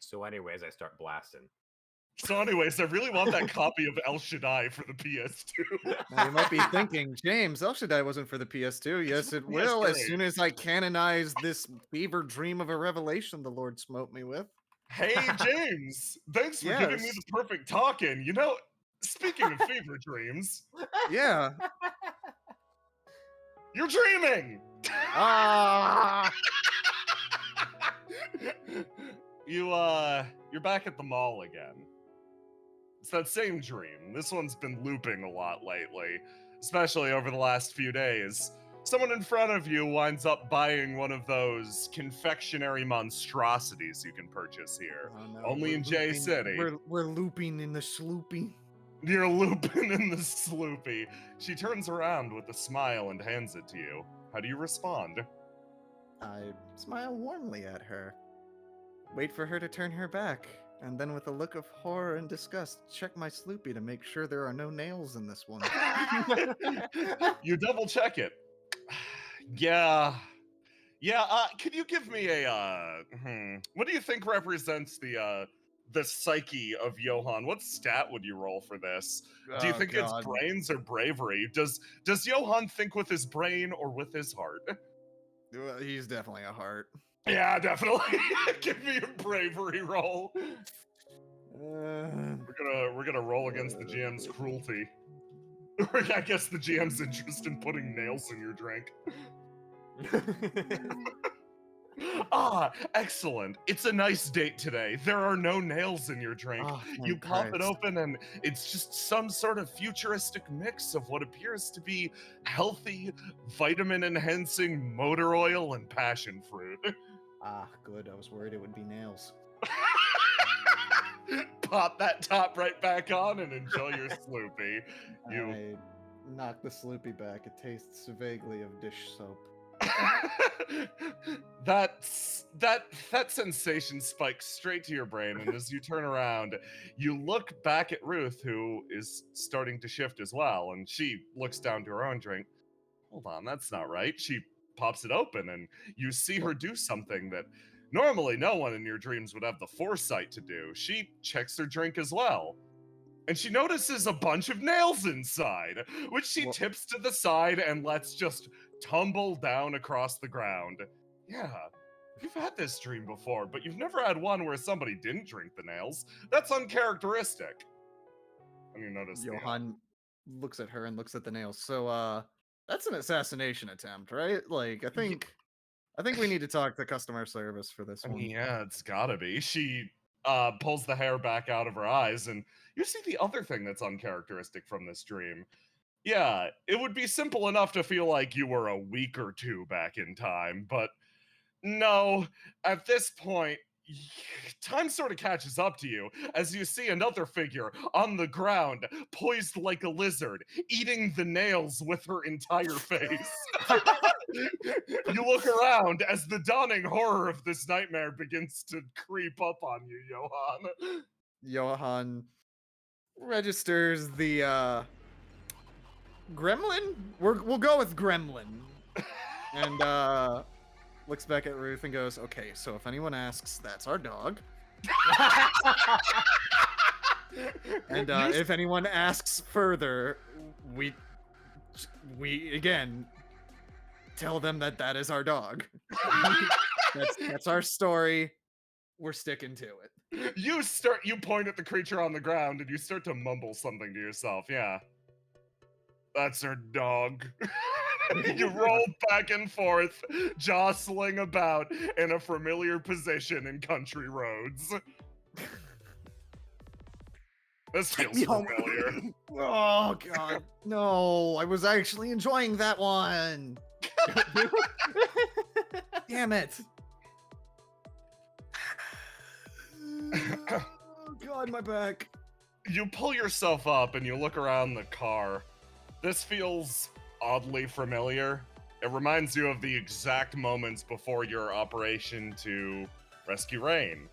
So anyways, I start blasting. So anyways, I really want that copy of El Shaddai for the PS2. Now you might be thinking, James, El Shaddai wasn't for the PS2. Yes, it will. As soon as I canonize this fever dream of a revelation the Lord smote me with. Hey, James, thanks for giving me the perfect talk-in. You know, speaking of fever dreams. Yeah. You're dreaming! Ah! You're back at the mall again. It's that same dream. This one's been looping a lot lately, especially over the last few days. Someone in front of you winds up buying one of those confectionery monstrosities you can purchase here. Oh, no. Only in J City. We're looping in the sloopy. You're looping in the sloopy. She turns around with a smile and hands it to you. How do you respond? I smile warmly at her. Wait for her to turn her back, and then with a look of horror and disgust, check my sloopy to make sure there are no nails in this one. You double check it. Yeah. Could you give me a what do you think represents the psyche of Johan? What stat would you roll for this? Do you think it's brains or bravery? Does Johan think with his brain or with his heart? Well, he's definitely a heart. Yeah, definitely. Give me a bravery roll. We're gonna roll against the GM's cruelty. I guess the GM's interest in putting nails in your drink. Excellent. It's a nice date today. There are no nails in your drink. You pop it open and it's just some sort of futuristic mix of what appears to be healthy, vitamin-enhancing motor oil and passion fruit. Good. I was worried it would be nails. Pop that top right back on and enjoy your sloopy. I knock the sloopy back. It tastes vaguely of dish soap. that sensation spikes straight to your brain, and as you turn around, you look back at Ruth, who is starting to shift as well, and she looks down to her own drink. Hold on, that's not right. She pops it open, and you see her do something that normally no one in your dreams would have the foresight to do. She checks her drink as well. And she notices a bunch of nails inside, which she tips to the side and lets just tumble down across the ground. Yeah, you've had this dream before, but you've never had one where somebody didn't drink the nails. That's uncharacteristic. And you notice Johan looks at her and looks at the nails. So, that's an assassination attempt, right? Like, I think we need to talk to customer service for this one. Yeah, it's gotta be. She pulls the hair back out of her eyes, and you see the other thing that's uncharacteristic from this dream. Yeah, it would be simple enough to feel like you were a week or two back in time, but no, at this point, time sort of catches up to you as you see another figure on the ground, poised like a lizard, eating the nails with her entire face. You look around as the dawning horror of this nightmare begins to creep up on you, Johan. Johan registers the gremlin? We'll go with gremlin. And looks back at Ruth and goes, okay, so if anyone asks, that's our dog. And if anyone asks further, we again tell them that is our dog. That's our story. We're sticking to it. You point at the creature on the ground and you start to mumble something to yourself. Yeah. That's her dog. You roll back and forth, jostling about in a familiar position in country roads. This feels familiar. Oh, God. No, I was actually enjoying that one. Damn it. Oh, God, my back. You pull yourself up and you look around the car. This feels oddly familiar. It reminds you of the exact moments before your operation to rescue Rain.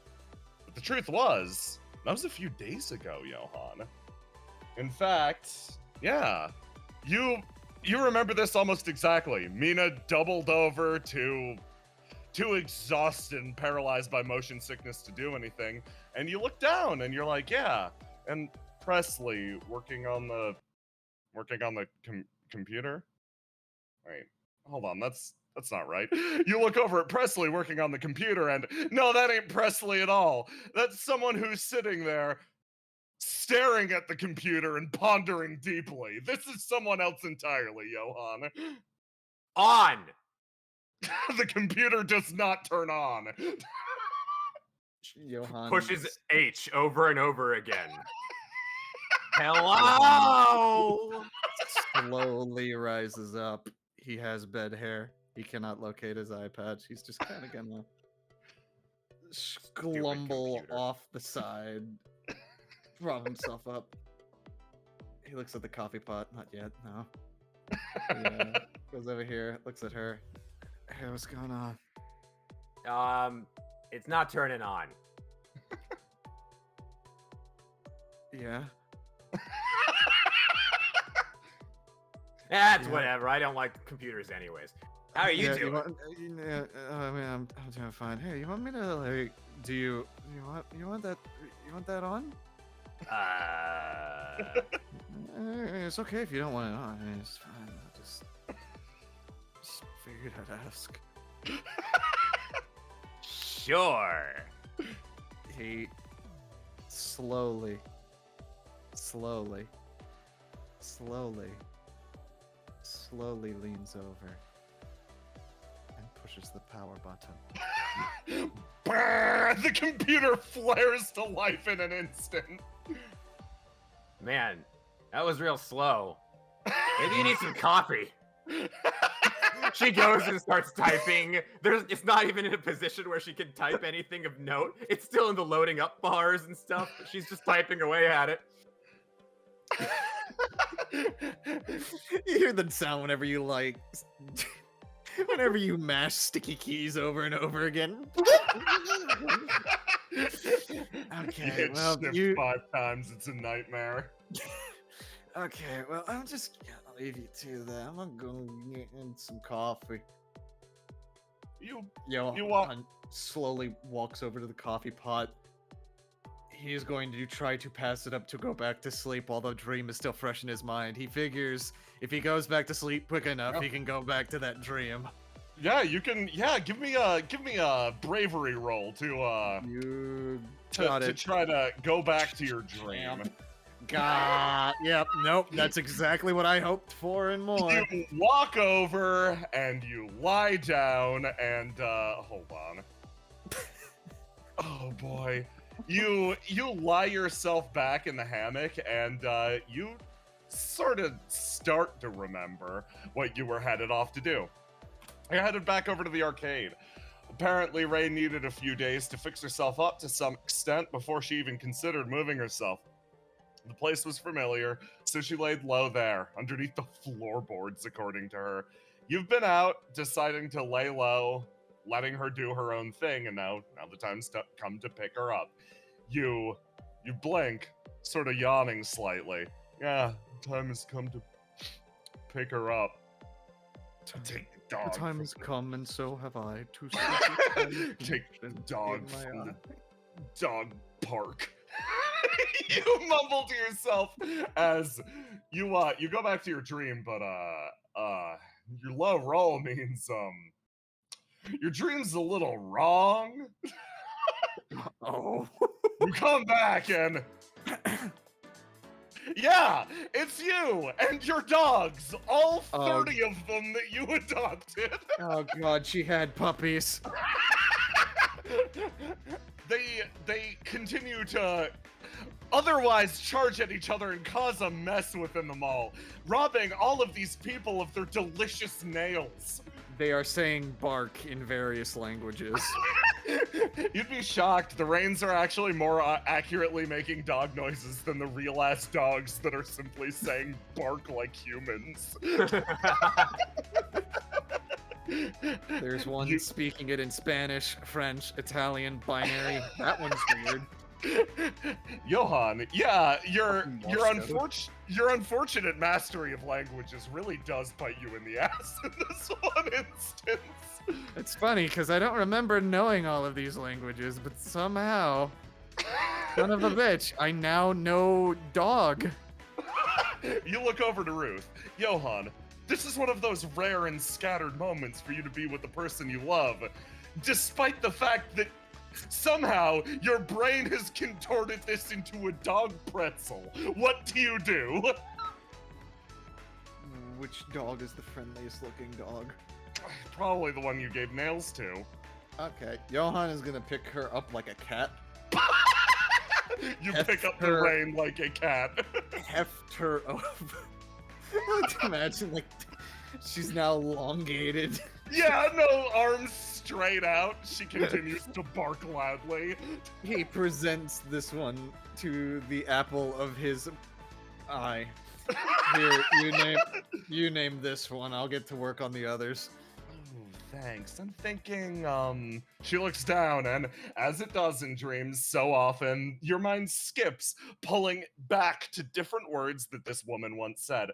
But the truth was, that was a few days ago, Johan. In fact, yeah, you remember this almost exactly. Mina doubled over to too exhausted and paralyzed by motion sickness to do anything. And you look down and you're like, yeah. And Presley working on the computer. Wait, hold on, that's not right. You look over at Presley working on the computer, and no, that ain't Presley at all. That's someone who's sitting there staring at the computer and pondering deeply. This is someone else entirely, Johan. On! The computer does not turn on. Johan Pushes H over and over again. Hello! slowly rises up. He has bed hair. He cannot locate his eye patch. He's just kind of gonna glumble computer. off the side, prop himself up. He looks at the coffee pot. Not yet, no. Yeah, goes over here, looks at her. Hey, what's going on? It's not turning on. Yeah. That's Yeah. whatever. I don't like computers anyways. How are you doing? I mean, I'm doing fine. Hey, you want me to like? Do you want that on? It's okay if you don't want it on. I mean, it's fine. I just figured I'd ask. Sure. He slowly leans over and pushes the power button. Brrr, the computer flares to life in an instant. Man, that was real slow. Maybe you need some coffee. She goes and starts typing. It's not even in a position where she can type anything of note. It's still in the loading up bars and stuff. But she's just typing away at it. You hear the sound whenever you like, whenever you mash sticky keys over and over again. You Okay, hit well, shift 5 times. It's a nightmare. Okay, well, I'm just gonna leave you to that. I'm gonna go get in some coffee. You Johan slowly walks over to the coffee pot. He is going to try to pass it up to go back to sleep while the dream is still fresh in his mind. He figures if he goes back to sleep quick enough, he can go back to that dream. Yeah, you can. Yeah, give me a bravery roll You got to it. try to go back to your dream. Yep, nope, that's exactly what I hoped for and more. You walk over and you lie down and hold on. Oh boy. You lie yourself back in the hammock and you sort of start to remember what you were headed off to do. You're headed back over to the arcade. Apparently, Ray needed a few days to fix herself up to some extent before she even considered moving herself. The place was familiar, so she laid low there, underneath the floorboards, according to her. You've been out, deciding to lay low, letting her do her own thing, and now the time's come to pick her up. You blink, sort of yawning slightly. Yeah, time has come to pick her up. Take the dog. The time has come, and so have I. To Take the dog in my from eye. the dog park. You mumble to yourself as you go back to your dream, but your low roll means your dream's a little wrong. Oh. You come back and yeah, it's you and your dogs, all 30 of them that you adopted. Oh god, she had puppies. They continue to otherwise charge at each other and cause a mess within the mall, robbing all of these people of their delicious nails. They are saying bark in various languages. You'd be shocked. The Rains are actually more accurately making dog noises than the real-ass dogs that are simply saying bark like humans. There's one speaking it in Spanish, French, Italian, binary. That one's weird. Johan, yeah, your Fucking unfortunate mastery of languages really does bite you in the ass in this one instance. It's funny because I don't remember knowing all of these languages, but somehow, son of a bitch, I now know dog. You look over to Ruth. Johan, this is one of those rare and scattered moments for you to be with the person you love, despite the fact that somehow your brain has contorted this into a dog pretzel. What do you do? Which dog is the friendliest looking dog? Probably the one you gave nails to. Okay, Johan is gonna pick her up like a cat. You Heft pick up the her- rein like a cat. Heft her over. I like to imagine, like, she's now elongated. Yeah, no, arms straight out. She continues to bark loudly. He presents this one to the apple of his eye. Here, you name this one. I'll get to work on the others. Oh, thanks. I'm thinking, she looks down, and as it does in dreams so often, your mind skips, pulling back to different words that this woman once said.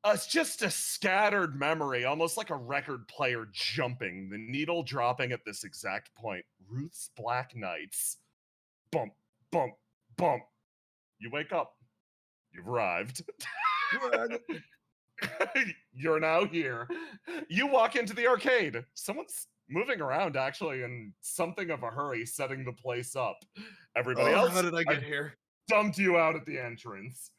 It's just a scattered memory, almost like a record player jumping, the needle dropping at this exact point. Ruth's Black Nights. Bump, bump, bump. You wake up. You've arrived. You're now here. You walk into the arcade. Someone's moving around, actually, in something of a hurry, setting the place up. Everybody else, How did I get here? dumped you out at the entrance.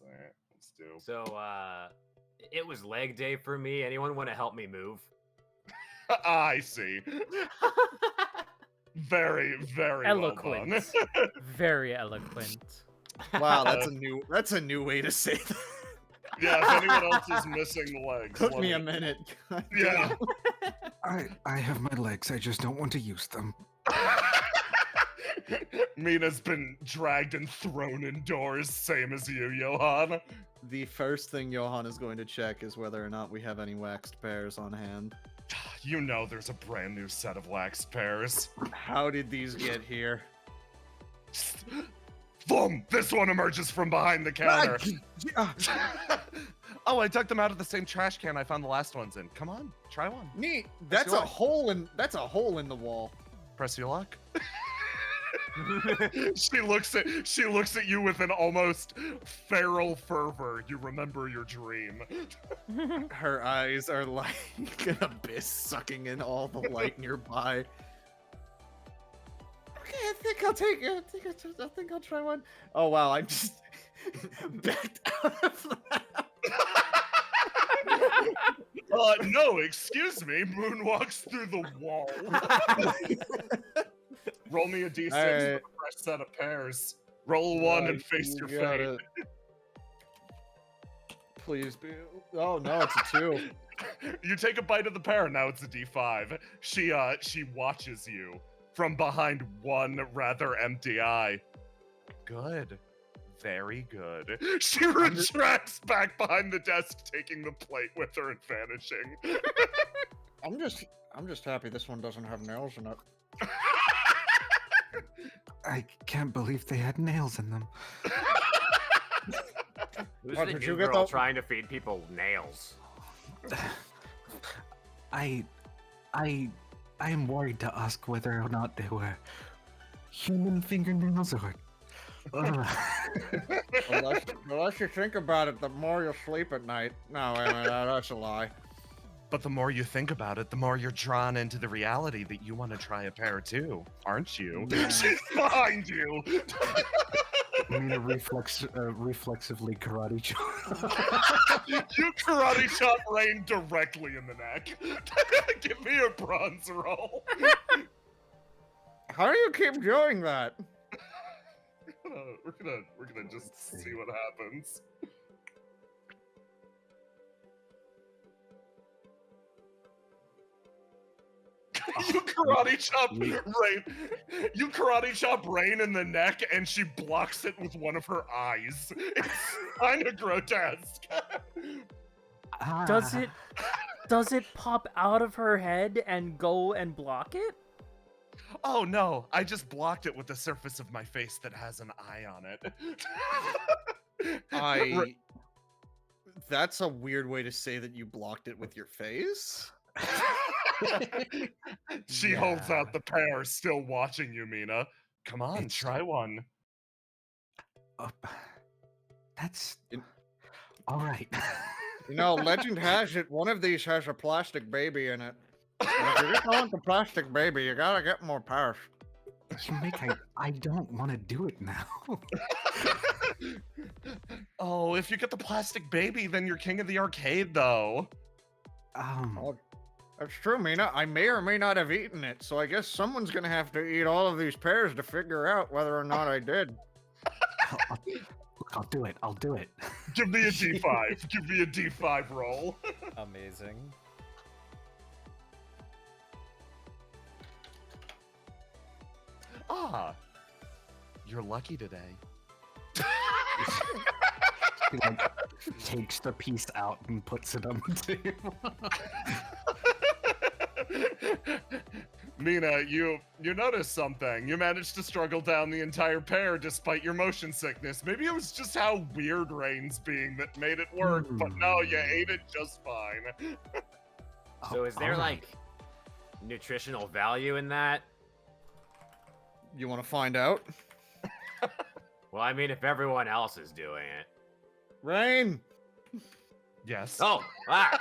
Let's do. So, it was leg day for me. Anyone want to help me move? I see. Very, very Eloquent. well done. Very eloquent. Wow, that's a new way to say that. Yeah, if anyone else is missing legs. Took let me a minute. God Yeah. damn. I have my legs, I just don't want to use them. Mina's been dragged and thrown indoors, same as you, Johan. The first thing Johan is going to check is whether or not we have any waxed pears on hand. You know there's a brand new set of wax pears. How did these get here? Boom! This one emerges from behind the counter. Ah, Oh, I dug them out of the same trash can I found the last ones in. Come on, try one. neat. That's a hole in the wall. Press your luck. She looks at you with an almost feral fervor. You remember your dream. Her eyes are like an abyss sucking in all the light nearby. Okay, I think I'll take it. I think I'll try one. Oh wow, I'm just backed out of the map. No, excuse me. Moon walks through the wall. Roll me a d6 All right. for a fresh set of pears. Roll a 1 and face your got fate. it. Please be. Oh no, it's a 2. You take a bite of the pear, now it's a d5. She watches you from behind one rather empty eye. Good. Very good. She retracts back behind the desk, taking the plate with her and vanishing. I'm just happy this one doesn't have nails in it. I can't believe they had nails in them. Who's Oh, the did new you get girl the- trying to feed people nails? I am worried to ask whether or not they were human fingernails or. Unless you think about it, the more you'll sleep at night. No, wait a minute, that's a lie. But the more you think about it, the more you're drawn into the reality that you want to try a pair too, aren't you? She's behind you. I'm gonna reflexively karate chop. You karate chop Rain directly in the neck. Give me a bronze roll. How do you keep doing that? We're gonna just see what happens. You karate chop Rain. You karate chop Rain in the neck, and she blocks it with one of her eyes. It's kind of grotesque. Does it pop out of her head and go and block it? Oh no! I just blocked it with the surface of my face that has an eye on it. I That's a weird way to say that you blocked it with your face. She holds Yeah. out the pear, still watching you, Mina. Come on, It's- try one. That's In- all right. You know, legend has it one of these has a plastic baby in it. And if you just want the plastic baby, you gotta get more pears. I don't want to do it now. Oh, if you get the plastic baby, then you're king of the arcade, though. Oh, that's true, Mina. I may or may not have eaten it, so I guess someone's gonna have to eat all of these pears to figure out whether or not I did. Look, I'll do it. I'll do it. Give me a D5. Give me a D5 roll. Amazing. Ah, you're lucky today. He like takes the piece out and puts it on the table. Mina, you notice something. You managed to struggle down the entire pear despite your motion sickness. Maybe it was just how weird Rain's being that made it work, but no, you ate it just fine. So is there All right. like nutritional value in that? You want to find out? Well, I mean, if everyone else is doing it. Rain! Yes. Oh, ah,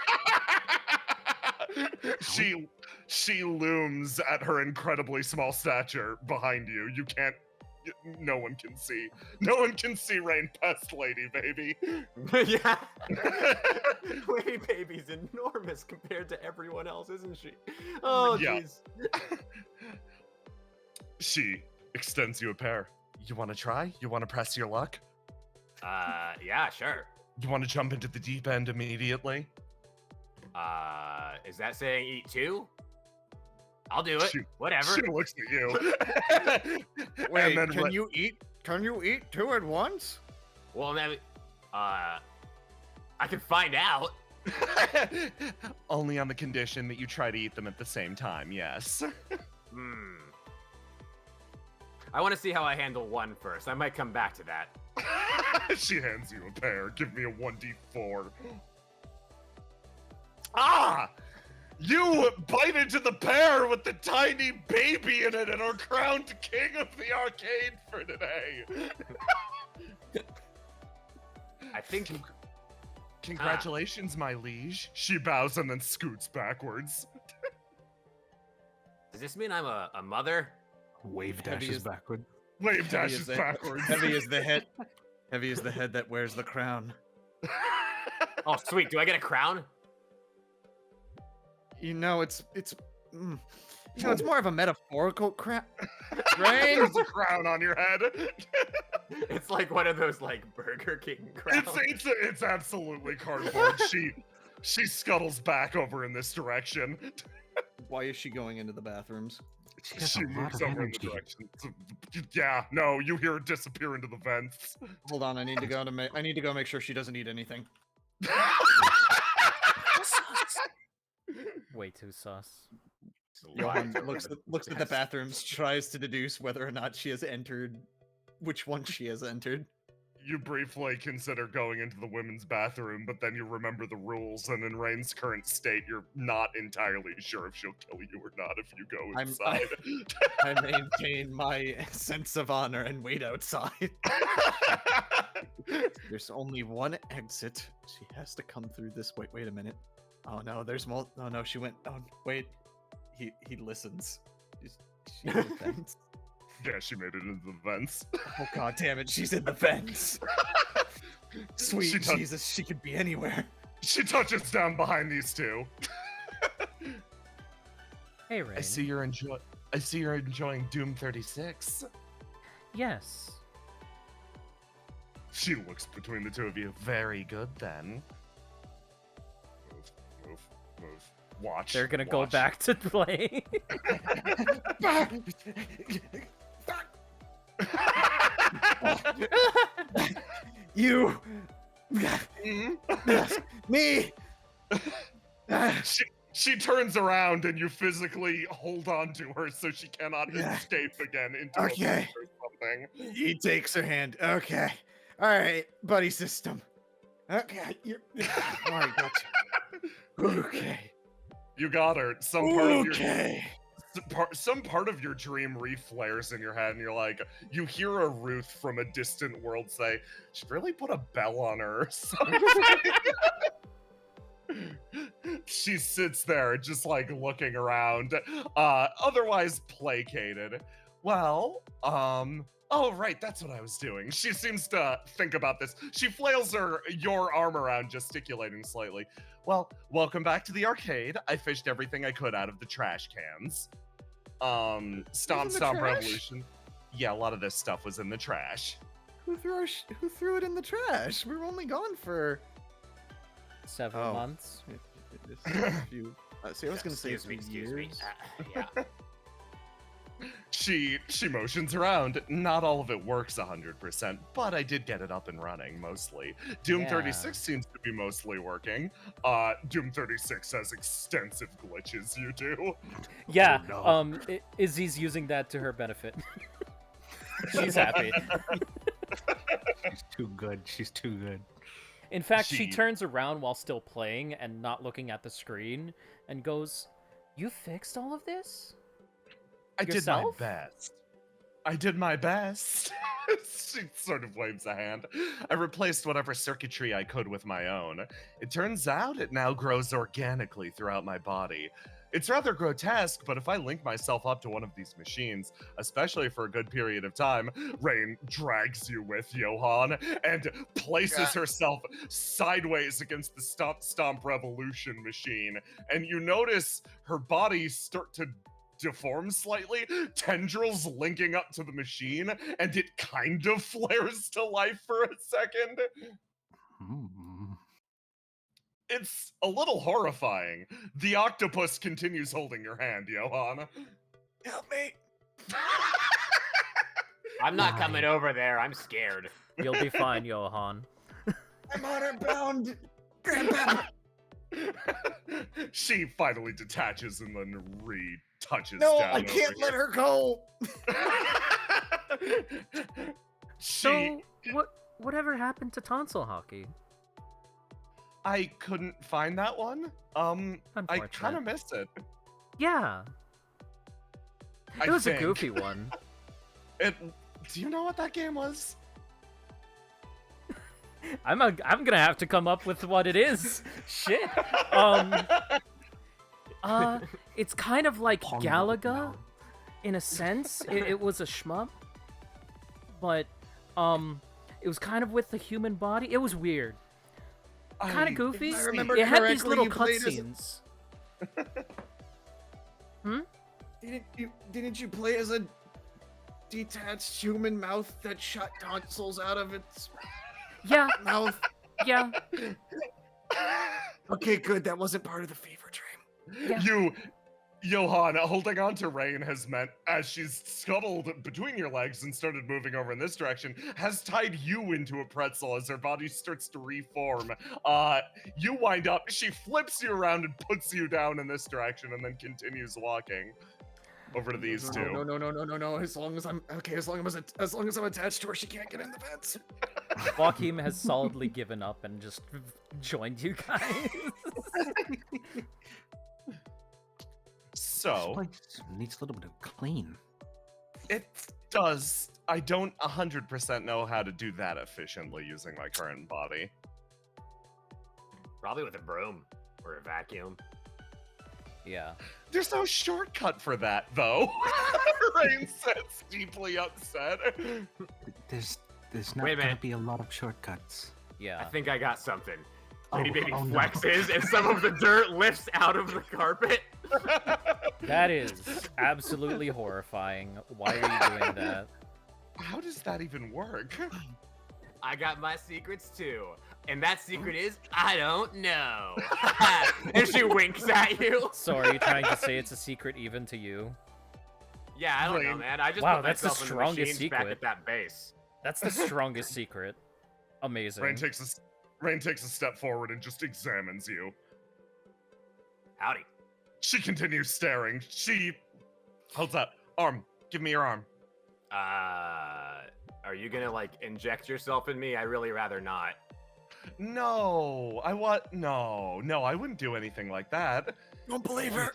She looms at her incredibly small stature behind you. You can't. No one can see. No one can see Rain Pest Lady, baby. yeah. Lady Baby's enormous compared to everyone else, isn't she? Oh, Yeah. jeez. She extends you a pear. You want to try? You want to press your luck? Yeah, sure. You want to jump into the deep end immediately? Is that saying eat two? I'll do it. She- Whatever. She looks at you. Wait, then can you eat? Can you eat two at once? Well, maybe. I can find out. Only on the condition that you try to eat them at the same time, yes. I want to see how I handle one first. I might come back to that. She hands you a pear. Give me a 1d4. Ah! You bite into the pear with the tiny baby in it and are crowned king of the arcade for today. I think. Congratulations, my liege. She bows and then scoots backwards. Does this mean I'm a mother? Wave Heavy dashes is- backward. Wave Heavy dashes is the- backwards. Heavy is the head. Heavy is the head that wears the crown. Oh, sweet. Do I get a crown? You know, it's it's more of a metaphorical crown. Rain. There's a crown on your head. It's like one of those like Burger King crowns. It's absolutely cardboard. She scuttles back over in this direction. Why is she going into the bathrooms? She has She a lot moves of over in the energy. direction. Yeah, no, you hear her disappear into the vents. Hold on, I need to go I need to go make sure she doesn't eat anything. Way too sus. Johan looks at the bathrooms, tries to deduce whether or not she has entered, which one she has entered. You briefly consider going into the women's bathroom, but then you remember the rules, and in Rain's current state, you're not entirely sure if she'll kill you or not if you go inside. I maintain my sense of honor and wait outside. There's only one exit. She has to come through this. Wait a minute. Oh no, there's more. Oh no, she went. Oh wait, he listens. She's in the vents. Yeah, she made it into the vents. Oh god damn it, she's in the vents. Sweet She does- Jesus, she could be anywhere. She touches down behind these two. Hey, Rain. I see you're enjoying Doom 36. Yes. She looks between the two of you. Very good then. Move. Watch. They're gonna go watch. back to play. You, me. She turns around and you physically hold on to her so she cannot escape again into a Okay. vent or something. He takes her hand. Okay. All right, buddy system. Okay, you're... Alright, gotcha. Okay. You got her. Okay. Some part of your dream reflares in your head, and you're like, you hear a Ruth from a distant world say, "Should really put a bell on her." Or something. She sits there, just like looking around, otherwise placated. Well, oh right, that's what I was doing. She seems to think about this. She flails your arm around, gesticulating slightly. Well, welcome back to the arcade. I fished everything I could out of the trash cans. Stomp trash? Revolution. Yeah, a lot of this stuff was in the trash. Who threw it in the trash? We were only gone for Several months. a few. See, I was gonna say Excuse me. years. Yeah. She motions around. Not all of it works 100%, but I did get it up and running mostly. Doom Yeah. 36 seems to be mostly working. Doom 36 has extensive glitches, you do. Yeah. Oh, no. Izzy's using that to her benefit. She's happy. She's too good. She's too good. In fact, she She- turns around while still playing and not looking at the screen and goes, "You fixed all of this?" I did Yourself? my best. I did my best. She sort of waves a hand. I replaced whatever circuitry I could with my own. It turns out it now grows organically throughout my body. It's rather grotesque, but if I link myself up to one of these machines, especially for a good period of time, Rain drags you with Johan and places herself sideways against the Stomp Revolution machine. And you notice her body start to deform slightly, tendrils linking up to the machine, and it kind of flares to life for a second. Hmm. It's a little horrifying. The octopus continues holding your hand, Johan. Help me! I'm not Why? coming over there. I'm scared. You'll be fine, Johan. I'm honor-bound! Grandpa! She finally detaches and then retouches No, down I can't let her go! So, whatever happened to tonsil hockey? I couldn't find that one. I kind Unfortunate. of missed it. Yeah, I it was a think. goofy one. Do you know what that game was? I'm gonna have to come up with what it is. Shit. It's kind of like Pong Galaga, now. in a sense. It was a shmup, but it was kind of with the human body. It was weird, kind I- of goofy. If I remember It had these correctly, little you played as- cutscenes. Didn't you play as a detached human mouth that shot tonsils out of its Yeah, mouth? yeah, Okay, good. That wasn't part of the fever dream. yeah. Johan, holding on to Rain has meant, as she's scuttled between your legs and started moving over in this direction, has tied you into a pretzel as her body starts to reform. You wind up, she flips you around and puts you down in this direction and then continues walking over to these two. No. As long as I'm attached to her, she can't get in the fence. Joachim has solidly given up and just joined you guys. So, This place needs a little bit of clean. it does. I don't 100% know how to do that efficiently using my current body. Probably with a broom or a vacuum. Yeah. There's no shortcut for that, though. Rain sits deeply upset. There's not Wait a gonna minute. be a lot of shortcuts. Yeah. I think I got something. Oh, Lady Baby oh no. flexes and some of the dirt lifts out of the carpet. That is absolutely horrifying. Why are you doing that? How does that even work? I got my secrets too. And that secret is, I don't know. And she winks at you. So are you trying to say it's a secret even to you? Yeah, I don't know, Rain. man. I just Wow, put that's the myself in the strongest machines back secret. at that base. That's the strongest secret. Amazing. Rain takes a step forward and just examines you. Howdy. She continues staring. She holds up. Arm. Give me your arm. Are you gonna like inject yourself in me? I really rather not. No, no, I wouldn't do anything like that. Don't believe her.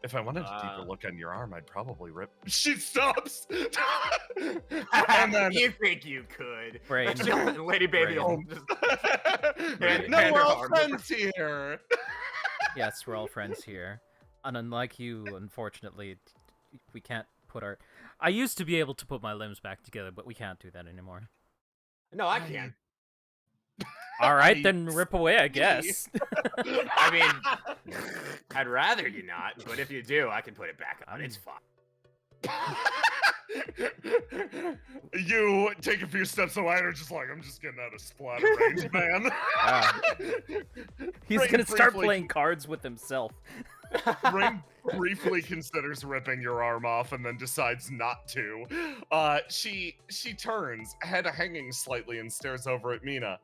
If I wanted a deeper Uh. look on your arm, I'd probably rip. She stops, and then You think you could? Brain. Lady Baby will Brain. just no, hand we're her all arm friends here. Yes, we're all friends here. And unlike you, unfortunately, we can't put our... I used to be able to put my limbs back together, but we can't do that anymore. No, I can't. All right, then rip away, I guess. I mean, I'd rather you not, but if you do, I can put it back on. It's fine. You take a few steps away and are just like, I'm just getting out of splatter range, man. He's Brain gonna start briefly- playing cards with himself. Brain briefly considers ripping your arm off and then decides not to. She turns, head hanging slightly, and stares over at Mina.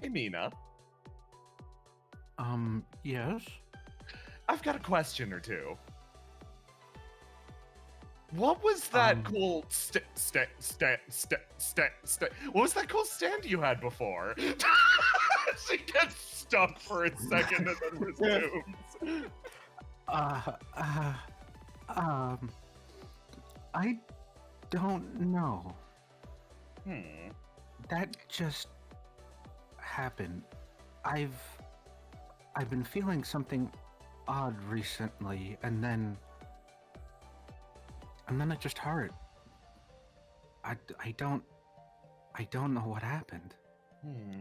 Hey, Mina. Yes? I've got a question or two. What was that cool what was that cool stand you had before? She gets stuck for a second and then resumes. I don't know. Hmm. That just happened. I've been feeling something odd recently, and then it just hurt. I don't know what happened. Hmm.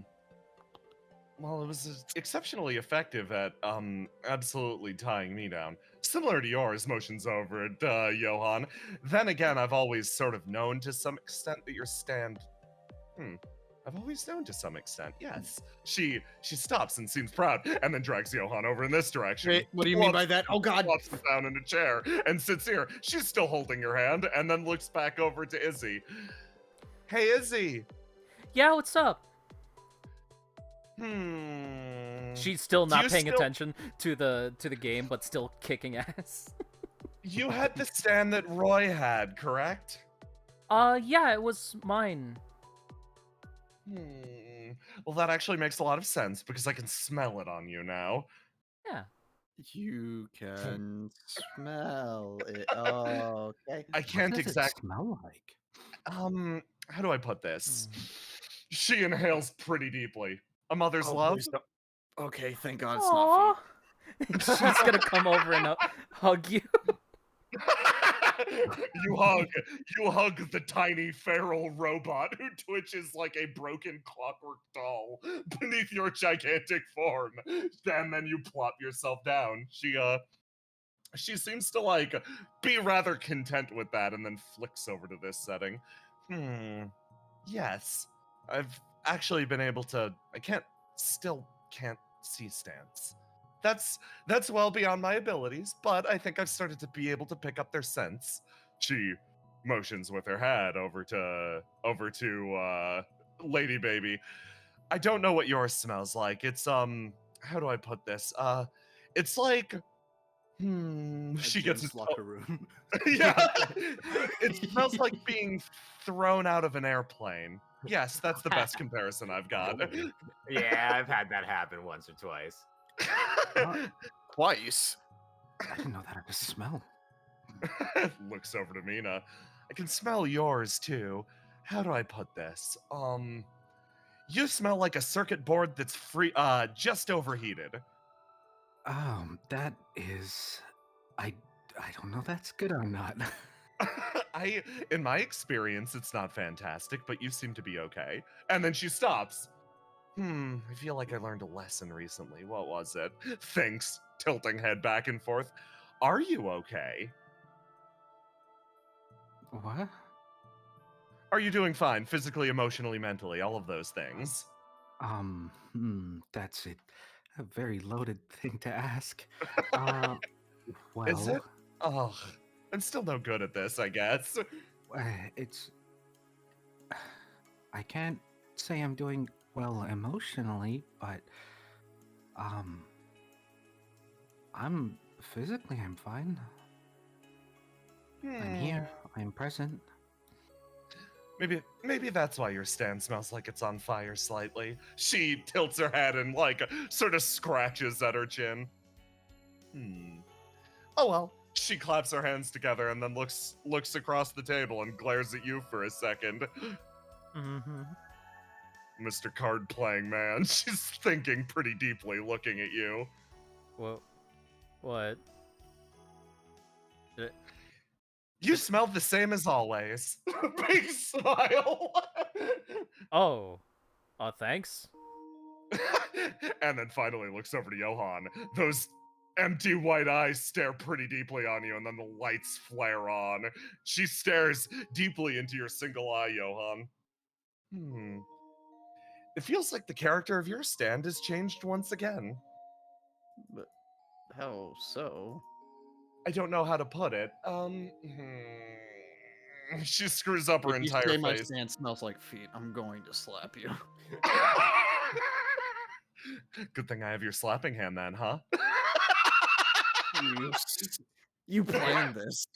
Well, it was exceptionally effective at absolutely tying me down. Similar to yours, motions over at Johan. Then again, I've always sort of known to some extent that your stand. I've always known to some extent. Yes. She stops and seems proud, and then drags Johan over in this direction. Wait, what do you mean by that? Oh God! Flops him down in a chair and sits here. She's still holding your hand, and then looks back over to Izzy. Hey, Izzy. Yeah, what's up? She's She's still Do not you paying still- attention to the game, but still kicking ass. You had the stand that Roy had, correct? Yeah, it was mine. Well, that actually makes a lot of sense because I can smell it on you now. Yeah. You can smell it. Oh, okay. I can't What does exactly. it smell like? How do I put this? She inhales pretty deeply. A mother's Oh, love. please don't- Okay, thank God it's not Aww. She's gonna come over and hug you. You hug the tiny feral robot who twitches like a broken clockwork doll beneath your gigantic form. And then you plop yourself down. She seems to like be rather content with that and then flicks over to this setting. Yes. I've actually been able to still can't see stands. That's well beyond my abilities, but I think I've started to be able to pick up their sense. She motions with her head over to Lady Baby. I don't know what yours smells like. It's how do I put this? It's like she gets Jim's locker room. yeah. It smells like being thrown out of an airplane. Yes, that's the best comparison I've got. Yeah, I've had that happen once or twice. Twice. I didn't know that had a smell. Looks over to Mina. I can smell yours too. How do I put this? You smell like a circuit board that's just overheated. That is... I don't know if that's good or not. In my experience, it's not fantastic, but you seem to be okay. And then she stops. I feel like I learned a lesson recently. What was it? Thinks, tilting head back and forth. Are you okay? What? Are you doing fine? Physically, emotionally, mentally, all of those things. That's it. A very loaded thing to ask. Well, Is it? Oh, I'm still no good at this, I guess. It's... I can't say I'm doing well emotionally, but I'm fine. I'm here. I'm present. Maybe that's why your stand smells like it's on fire slightly. She tilts her head and like sort of scratches at her chin. Oh well. She claps her hands together and then looks across the table and glares at you for a second. Mm-hmm. Mr. Card Playing Man. She's thinking pretty deeply, looking at you. What? You smell the same as always. Big smile. Oh. Thanks. And then finally looks over to Johan. Those empty white eyes stare pretty deeply on you, and then the lights flare on. She stares deeply into your single eye, Johan. It feels like the character of your stand has changed once again. But how so? I don't know how to put it. She screws up her If you entire say my face. stand smells like feet, I'm going to slap you. Good thing I have your slapping hand then, huh? You planned this.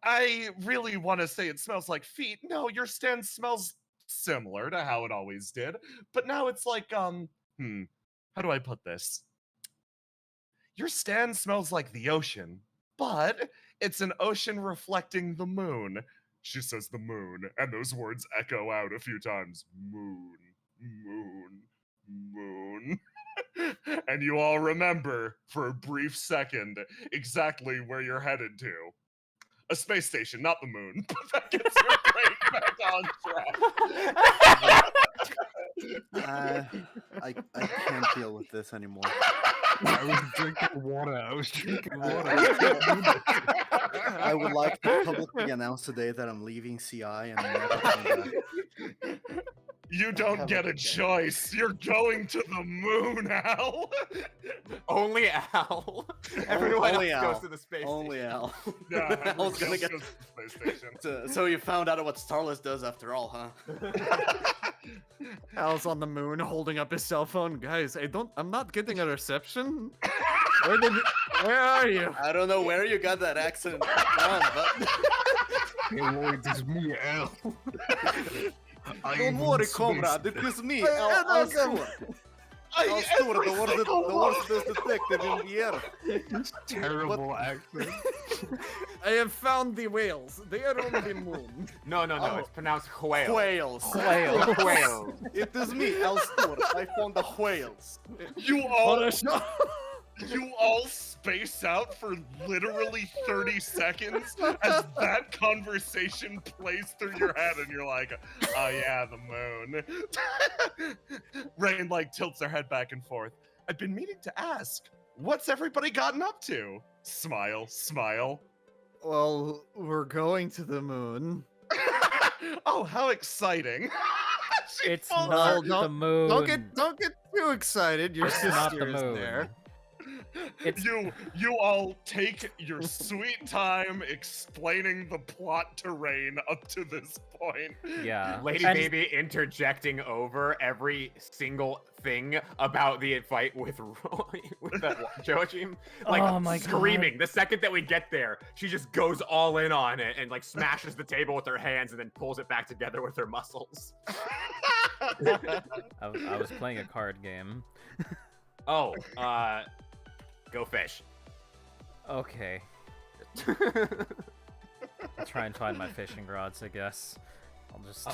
I really want to say it smells like feet. No, your stand smells similar to how it always did. But now it's like, how do I put this? Your stand smells like the ocean, but it's an ocean reflecting the moon. She says the moon, and those words echo out a few times. Moon, moon, moon. And you all remember, for a brief second, exactly where you're headed to. A space station, not the moon. But that gets your brain back on track. I can't deal with this anymore. I was drinking water. I would like to publicly announce today that I'm leaving CI and never coming back. You don't Have a get a good day. choice. You're going to the moon, Al. Only Al. Everyone Only else Al. goes to the space Only station. Al. Yeah, I was everyone gonna else get. goes to the space station. So you found out what Starless does after all, huh? Al's on the moon holding up his cell phone. Guys, I'm not getting a reception. Where are you? I don't know where you got that accent from, but Hey, Lloyd, it's me, Al. don't worry, comrade. It is me, Al Stewart. Al Stewart, the worst detective in the earth. Terrible accent. I have found the whales. They are on the moon. No, Oh. it's pronounced whale. Whales. Whale. It is me, Al Stewart. I found the whales. You all space out for literally 30 seconds as that conversation plays through your head, and you're like, oh yeah, the moon. Rain like tilts her head back and forth. I've been meaning to ask, what's everybody gotten up to? Smile, smile. Well, we're going to the moon. Oh, how exciting. She It's falls- not don't- the moon. Don't get too excited. Your It's not sister the is moon. there. It's You all take your sweet time explaining the plot to Rain up to this point. yeah. Lady And- Baby interjecting over every single thing about the fight with the Joachim, like Oh my screaming. The second that we get there, she just goes all in on it and like smashes the table with her hands and then pulls it back together with her muscles. I was playing a card game. Oh, go fish. Okay. I'll try and find my fishing rods, I guess. I'll just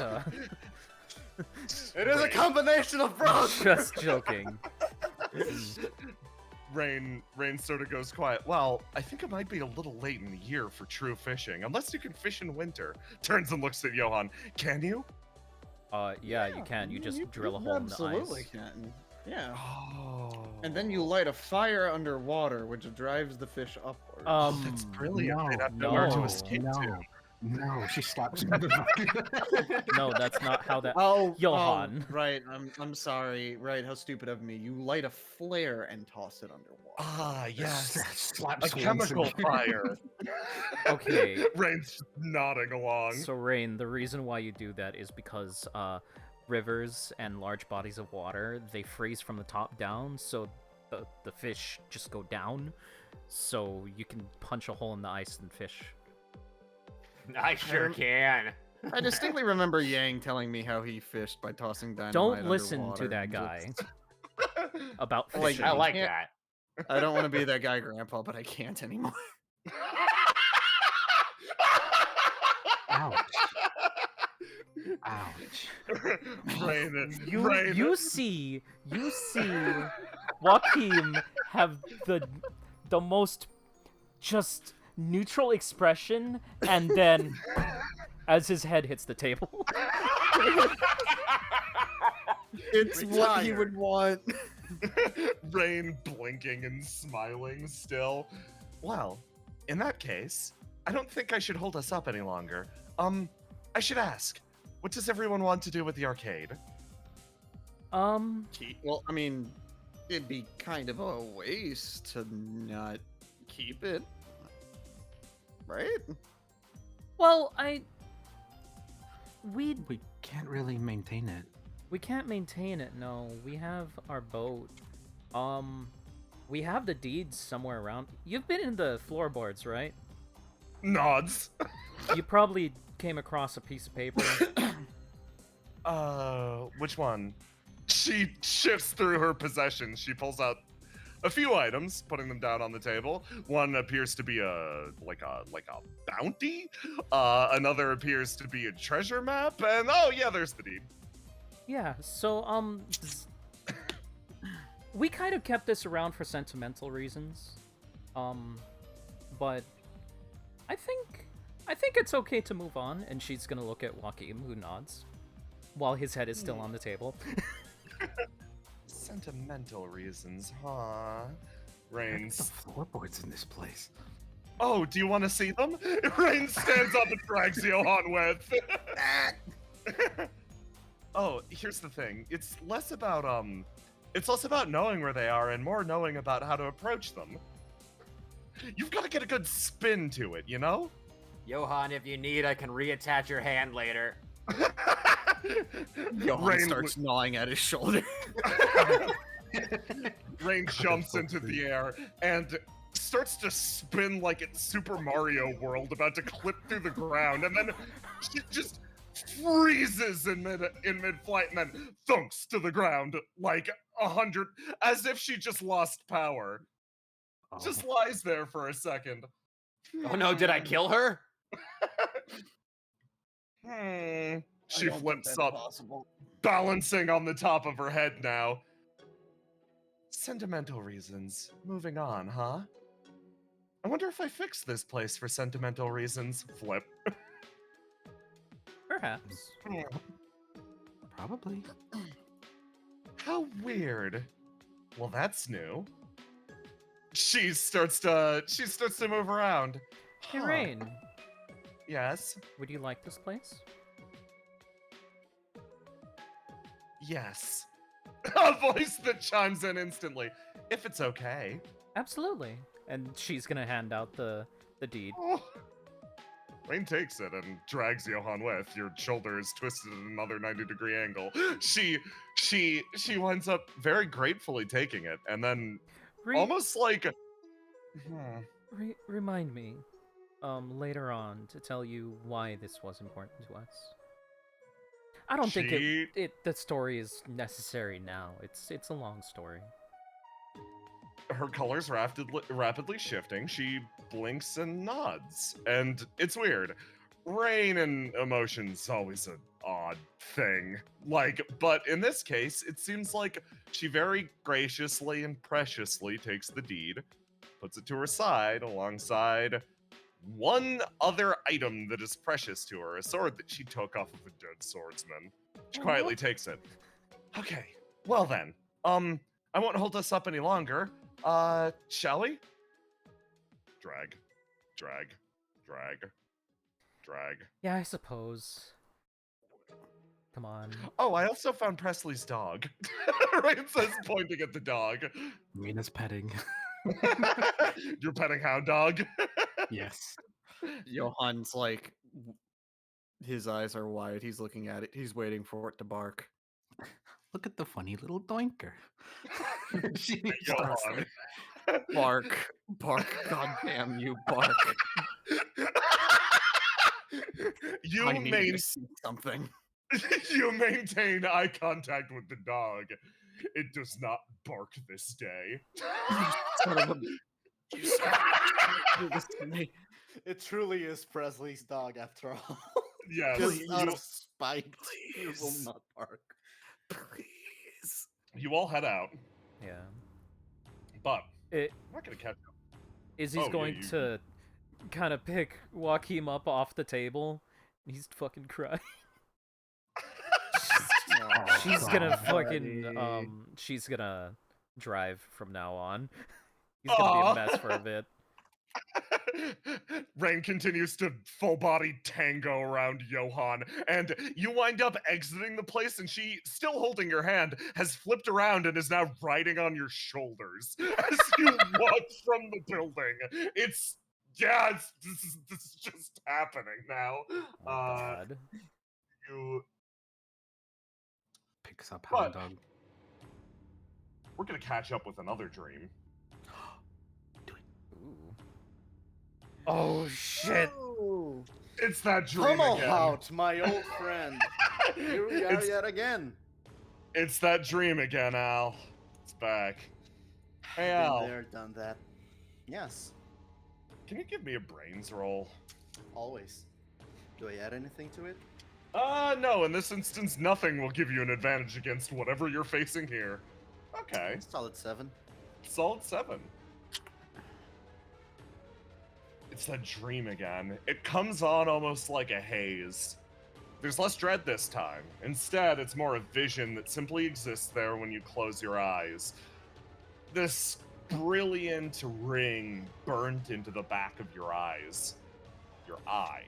It is a combination of both. just joking. Rain sort of goes quiet. Well, I think it might be a little late in the year for true fishing, unless you can fish in winter. Turns and looks at Johan. Can you? Yeah, you can. You just drill a hole in the absolutely ice. can. Yeah. Oh. And then you light a fire underwater, which drives the fish upward. That's brilliant. No, They'd have nowhere to no, escape to. No, she slaps him in the bucket. No, that's not how that. Oh, Johan. right. I'm sorry. Right. How stupid of me. You light a flare and toss it underwater. Ah, yes. Slaps A once chemical again. fire. Okay. Rain's just nodding along. So Rain, the reason why you do that is because rivers and large bodies of water, they freeze from the top down, so the fish just go down. So you can punch a hole in the ice and fish I sure can. I distinctly remember Yang telling me how he fished by tossing dynamite Don't listen underwater to that and guy just- about Like, fishing. I like can't- that. I don't want to be that guy, Grandpa, but I can't anymore. Ouch. Ouch. Rain, You see Joaquim have the most just neutral expression, and then as his head hits the table. It's what he would want. Rain blinking and smiling still. Well, in that case, I don't think I should hold us up any longer. I should ask, what does everyone want to do with the arcade? Well, I mean, it'd be kind of a waste to not keep it, right? Well, We can't really maintain it. we can't maintain it. No, we have our boat. We have the deeds somewhere around. You've been in the floorboards, right? Nods. You probably came across a piece of paper. Which one? She shifts through her possessions. She pulls out a few items, putting them down on the table. One appears to be a bounty. Another appears to be a treasure map, and oh yeah, there's the deed. Yeah, so, we kind of kept this around for sentimental reasons. But I think it's okay to move on, and she's gonna look at Joaquim, who nods, while his head is still on the table. Sentimental reasons, huh? Where are the Rains. floorboards in this place? Oh, do you want to see them? Rain stands up and drags Johan with. Oh, here's the thing. It's less about knowing where they are and more knowing about how to approach them. You've got to get a good spin to it, you know? Johan, if you need, I can reattach your hand later. Johan Rain starts gnawing at his shoulder. Rain jumps into the air and starts to spin like it's Super Mario World, about to clip through the ground, and then she just freezes in mid-flight and then thunks to the ground like 100, as if she just lost power. Oh, Just lies there for a second. Oh no, did I kill her? She flips up, balancing on the top of her head now. Sentimental reasons. Moving on, huh? I wonder if I fixed this place for sentimental reasons. Flip. Perhaps. probably. How weird. Well, that's new. She starts to move around. Hey, Huh. Rain, Yes. would you like this place? Yes. A voice that chimes in instantly. If it's okay. Absolutely. And she's gonna hand out the deed. Oh. Rain takes it and drags Johan with. Your shoulder is twisted at another 90-degree angle. She winds up very gratefully taking it, and then almost like, Remind me, later on to tell you why this was important to us. I don't think the story is necessary now. It's a long story. Her colors rapidly shifting. She blinks and nods, and it's weird. Rain and emotions always an odd thing. But in this case, it seems like she very graciously and preciously takes the deed, puts it to her side alongside one other item that is precious to her, a sword that she took off of a dead swordsman. She quietly takes it. Okay, well then, I won't hold us up any longer. Shall we? Drag. Yeah, I suppose. Come on. Oh, I also found Presley's dog. Rain says, pointing at the dog. Mina's petting. You're petting hound dog? Yes. Johan's like, his eyes are wide. He's looking at it. He's waiting for it to bark. Look at the funny little doinker. She Johan. starts Bark, bark, goddamn you, bark. You I need to see something. you maintain eye contact with the dog. It does not bark this day. Son of a... You son of a... Do this to me. It truly is Presley's dog after all. Yes, Just out you, of spite, he will Please. not bark. Please. you all head out, Yeah. but It, I'm not gonna catch up. Izzy's Oh, yeah, going you- to kind of pick Joaquim up off the table. He's fucking crying. She's gonna fucking she's gonna drive from now on. He's gonna be Aw. a mess for a bit. Rain continues to full body tango around Johan, and you wind up exiting the place, and she, still holding your hand, has flipped around and is now riding on your shoulders as you walk from the building. This is just happening now. Oh my god. You, Picks up But- Hound Dog. we're gonna catch up with another dream. Ooh. Oh shit. Oh, It's that dream Pummel again. out, my old friend. Here we are It's- yet again. It's that dream again, Al. It's back. Hey, Been Al. there, done that. Yes, Can you give me a brains roll? always. Do I add anything to it? No, in this instance, nothing will give you an advantage against whatever you're facing here. Okay, Solid 7. solid 7. It's that dream again. It comes on almost like a haze. There's less dread this time. Instead, it's more a vision that simply exists there when you close your eyes. This brilliant ring burnt into the back of your eyes. Your eye.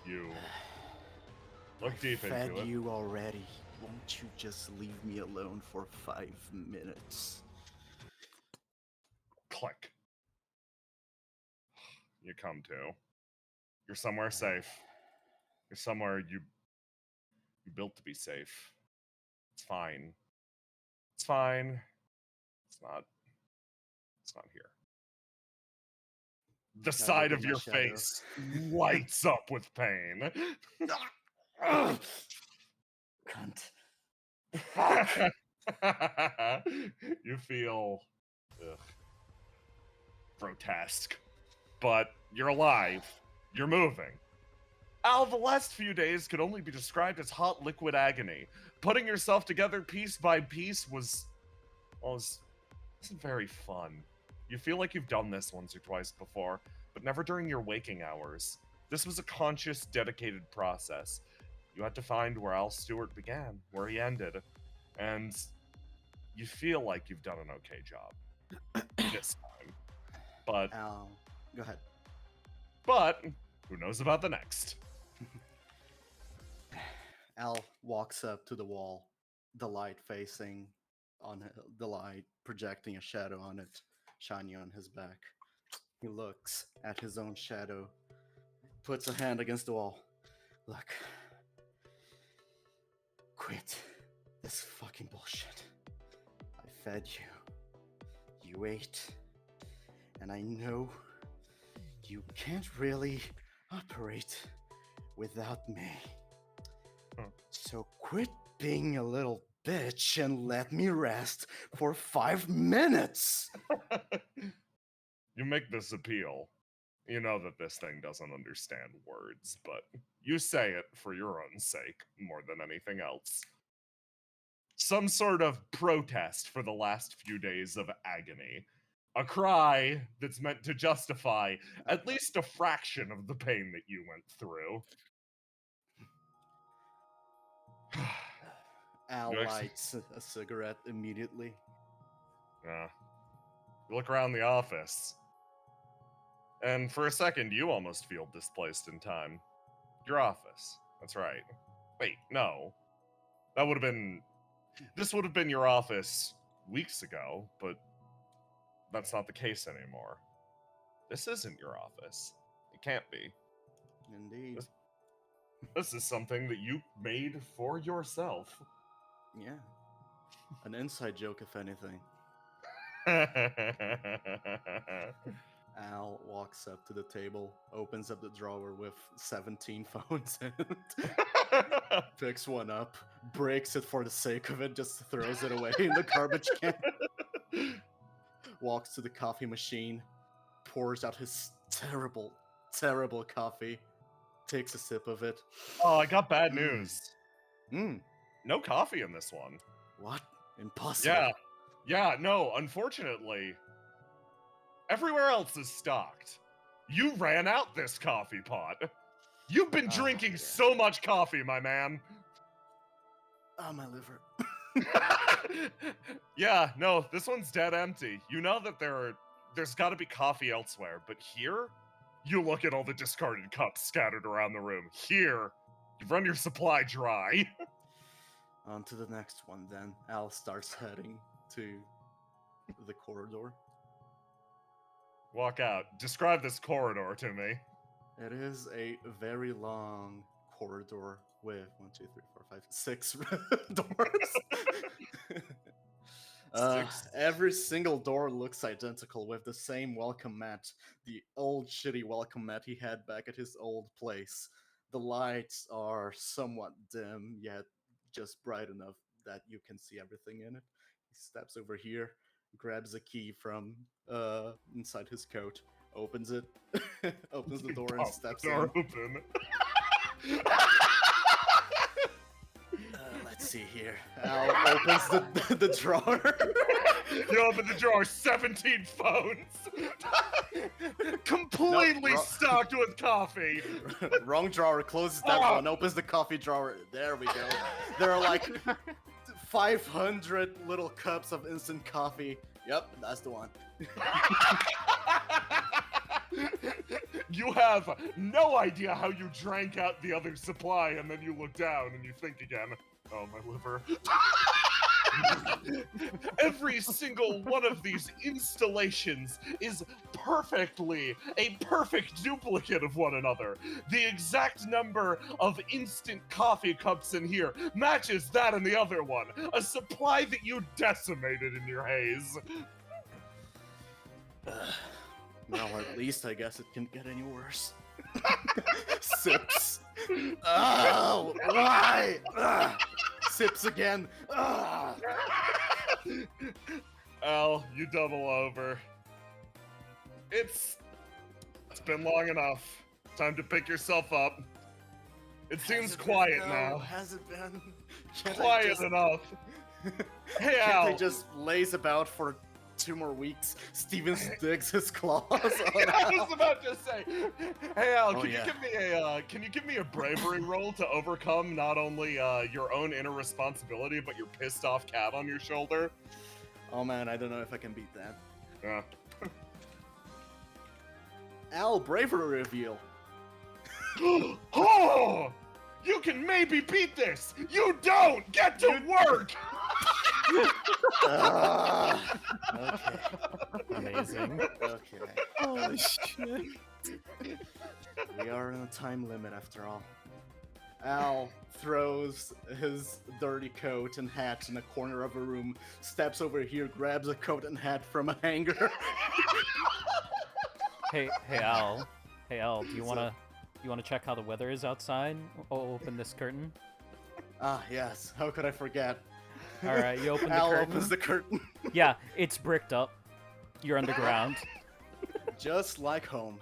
You look deep Fed into it. you already. Won't you just leave me alone for 5 minutes? Click. You come to. You're somewhere safe. You're somewhere you built to be safe. It's fine. It's fine. It's not here. The side look of at my your shadow. face lights up with pain. Cunt. You feel grotesque, but you're alive. You're moving. Al, the last few days could only be described as hot liquid agony. Putting yourself together piece by piece wasn't very fun. You feel like you've done this once or twice before, but never during your waking hours. This was a conscious, dedicated process. You had to find where Al Stewart began, where he ended, and you feel like you've done an okay job this time. But Go ahead. who knows about the next? Al walks up to the wall, the light facing on the light, projecting a shadow on it, shining on his back. He looks at his own shadow, puts a hand against the wall. Look. Quit this fucking bullshit. I fed you. You ate. And I know you can't really operate without me. So quit being a little bitch and let me rest for 5 minutes. You make this appeal. You know that this thing doesn't understand words, but you say it for your own sake more than anything else. Some sort of protest for the last few days of agony. A cry that's meant to justify at least a fraction of the pain that you went through. Al You actually- lights a cigarette immediately. Yeah. You look around the office. And for a second, you almost feel displaced in time. Your office. That's right. Wait, no. This would have been your office weeks ago, but that's not the case anymore. This isn't your office. It can't be. Indeed. This is something that you made for yourself. Yeah. An inside joke, if anything. Al walks up to the table, opens up the drawer with 17 phones in it, picks one up, breaks it for the sake of it, just throws it away in the garbage can, walks to the coffee machine, pours out his terrible, terrible coffee, takes a sip of it. Oh, I got bad news. Mmm, No coffee in this one. what? Impossible. Yeah, no, unfortunately, everywhere else is stocked. You ran out this coffee pot. You've been drinking yeah. so much coffee, my man. Oh, my liver. Yeah, no, this one's dead empty. You know that there's got to be coffee elsewhere, but here, you look at all the discarded cups scattered around the room. Here, you run your supply dry. On to the next one, then. Al starts heading to the corridor. Walk out. Describe this corridor to me. It is a very long corridor with 1, 2, 3, 4, 5, 6 doors. Six. Every single door looks identical with the same welcome mat, the old shitty welcome mat he had back at his old place. The lights are somewhat dim, yet just bright enough that you can see everything in it. He steps over here, grabs a key from inside his coat, opens it, opens the door and steps in. Open. Let's see here. Al opens the drawer. You open the drawer, 17 phones. Completely Nope, stocked with coffee. Wrong drawer, closes that one, opens the coffee drawer. There we go. There are like 500 little cups of instant coffee. Yep, that's the one. You have no idea how you drank out the other supply, and then you look down and you think again, oh, my liver. Every single one of these installations is perfectly a perfect duplicate of one another. The exact number of instant coffee cups in here matches that in the other one. A supply that you decimated in your haze. Well, at least I guess it can't get any worse. Sips. Oh, why? Sips again. Al, you double over. It's been long enough. Time to pick yourself up. It seems quiet now. Has it been? Can't Quiet enough. Hey, Al. Can't they just lays about for 2 more weeks? Steven digs his claws on I Al. was about to say, hey Al, Oh, can yeah. you give me a bravery roll to overcome not only your own inner responsibility, but your pissed off cat on your shoulder? Oh man, I don't know if I can beat that. Yeah. Al, bravery reveal. Oh! You can maybe beat this! You don't! Get to work! Okay. Amazing. Okay. Holy shit. We are in a time limit after all. Al throws his dirty coat and hat in a corner of a room, steps over here, grabs a coat and hat from a hanger. Hey Al. Hey Al, do you What's wanna check how the weather is outside? Open this curtain. Ah, yes. How could I forget? All right, you open the Al curtain. opens the curtain. Yeah, it's bricked up. You're underground. Just like home.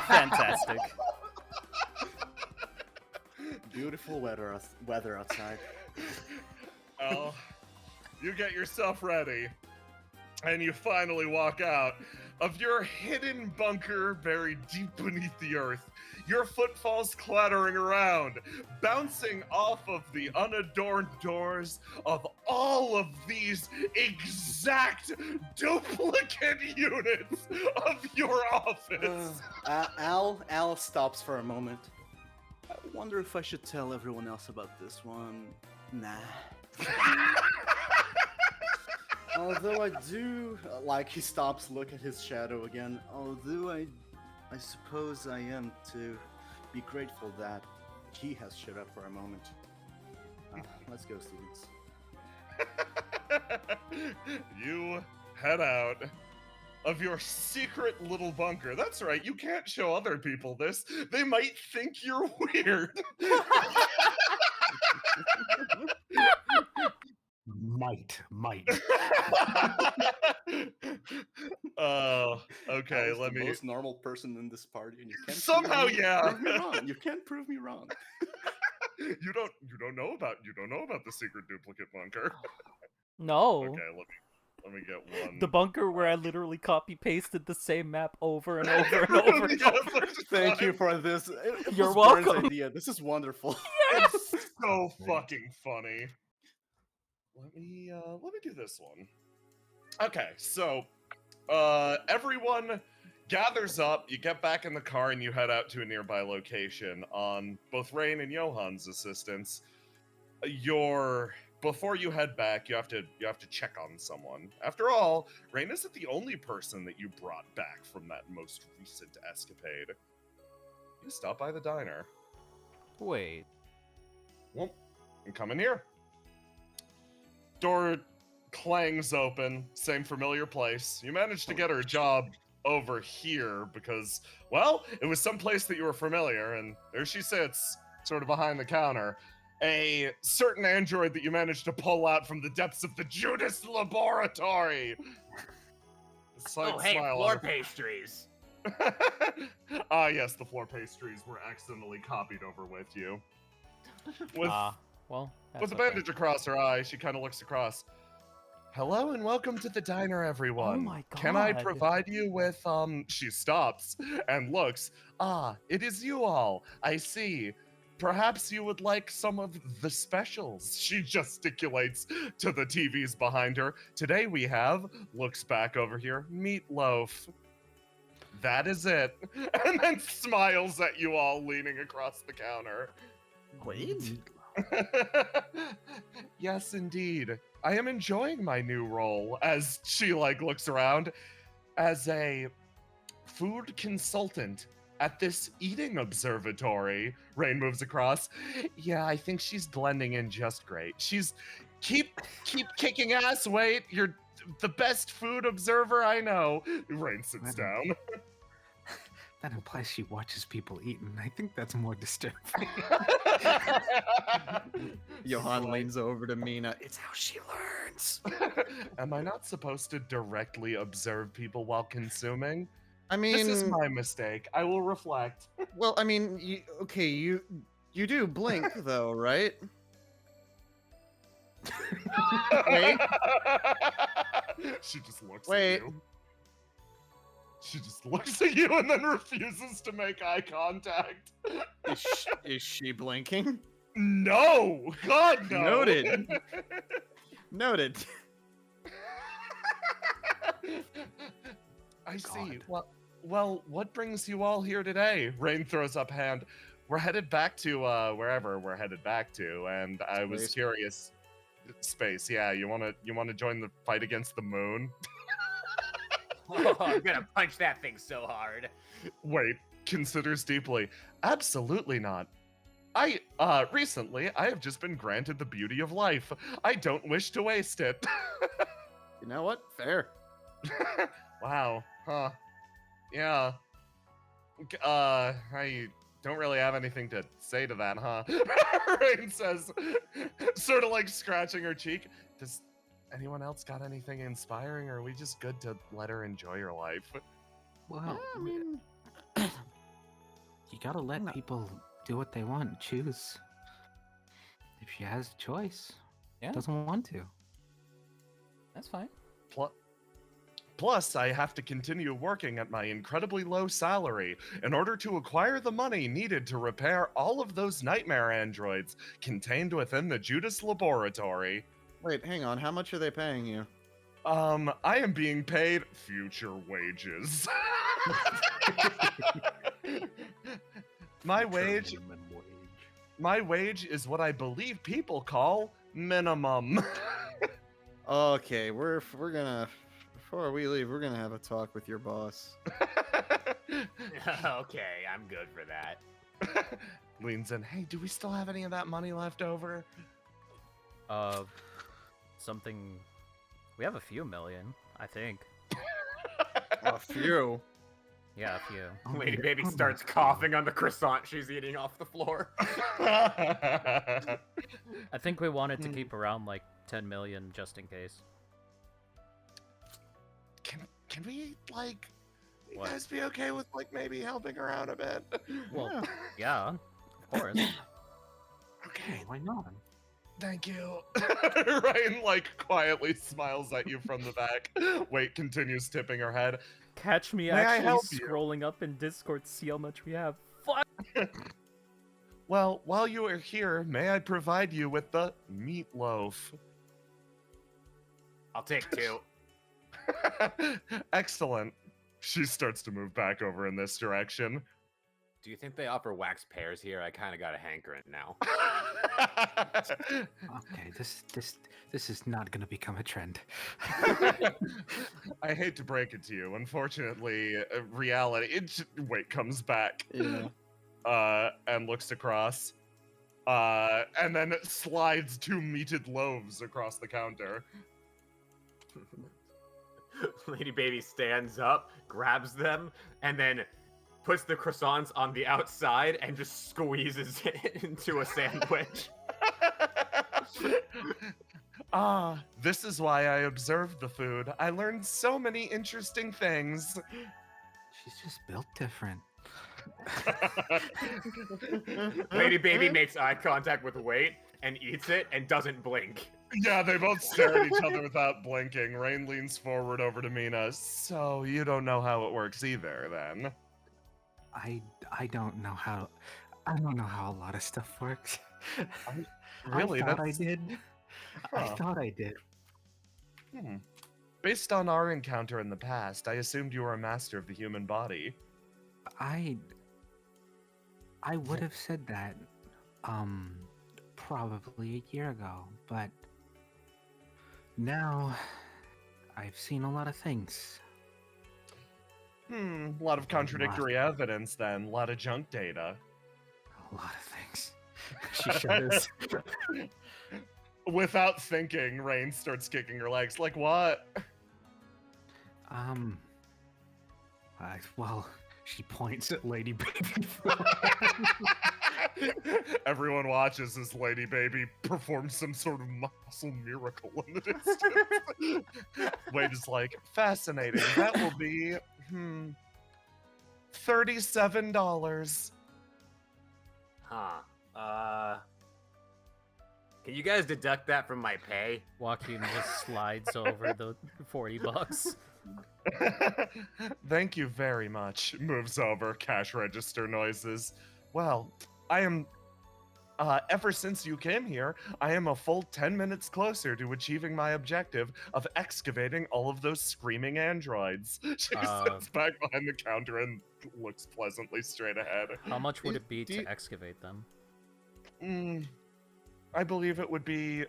Fantastic. Beautiful weather outside. Al, you get yourself ready, and you finally walk out of your hidden bunker buried deep beneath the earth. Your footfalls clattering around, bouncing off of the unadorned doors of all of these exact duplicate units of your office. Al stops for a moment. I wonder if I should tell everyone else about this one. Nah. Although I do, like he stops, look at his shadow again. Although I suppose I am to be grateful that he has shut up for a moment. Let's go, students. You head out. of your secret little bunker. That's right, you can't show other people this. They might think you're weird. Might. Oh, I okay, was let the me... most normal person in this party, and you can't Somehow, yeah. prove me wrong. You can't prove me wrong. You don't know about the secret duplicate bunker. No. Okay, let me get one. The bunker where I literally copy pasted the same map over and over and over and Yeah, over. Thank you for this. It You're was Burns' welcome. idea. This is wonderful. It's so fucking funny. Let me do this one. Okay, so everyone gathers up, you get back in the car and you head out to a nearby location on both Rain and Johan's assistance. Before you head back, you have to check on someone. After all, Rain isn't the only person that you brought back from that most recent escapade. You stop by the diner. Wait. Well, I'm coming here. Door clangs open, same familiar place. You managed to get her job over here because, well, it was someplace that you were familiar, and there she sits, sort of behind the counter. A certain android that you managed to pull out from the depths of the Judas laboratory. Oh, hey, floor pastries. Ah, yes, the floor pastries were accidentally copied over with you. Well, With a that's okay. bandage across her eye, she kind of looks across. Hello and welcome to the diner, everyone. Oh my Can I God. provide you with, She stops and looks. Ah, it is you all. I see. Perhaps you would like some of the specials. She gesticulates to the TVs behind her. Today we have, looks back over here, meatloaf. That is it. And then smiles at you all leaning across the counter. Wait. Yes, indeed. I am enjoying my new role as she looks around as a food consultant at this eating observatory. Rain moves across. Yeah, I think she's blending in just great. She's keep kicking ass. Wait, you're the best food observer I know. Rain sits down. That implies she watches people eat, and I think that's more disturbing. Johan leans over to Mina. It's how she learns. Am I not supposed to directly observe people while consuming? I mean, This is my mistake. I will reflect. well, I mean, you do blink though, right? Wait. She just looks Wait. at you. She just looks at you and then refuses to make eye contact. Is she blinking? No! God, no! Noted. Noted. I see. God. Well, what brings you all here today? Rain throws up hand. We're headed back to wherever we're headed back to, and I was Space. curious. Space, yeah. You wanna join the fight against the moon? Oh, I'm gonna punch that thing so hard. Wait, considers deeply. Absolutely not. Recently, I have just been granted the beauty of life. I don't wish to waste it. You know what? Fair. Wow. Huh. Yeah. I don't really have anything to say to that, huh? Rain says, sort of scratching her cheek. Does anyone else got anything inspiring, or are we just good to let her enjoy her life? Well, I mean, you gotta let people do what they want, choose. If she has a choice, Yeah. doesn't want to. That's fine. Plus, I have to continue working at my incredibly low salary in order to acquire the money needed to repair all of those nightmare androids contained within the Judas laboratory. wait, hang on. How much are they paying you? I am being paid future wages. My wage is what I believe people call minimum. Okay, we're gonna before we leave, we're gonna have a talk with your boss. Okay, I'm good for that. Leans in. Hey, do we still have any of that money left over? Something. We have a few million, I think. A few. Yeah, a few. Lady Okay, Baby I'll starts make coughing on the croissant she's eating off the floor. I think we wanted to Hmm. keep around like 10 million just in case. Can we like? You What? guys be okay with like maybe helping her out a bit? Well, yeah, of course. Okay, Why not? thank you. Ryan like quietly smiles at you from the back. Wait, continues tipping her head. Catch me May I actually help you? scrolling up in Discord to see how much we have. Fuck! Well, while you are here, may I provide you with the meatloaf? I'll take 2. Excellent. She starts to move back over in this direction. Do you think they offer wax pears here? I kind of got a hankering now. Okay, this is not gonna become a trend. I hate to break it to you. Unfortunately, reality. Wait, comes back. Yeah. And looks across. And then slides 2 meated loaves across the counter. Lady Baby stands up, grabs them, and then puts the croissants on the outside and just squeezes it into a sandwich. This is why I observed the food. I learned so many interesting things. She's just built different. Lady Baby makes eye contact with Wait and eats it and doesn't blink. Yeah, they both stare at each other without blinking. Rain leans forward over to Mina. So you don't know how it works either, then? I don't know how a lot of stuff works. Really? I thought I That's- did. I Huh. thought I did. Based on our encounter in the past, I assumed you were a master of the human body. I would have said that probably a year ago, but now I've seen a lot of things. A lot of contradictory evidence then. A lot of junk data. A lot of things. She shudders. Without thinking, Rain starts kicking her legs. Like what? Well, she points at Lady Baby. Everyone watches as Lady Baby performs some sort of muscle miracle in the distance. Wade is like, fascinating. That will be, $37. Huh. Can you guys deduct that from my pay? Joaquin just slides over the 40 bucks. Thank you very much. Moves over, cash register noises. Well, I am. Ever since you came here, I am a full 10 minutes closer to achieving my objective of excavating all of those screaming androids. She sits back behind the counter and looks pleasantly straight ahead. How much would it be Do you- to excavate them? I believe it would be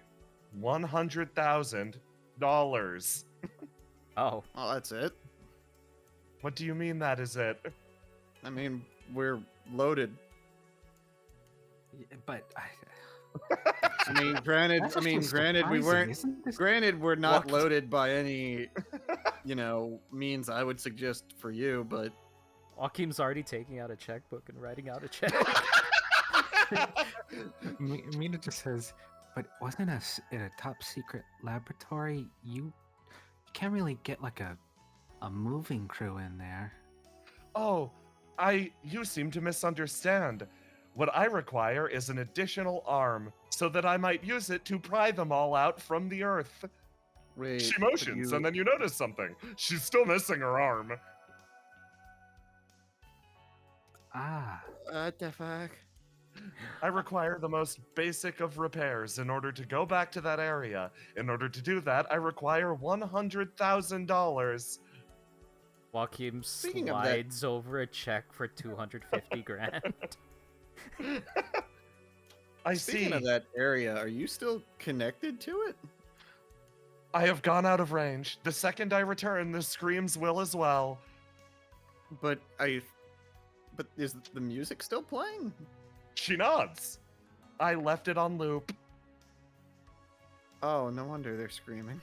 $100,000. Oh, Oh, that's it. What do you mean that is it? I mean, we're loaded. But I mean, granted. that's I mean, just granted, we surprising, weren't. isn't this- Granted, we're not What? loaded by any, means I would suggest for you, but Joaquin's already taking out a checkbook and writing out a check. Mina just says, but wasn't in a top secret laboratory? You can't really get like a moving crew in there. Oh, you seem to misunderstand. What I require is an additional arm, so that I might use it to pry them all out from the earth. wait. She but motions, you- and then you notice something. She's still missing her arm. Ah, What the fuck? I require the most basic of repairs in order to go back to that area. In order to do that, I require $100,000. Joaquin Speaking of that- slides over a check for 250 grand. I Speaking see. of that area, are you still connected to it? I have gone out of range. The second I return, the screams will as well. But is the music still playing? She nods. I left it on loop. Oh, no wonder they're screaming.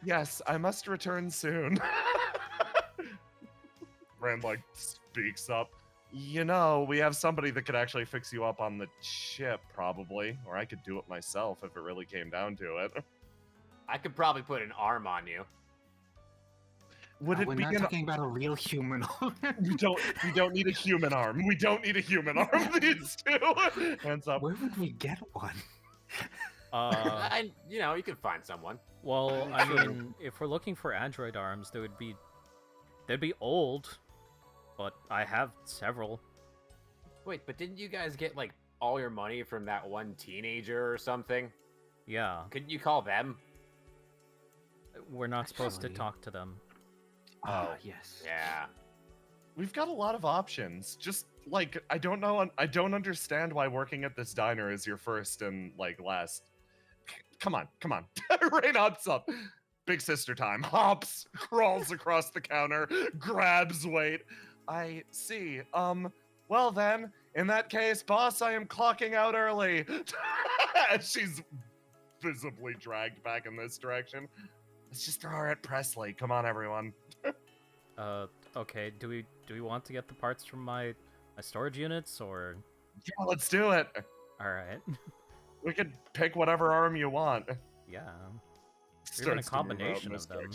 Yes, I must return soon. Rand like speaks up. You know, we have somebody that could actually fix you up on the ship, probably. Or I could do it myself if it really came down to it. I could probably put an arm on you. Would it We're be not talking about a real human. We don't need a human arm. We don't need a human arm. These two. Hands up. Where would we get one? You can find someone. Well, I mean, if we're looking for android arms, they'd be old, but I have several. Wait, but didn't you guys get like all your money from that one teenager or something? Yeah, Couldn't you call them? we're not supposed to Actually- talk to them. Ah, yes. Yeah. We've got a lot of options. Just like I don't understand why working at this diner is your first and like last. Come on. Rain hops up. Big sister time. Hops, crawls across the counter, grabs weight. I see. Well then, in that case, boss, I am clocking out early. As she's visibly dragged back in this direction. Let's just throw her at Presley. Come on, everyone. Okay, do we want to get the parts from my storage units, or... Yeah, let's do it. Alright. We could pick whatever arm you want. Yeah. Even a Starts to move out in combination this of them.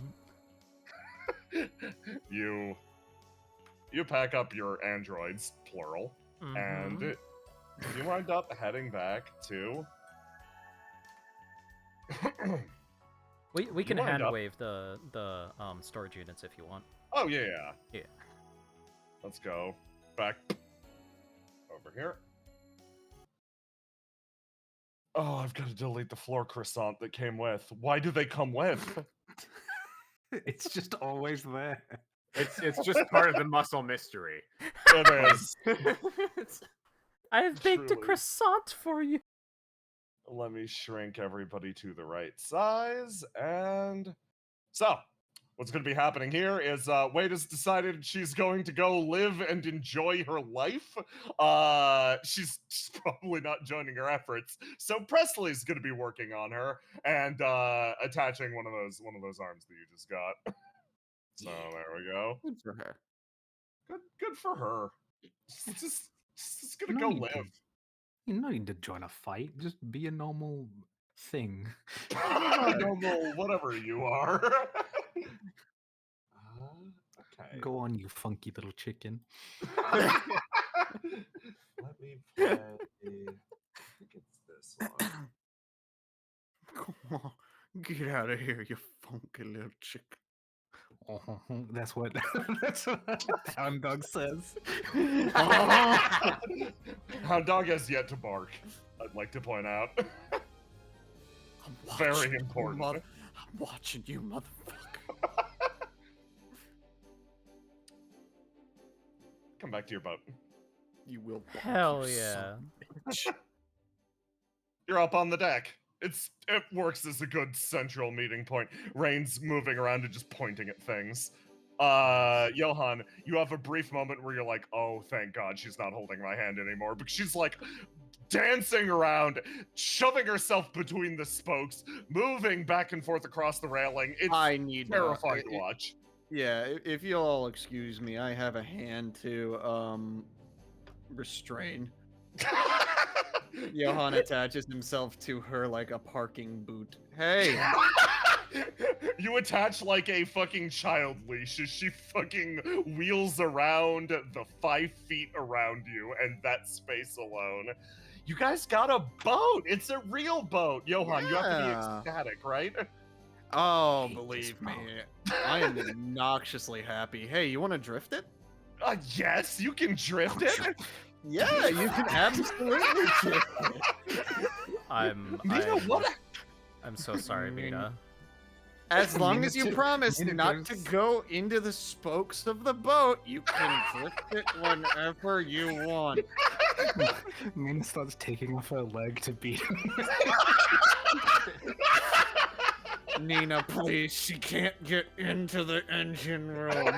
direction. You pack up your androids, plural, and Mhm. you wind up heading back to. We can wind hand up- wave the storage units if you want. Oh yeah. Yeah. Let's go back over here. Oh, I've got to delete the floor croissant that came with. Why do they come with? It's just always there. It's just part of the muscle mystery. It is. I have baked a Truly. croissant for you. Let me shrink everybody to the right size. And so, what's going to be happening here is Wade has decided she's going to go live and enjoy her life. She's probably not joining her efforts. So Presley's going to be working on her and attaching one of those arms that you just got. So there we go. Good for her. Good for her. Just going to No go need live. to- You don't need to join a fight. Just be a normal thing. Normal, whatever you are. Okay. Go on, you funky little chicken. Let me play. I think it's this one. Come on, get out of here, you funky little chick. That's what Hound Dog says. Hound Dog has yet to bark. I'd like to point out. I'm Very watching you, important. I'm watching you, motherfucker. Come back to your boat. You will. walk, Hell you yeah. son of a bitch. You're up on the deck. It works as a good central meeting point. Rain's moving around and just pointing at things. Johan, you have a brief moment where you're like, oh, thank God she's not holding my hand anymore. Because she's like dancing around, shoving herself between the spokes, moving back and forth across the railing. It's I need terrifying to watch. Yeah, if you'll all excuse me, I have a hand to restrain. Johan attaches himself to her like a parking boot. Hey, You attach like a fucking child leash as she fucking wheels around the 5 feet around you and that space alone. You guys got a boat. It's a real boat. Johan, you have to Yeah. be ecstatic, right? oh, hate believe this me, boat. I am obnoxiously happy. Hey, you want to drift it? Yes, you can drift it. Yeah, you can absolutely drift it. I'm so sorry, Mina. As long Mina as you took- promise Mina not to goes- go into the spokes of the boat, you can drift it whenever you want. Mina starts taking off her leg to beat him. Nina, please, she can't get into the engine room.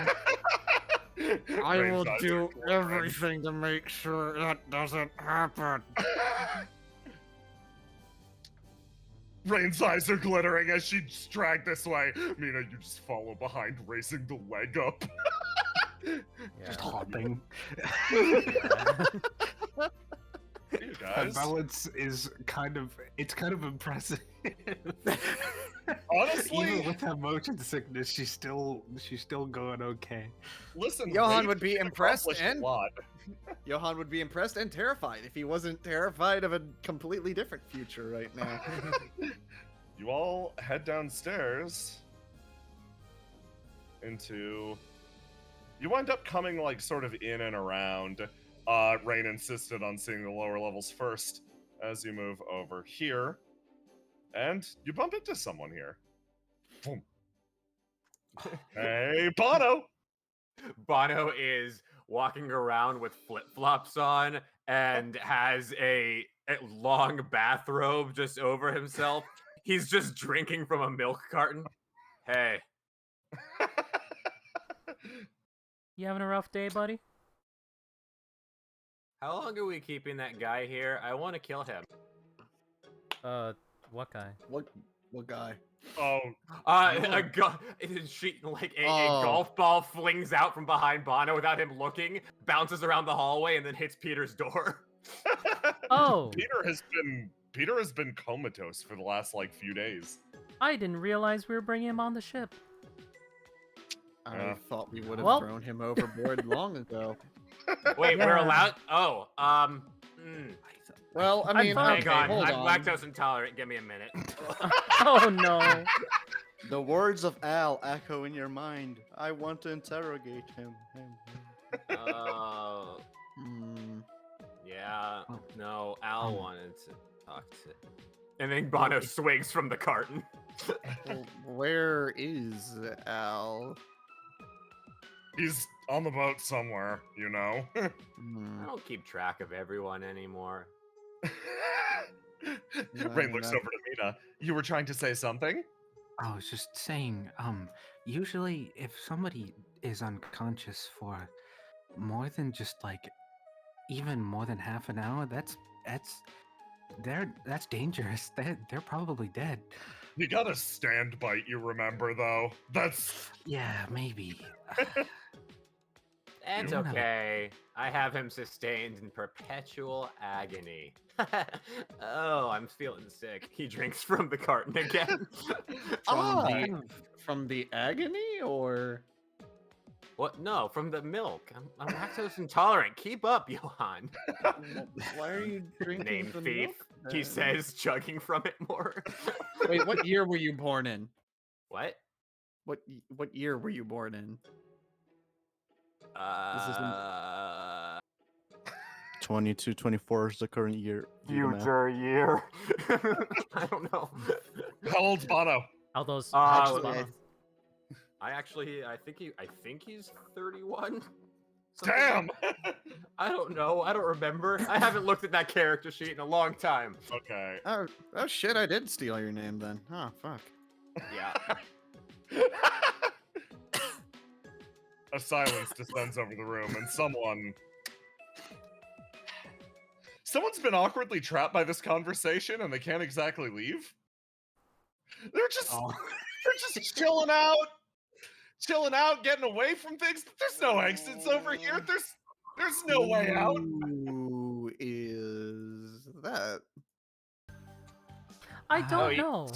I Rain's will eyes do are glittering. everything to make sure that doesn't happen. Rain's eyes are glittering as she's dragged this way. Mina, you just follow behind, raising the leg up. Just hopping. You Her guys. balance is kind of impressive. Honestly, Even with her motion sickness, she's still going okay. listen, Johan Rain would be can impressed accomplish a and- lot. Johan would be impressed and terrified if he wasn't terrified of a completely different future right now. You all head downstairs into. You wind up coming like sort of in and around. Rain insisted on seeing the lower levels first as you move over here. And you bump into someone here. Boom. Hey, Bono! Bono is walking around with flip-flops on and has a long bathrobe just over himself. He's just drinking from a milk carton. Hey, You having a rough day, buddy? how long are we keeping that guy here? I want to kill him. What guy? What guy? Oh, A Oh. golf ball flings out from behind Bono without him looking, bounces around the hallway, and then hits Peter's door. Oh, Peter has been comatose for the last like few days. I didn't realize we were bringing him on the ship. I Yeah. thought we would have Well- thrown him overboard long ago. Wait, we're Yeah. allowed? Oh, Well, I I'm mean, fine. okay, hang on. hold I'm on. lactose intolerant. Give me a minute. Oh no. The words of Al echo in your mind. I want to interrogate him. Oh, Hmm. yeah. No, Al wanted to talk to. And then Bono swigs from the carton. Well, where is Al? He's on the boat somewhere, you know. Hmm. I don't keep track of everyone anymore. Rain looks that- over to Mina. You were trying to say something? I was just saying, usually if somebody is unconscious for more than just like even more than half an hour, that's dangerous. They're probably dead. You got a stand bite, you remember though. That's Yeah, maybe. That's You're not- okay. I have him sustained in perpetual agony. Oh, I'm feeling sick. He drinks from the carton again. From the agony, or What? No, from the milk. I'm lactose intolerant. Keep up, Johan. why are you drinking Name the thief. milk, He then? says, chugging from it more. Wait, what year were you born in? What? What year were you born in? isn't- 22, 24 is the current year. Do the math. year. I don't know. how old's Bono? How those? Uh, Bono? I think he's 31. something Damn! like- I don't know. I don't remember. I haven't looked at that character sheet in a long time. Okay. Oh shit! I did steal your name then. Oh fuck. Yeah. A silence descends over the room, and someone's been awkwardly trapped by this conversation, and they can't exactly leave. They're just chilling out, getting away from things. But there's no exits over here. There's no way out. Who is that? I don't you- know.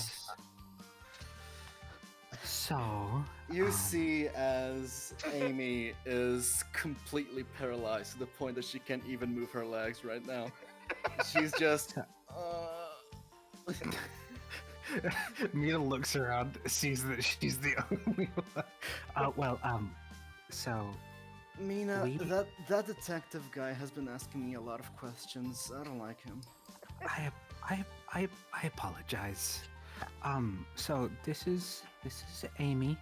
So You see as Amy is completely paralyzed to the point that she can't even move her legs right now. She's just. Mina looks around, sees that she's the only one. So Mina, We- that detective guy has been asking me a lot of questions. I don't like him. I apologize. So this is Amy.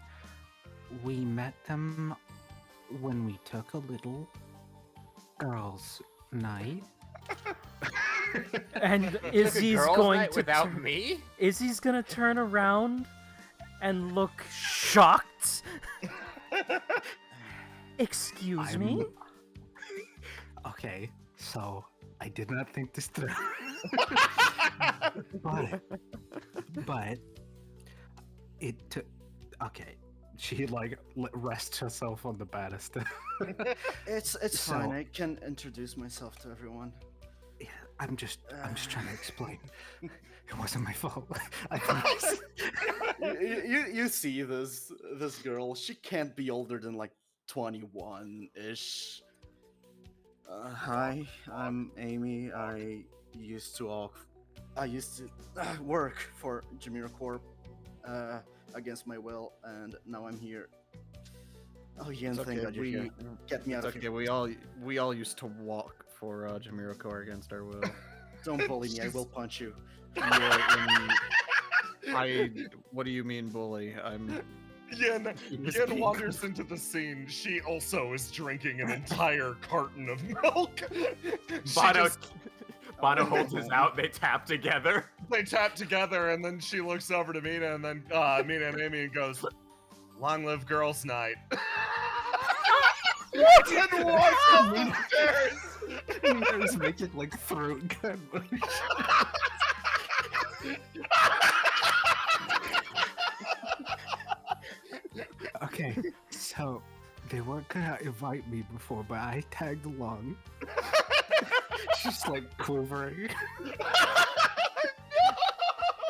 We met them when we took a little girls' night. And Took a Izzy's girls' going night to without turn- me. Izzy's gonna turn around and look shocked. Excuse me? Okay, so I did not think this through. but it took. Okay, she like rests herself on the banister. It's So- fine. I can introduce myself to everyone. Yeah, I'm just trying to explain. It wasn't my fault. I promise. You see this girl? She can't be older than like 21-ish. Hi, I'm Amy. I used to work for JamiroCorp against my will, and now I'm here. Oh, you didn't It's think okay, that you're here. Get me out It's of okay. here. We all used to walk for JamiroCorp against our will. Don't bully me. I will punch you. What do you mean, bully? Yen was Yen being wanders into the scene. She also is drinking an entire carton of milk. She Bono, just- Bono holds his out. They tap together. they tap together, and then she looks over to Mina, and then Mina and Amy, and goes, "Long live girls' night." And walks up the stairs. I was making like throat gun motion. Okay, so they weren't gonna invite me before, but I tagged along. She's like quivering.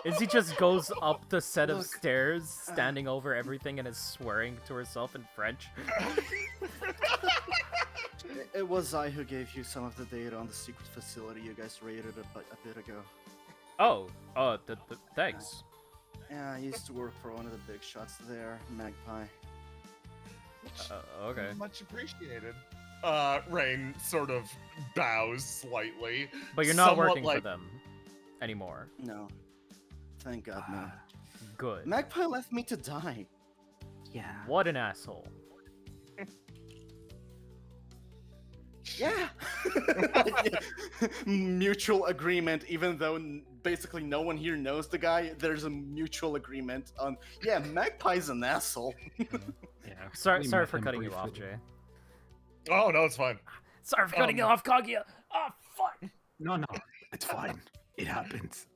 Izzy just goes up the set of Look, stairs, standing over everything, and is swearing to herself in French. It was I who gave you some of the data on the secret facility you guys raided a bit ago. Oh, thanks. Yeah, I used to work for one of the big shots there, Magpie. Okay. Much appreciated. Rain sort of bows slightly. But you're not somewhat working for like- them anymore. No. Thank God, no. Good. Magpie left me to die. Yeah. What an asshole. Yeah. Mutual agreement, even though basically no one here knows the guy, there's a mutual agreement on, yeah, Magpie's an asshole. Yeah. Sorry We for met him cutting you off, briefly. Jay. Oh no, it's fine. Sorry for cutting you off, Kaguya. Oh, fuck. No, it's fine. It happens.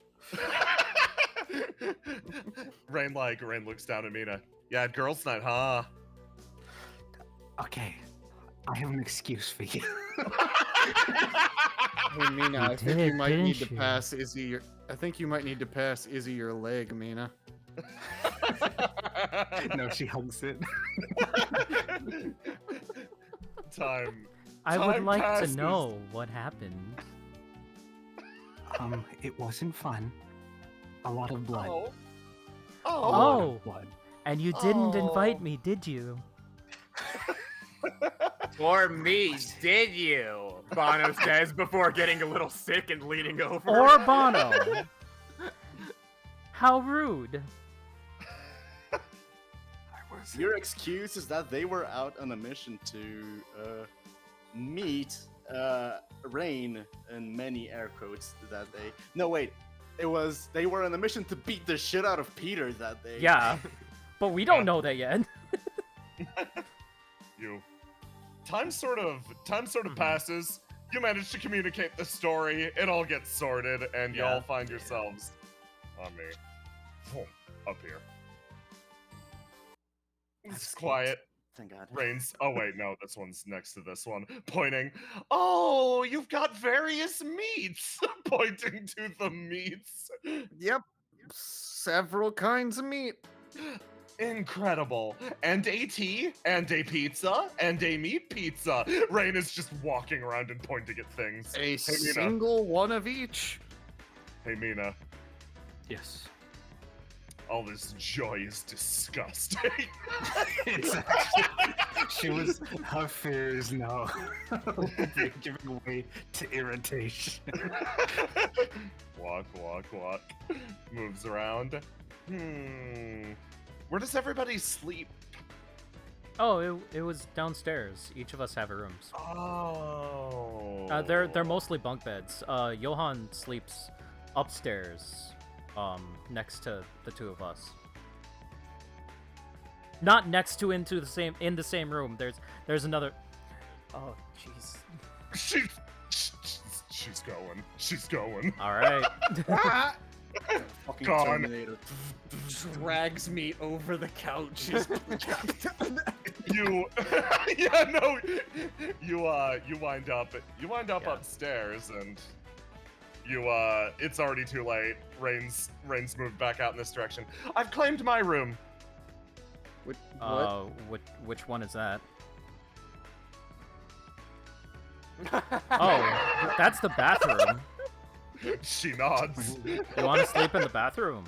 Rain looks down at Mina. Yeah, girls' night, huh? Okay, I have an excuse for you. Hey, Mina, You I think did, you might need to didn't you? pass Izzy your. I think you might need to pass Izzy your leg, Mina. No, she hugs it. Time. I would Time like passes. to know what happened. It wasn't fun. A lot of blood. Oh. A Oh. lot Oh. of blood. And you didn't invite Oh. me, did you? Or me, did you? Bono says before getting a little sick and leaning over. Or Bono? How rude. I was. Your excuse is that they were out on a mission to meet Rain in many air quotes that day. No, wait. They were on a mission to beat the shit out of Peter that day. Yeah. But we don't know that yet. You. Time sort of passes. You manage to communicate the story. It all gets sorted, and Yeah. y'all find yourselves on me. Boom, up here. It's That's quiet. Thank God. Rain's. Oh wait, no, this one's next to this one. Pointing. Oh, you've got various meats. Pointing to the meats. Yep. Several kinds of meat. Incredible. And a tea, and a pizza, and a meat pizza. Rain is just walking around and pointing at things. A Mina. single one of each. Hey, Mina. Yes. All this joy is disgusting. It's actually, she was. Her fear is now giving way to irritation. Walk. Moves around. Where does everybody sleep? Oh, it was downstairs. Each of us have our rooms. Oh. They're mostly bunk beds. Johan sleeps upstairs, next to the two of us. Not next to in the same room. There's another. Oh, jeez. She She's going. She's going. All right. Fucking Gone. Terminator. Drags me over the couch. He's- You, yeah, no, you wind up Yeah. upstairs, and it's already too late. Rain's moved back out in this direction. I've claimed my room. what? Which one is that? Oh, that's the bathroom. She nods. You want to sleep in the bathroom?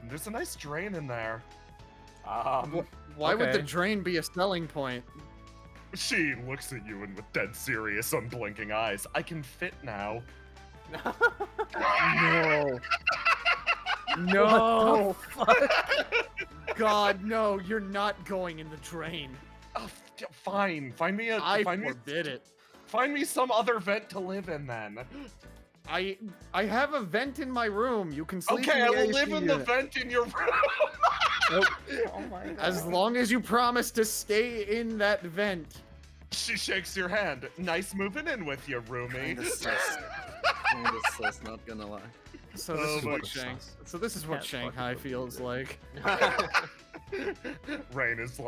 There's a nice drain in there. Why would the okay. drain be a selling point? She looks at you and with dead serious, unblinking eyes. I can fit now. No. What No. the fuck? God, no, you're not going in the drain. Oh, fine. Find me forbid it. Find me some other vent to live in then. I have a vent in my room. You can sleep Okay, in I the will AC live in the unit. vent in your room. Nope. Oh my god. As long as you promise to stay in that vent. She shakes your hand. Nice moving in with you, roomie. Kinda sus. Kinda sus, not gonna lie. So this Oh is my what God. this is what Can't Shanghai fucking feels like. Rain is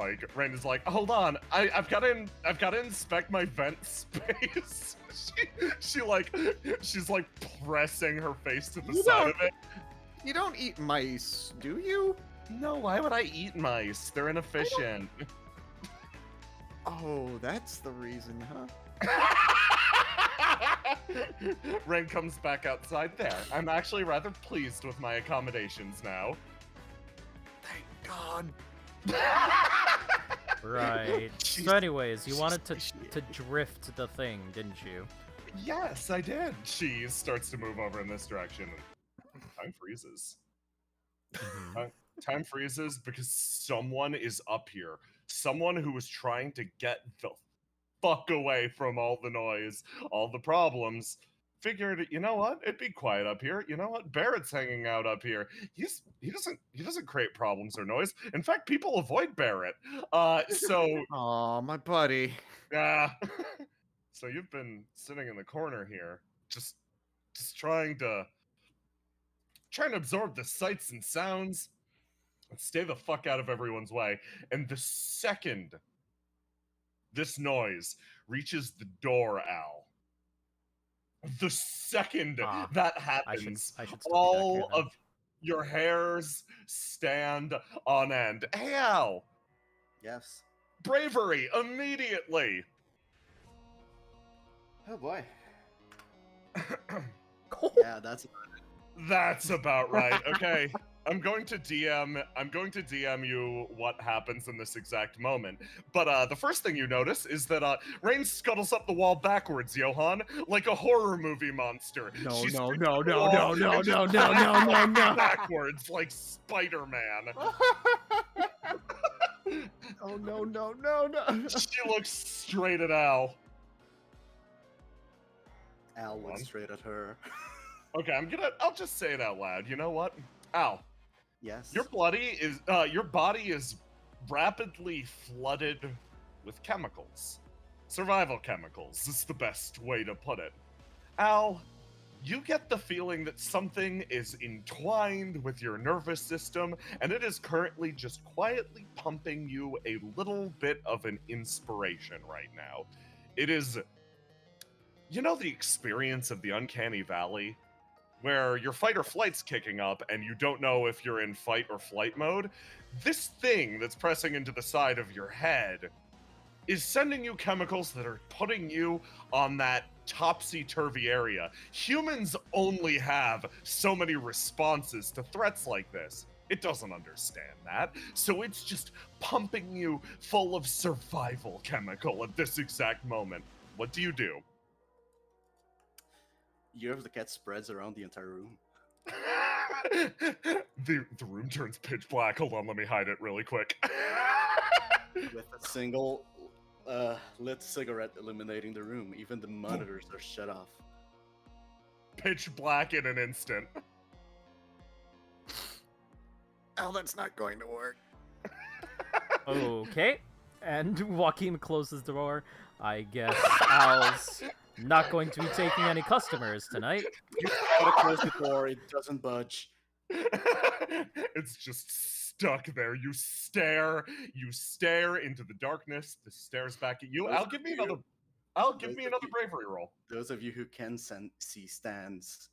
like, hold on, I've gotta inspect my vent space. She's like pressing her face to the You side don't- of it. You don't eat mice, do you? No, why would I eat mice? They're inefficient. Oh, that's the reason, huh? Rain comes back outside there. I'm actually rather pleased with my accommodations now. Thank God. Right. She's- So, anyways, you she's wanted to appreciated. drift the thing, didn't you? Yes, I did. She starts to move over in this direction. And time freezes. Time freezes because someone is up here. Someone who was trying to get the fuck away from all the noise, all the problems. Figured, you know what? It'd be quiet up here. You know what? Barrett's hanging out up here. He doesn't create problems or noise. In fact, people avoid Barrett. So Aw, my buddy. so you've been sitting in the corner here, just trying to absorb the sights and sounds and stay the fuck out of everyone's way. And the second this noise reaches the door, Al, the second Ah, that I happens, should still be back here all then. of your hairs stand on end. Hey, Al, Yes. bravery immediately. Oh boy. Yeah, that's That's about right. Okay. I'm going to DM you what happens in this exact moment. But the first thing you notice is that Rain scuttles up the wall backwards, Johan, like a horror movie monster. No, She no, strips no, the no, wall no, and no, just no, no, no, no, no. backwards like Spider-Man. Oh no, no, no, no. She looks straight at Al. Al went straight at her. Okay, I'll just say it out loud. You know what? Al, Yes. your body is rapidly flooded with chemicals. Survival chemicals is the best way to put it. Al, you get the feeling that something is entwined with your nervous system, and it is currently just quietly pumping you a little bit of an inspiration right now. It is, you know, the experience of the uncanny valley, where your fight or flight's kicking up and you don't know if you're in fight or flight mode. This thing that's pressing into the side of your head is sending you chemicals that are putting you on that topsy-turvy area. Humans only have so many responses to threats like this. It doesn't understand that, so it's just pumping you full of survival chemical at this exact moment. What do? You have the cat spreads around the entire room. The room turns pitch black. Hold on, let me hide it really quick. With a single lit cigarette illuminating the room. Even the monitors are shut off. Pitch black in an instant. Al, that's not going to work. Okay. And Joaquin closes the door. I guess Not going to be taking any customers tonight. You gotta close the door, it doesn't budge. It's just stuck there. You stare into the darkness. This stares back at you. Those I'll give me of you- another bravery roll. Those of you who can see stands,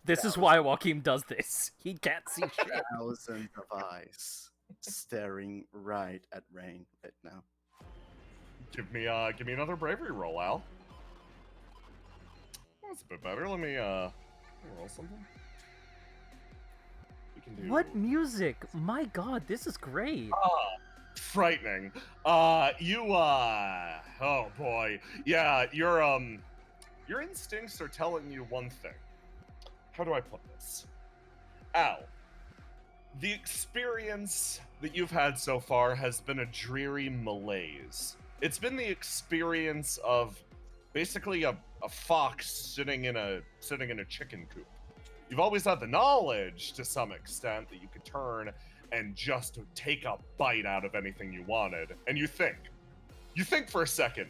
This is why Joaquin does this. He can't see shit. thousands of eyes staring right at Rain right now. Give me another bravery roll, Al. That's a bit better. Let me roll something. We can do What music? My god, this is great. frightening. Oh boy. Yeah, your instincts are telling you one thing. How do I put this? Al, the experience that you've had so far has been a dreary malaise. It's been the experience of basically a fox sitting in a chicken coop. You've always had the knowledge to some extent that you could turn and just take a bite out of anything you wanted. And you think for a second,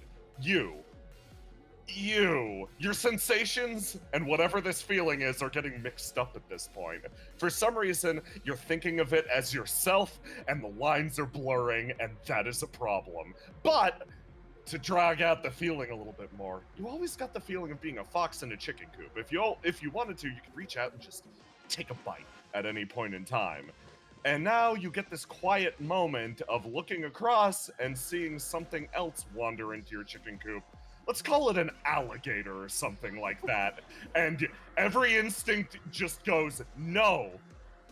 your sensations and whatever this feeling is are getting mixed up at this point. For some reason, you're thinking of it as yourself and the lines are blurring, and that is a problem. But to drag out the feeling a little bit more, you always got the feeling of being a fox in a chicken coop. If you wanted to, you could reach out and just take a bite at any point in time. And now you get this quiet moment of looking across and seeing something else wander into your chicken coop. Let's call it an alligator or something like that. And every instinct just goes, no,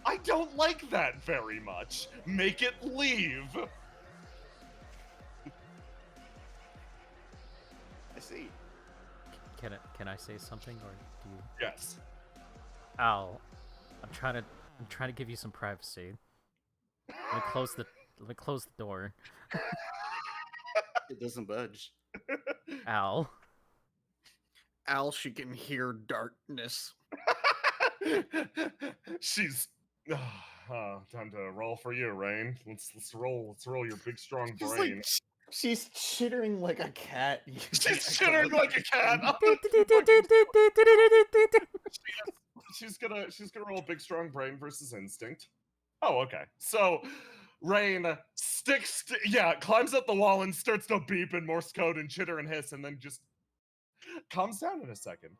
I don't like that very much. Make it leave. I see. Can I say something, or do you? Yes. Al, I'm trying to give you some privacy. Let me close the door. It doesn't budge. Al. Al, she can hear darkness. She's time to roll for you, Rain. Let's roll your big strong She's brain. like, she's chittering like a cat. She's chittering like a cat. She's gonna roll a big strong brain versus instinct. Oh, okay. So Rain climbs up the wall and starts to beep in Morse code and chitter and hiss, and then just calms down in a second,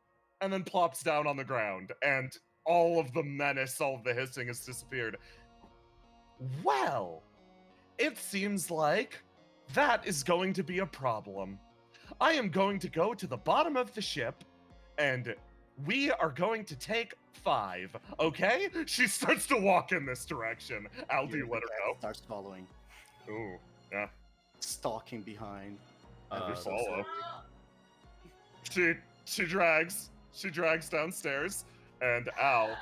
and then plops down on the ground, and all of the menace, all of the hissing has disappeared. Well, it seems like that is going to be a problem. I am going to go to the bottom of the ship, and we are going to take 5, okay? She starts to walk in this direction. Al, do you let her go? Starts following, Ooh, yeah. stalking behind. Ever so follow. She drags downstairs, and Al,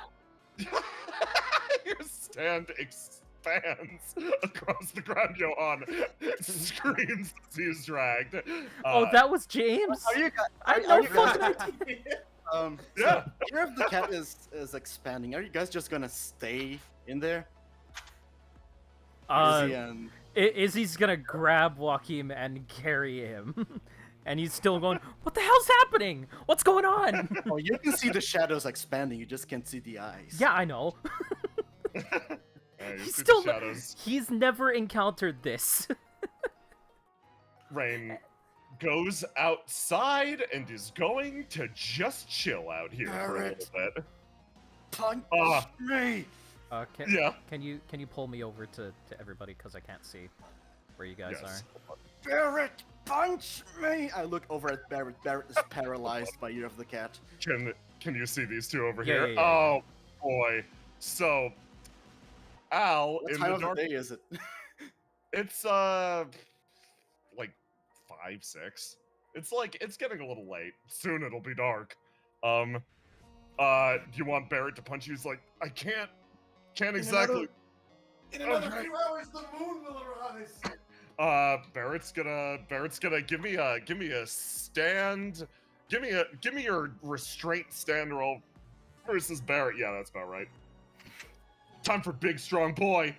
your stand expands across the ground. Johan screams as he is dragged. Oh, that was James. Are you guys? I know fucking Yeah. So here if the cat is expanding, are you guys just gonna stay in there? Izzy's gonna grab Joaquin and carry him. And he's still going, what the hell's happening? What's going on? Oh, you can see the shadows expanding, you just can't see the eyes. Yeah, I know. Yeah, you He's see still, the shadows. he's never encountered this. Rain goes outside and is going to just chill out here for a little bit. Punch me! Yeah. Can you pull me over to everybody, because I can't see where you guys Yes. are. Barrett, punch me! I look over at Barrett. Barrett is paralyzed by ear of the cat. Can you see these two over Yeah, here? yeah, yeah, Oh boy. So Al What in time the of dark. the day is it? It's like 5, 6. It's getting a little late. Soon it'll be dark. Do you want Barrett to punch you? He's like, I can't exactly. In another few hours, the moon will arise. Barrett's gonna give me a stand. Give me your restraint stand roll versus Barrett. Yeah, that's about right. Time for big strong boy.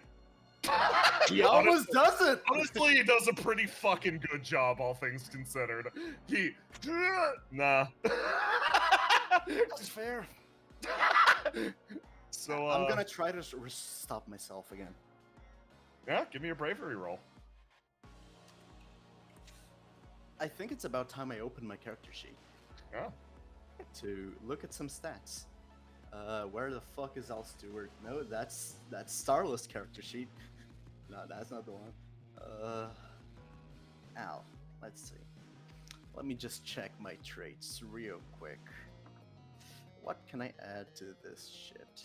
He almost does it! Honestly, he does a pretty fucking good job, all things considered. Nah. That's fair. So, I'm gonna try to stop myself again. yeah, give me a bravery roll. I think it's about time I open my character sheet Yeah. to look at some stats. Where the fuck is Al Stewart? No, that's Starless character sheet. No, that's not the one. Al, let's see. Let me just check my traits real quick. What can I add to this shit?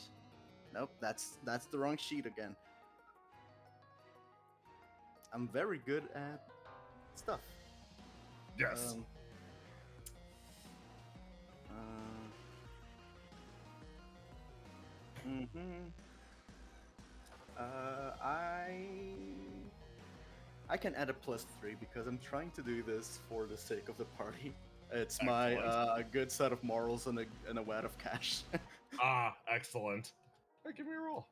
Nope, that's the wrong sheet again. I'm very good at stuff. Yes. I can add a +3 because I'm trying to do this for the sake of the party. It's my Excellent. good set of morals and a wad of cash. Excellent. Hey, give me a roll.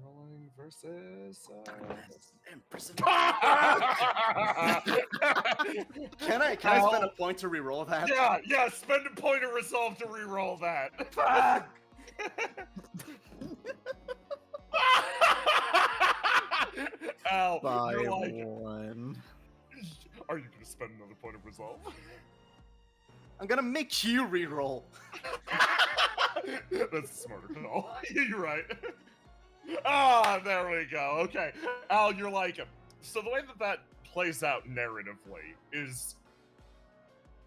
Rolling versus. Imprisonment. Can I spend a point to reroll that? Yeah, spend a point of resolve to re-roll that. Al, By you're like, one. are you gonna spend another point of resolve? I'm gonna make you reroll. That's a smarter call. You're right. There we go. Okay, Al, you're like, so the way that plays out narratively is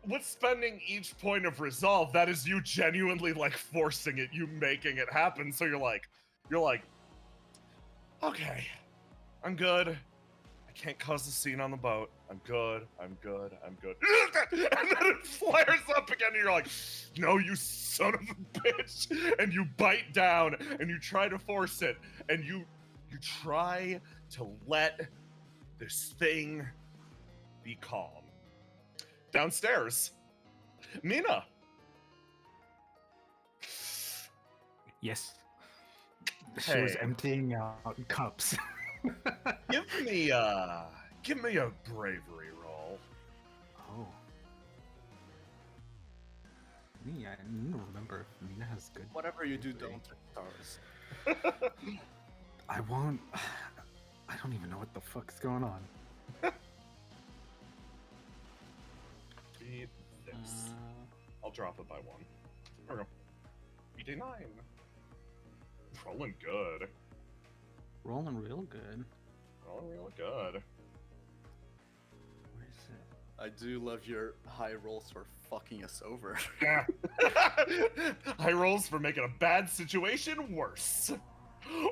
with spending each point of resolve, that is you genuinely like forcing it, you making it happen. So you're like, okay, I'm good. I can't cause a scene on the boat. I'm good. And then it flares up again, and you're like, no, you son of a bitch. And you bite down, and you try to force it, and you try to let this thing be calm. Downstairs, Mina. Yes. She was Hey. emptying out cups. Give me a bravery roll. Oh. Me, I need to remember if Mina has good. Whatever you do, bravery. don't stars. I won't. I don't even know what the fuck's going on. Beat this. I'll drop it by 1. There we go. BD9. Rolling good. Rolling real good. Rolling real good. Where is it? I do love your high rolls for fucking us over. Yeah. High rolls for making a bad situation worse.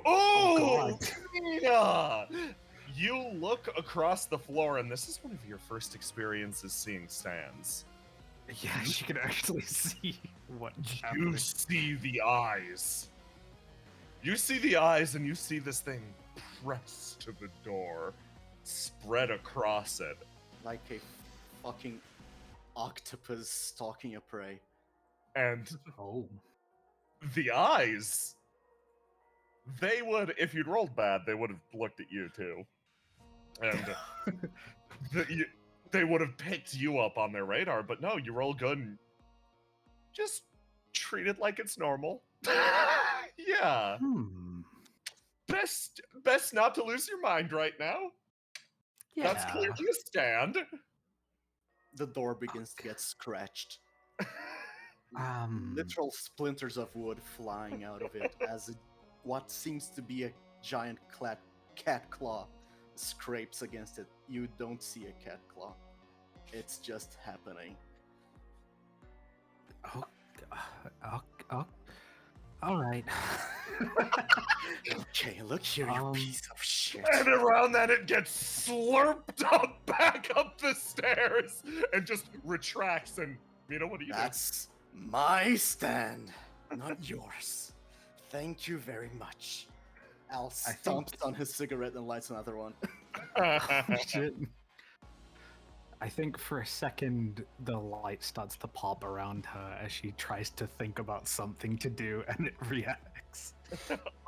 Oh, God. Mina! You look across the floor, and this is one of your first experiences seeing stands. Yeah, she can actually see what You happening. see the eyes. You see the eyes, and you see this thing pressed to the door, spread across it. Like a fucking octopus stalking a prey. And Oh. the eyes, they would, if you'd rolled bad, they would have looked at you too. And they would have picked you up on their radar, but no, you roll good and just treat it like it's normal. Yeah. Best not to lose your mind right now. Yeah. That's clearly a stand. The door begins to get scratched. Um. Literal splinters of wood flying out of it as what seems to be a giant cat claw scrapes against it. You don't see a cat claw. It's just happening. All right. Okay, look here, you piece of shit. And around that, it gets slurped up back up the stairs and just retracts. And you know what do you do? That's my stand, not yours. Thank you very much. Al stomps on his cigarette and lights another one. Shit. I think for a second the light starts to pop around her as she tries to think about something to do, and it reacts.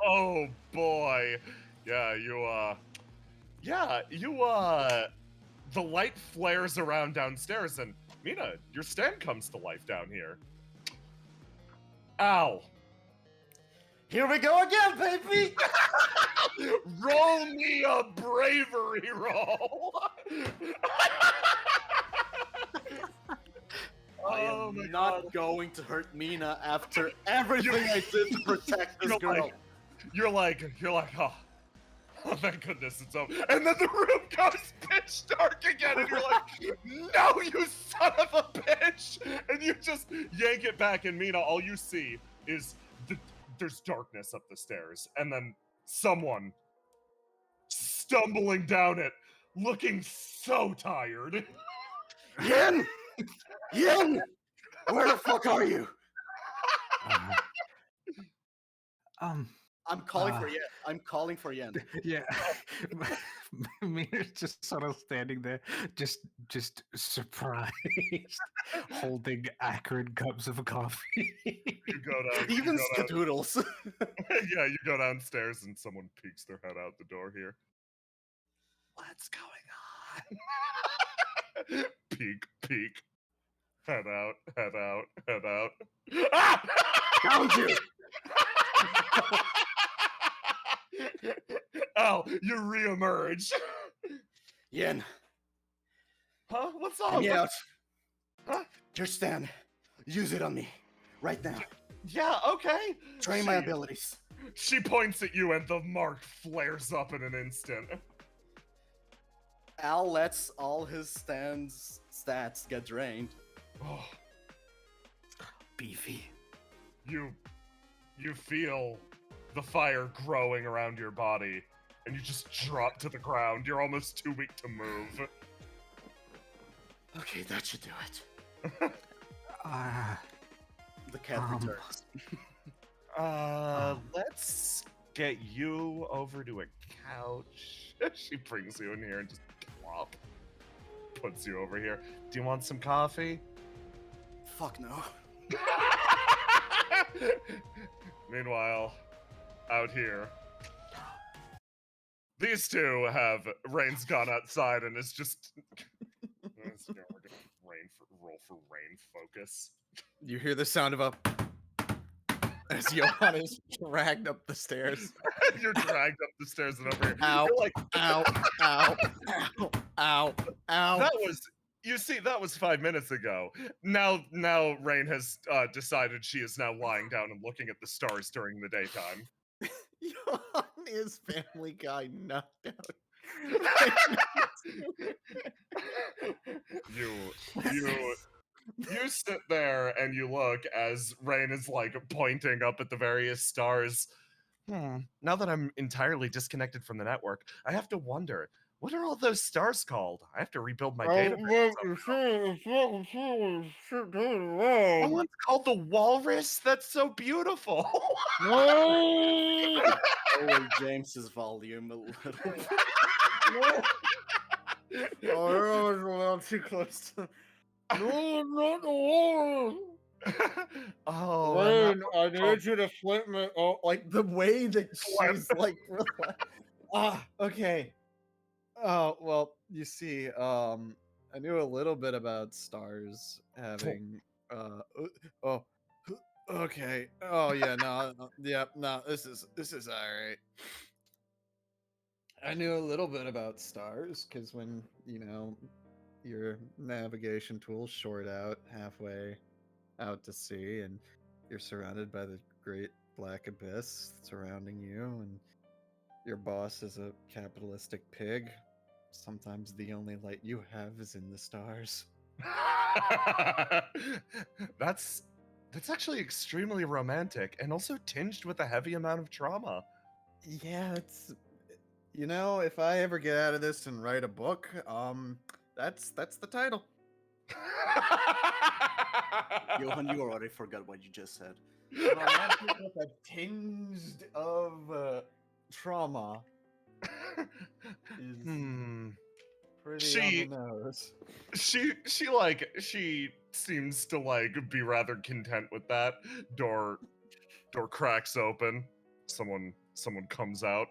Oh boy. Yeah, the light flares around downstairs and Mina, your stand comes to life down here. Ow. Here we go again, baby! Roll me a bravery roll. I am not going to hurt Mina after everything I did to protect this girl. You're like, oh, thank goodness it's over. And then the room goes pitch dark again, and you're like, no, you son of a bitch! And you just yank it back, and Mina, all you see is there's darkness up the stairs, and then someone stumbling down it, looking so tired. Yin! Yin! Where the fuck are you? I'm calling for Yen. I'm calling for Yen. Yeah. Mina's just sort of standing there, just surprised, holding acrid cups of coffee. You go down. Even you go down- skadoodles. Yeah, you go downstairs and someone peeks their head out the door here. What's going on? Peek, peek. Head out, head out, head out. Ah! Found you! Al, you reemerge. Yen, Huh? What's get up? me out. Huh? Your stand. Use it on me. Right now. Yeah, okay. Train my abilities. She points at you and the mark flares up in an instant. Al lets all his stand's stats get drained. Oh, Beefy. you feel the fire growing around your body, and you just drop to the ground. You're almost too weak to move. Okay, that should do it. The cat returns. Let's get you over to a couch. She brings you in here and just plop. Puts you over here. Do you want some coffee? Fuck no. Meanwhile, out here, these two have Rain's gone outside and is just. We're gonna roll for rain focus. You hear the sound of a as Johan is dragged up the stairs. You're dragged up the stairs and over here. Ow! You're like, Ow! Ow! Ow! Ow! Ow! that was. You see, that was 5 minutes ago. Now Rain has decided she is now lying down and looking at the stars during the daytime. Johan is Family Guy knocked out. You sit there and you look as Rain is like pointing up at the various stars. Now that I'm entirely disconnected from the network, I have to wonder, what are all those stars called? I have to rebuild my database. Oh, one's called the Walrus? That's so beautiful. Lower James's volume a little. Oh, a little too close to. No, not the war. Oh, Rain, I need you to flip me. Oh, like the way that she's like. Okay. Oh well, you see, I knew a little bit about stars having. Oh, okay. Oh yeah, no, yeah, no. This is all right. I knew a little bit about stars because when your navigation tools short out halfway out to sea, and you're surrounded by the great black abyss surrounding you, and your boss is a capitalistic pig. Sometimes the only light you have is in the stars. That's actually extremely romantic and also tinged with a heavy amount of trauma. Yeah, it's if I ever get out of this and write a book, that's the title. Johan, you already forgot what you just said. Romantic with a tinge of trauma is pretty on the nose. She seems to be rather content with that. Door cracks open. someone comes out.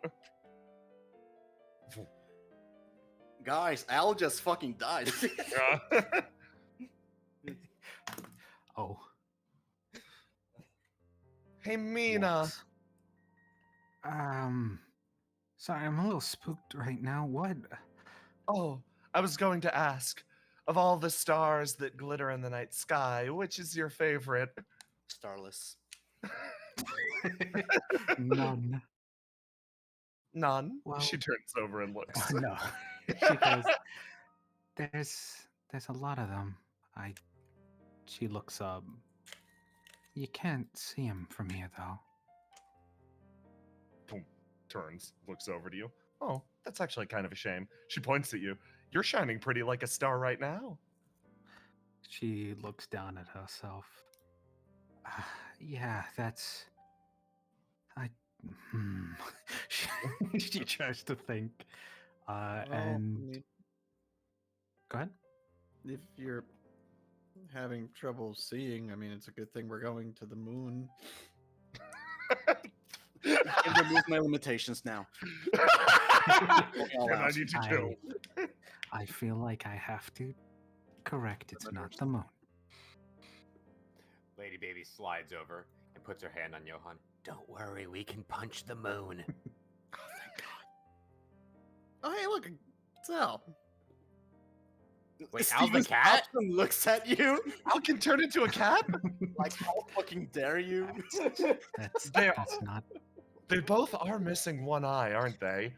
Guys, Al just fucking died. Yeah. Oh, Hey, Mina. what? Sorry, I'm a little spooked right now. What? Oh, I was going to ask, of all the stars that glitter in the night sky, which is your favorite? Starless. None. None. Well, She turns over and looks. no. She goes, there's a lot of them. She looks up. You can't see him from here, though. Boom. Turns, looks over to you. Oh, that's actually kind of a shame. She points at you. You're shining pretty like a star right now. She looks down at herself. Yeah, that's. Hmm. She tries to think. Well, I And mean, go ahead. if you're having trouble seeing, I mean, it's a good thing we're going to the moon. Can remove my limitations now. And I need to kill. I feel like I have to correct. It's not the moon. Lady Baby slides over and puts her hand on Johan. Don't worry, we can punch the moon. Oh, hey, look, it's Al. Wait, Al's the Steven's cat? option looks at you Al can turn into a cat? like, how fucking dare you? That's not. They both are missing one eye, aren't they?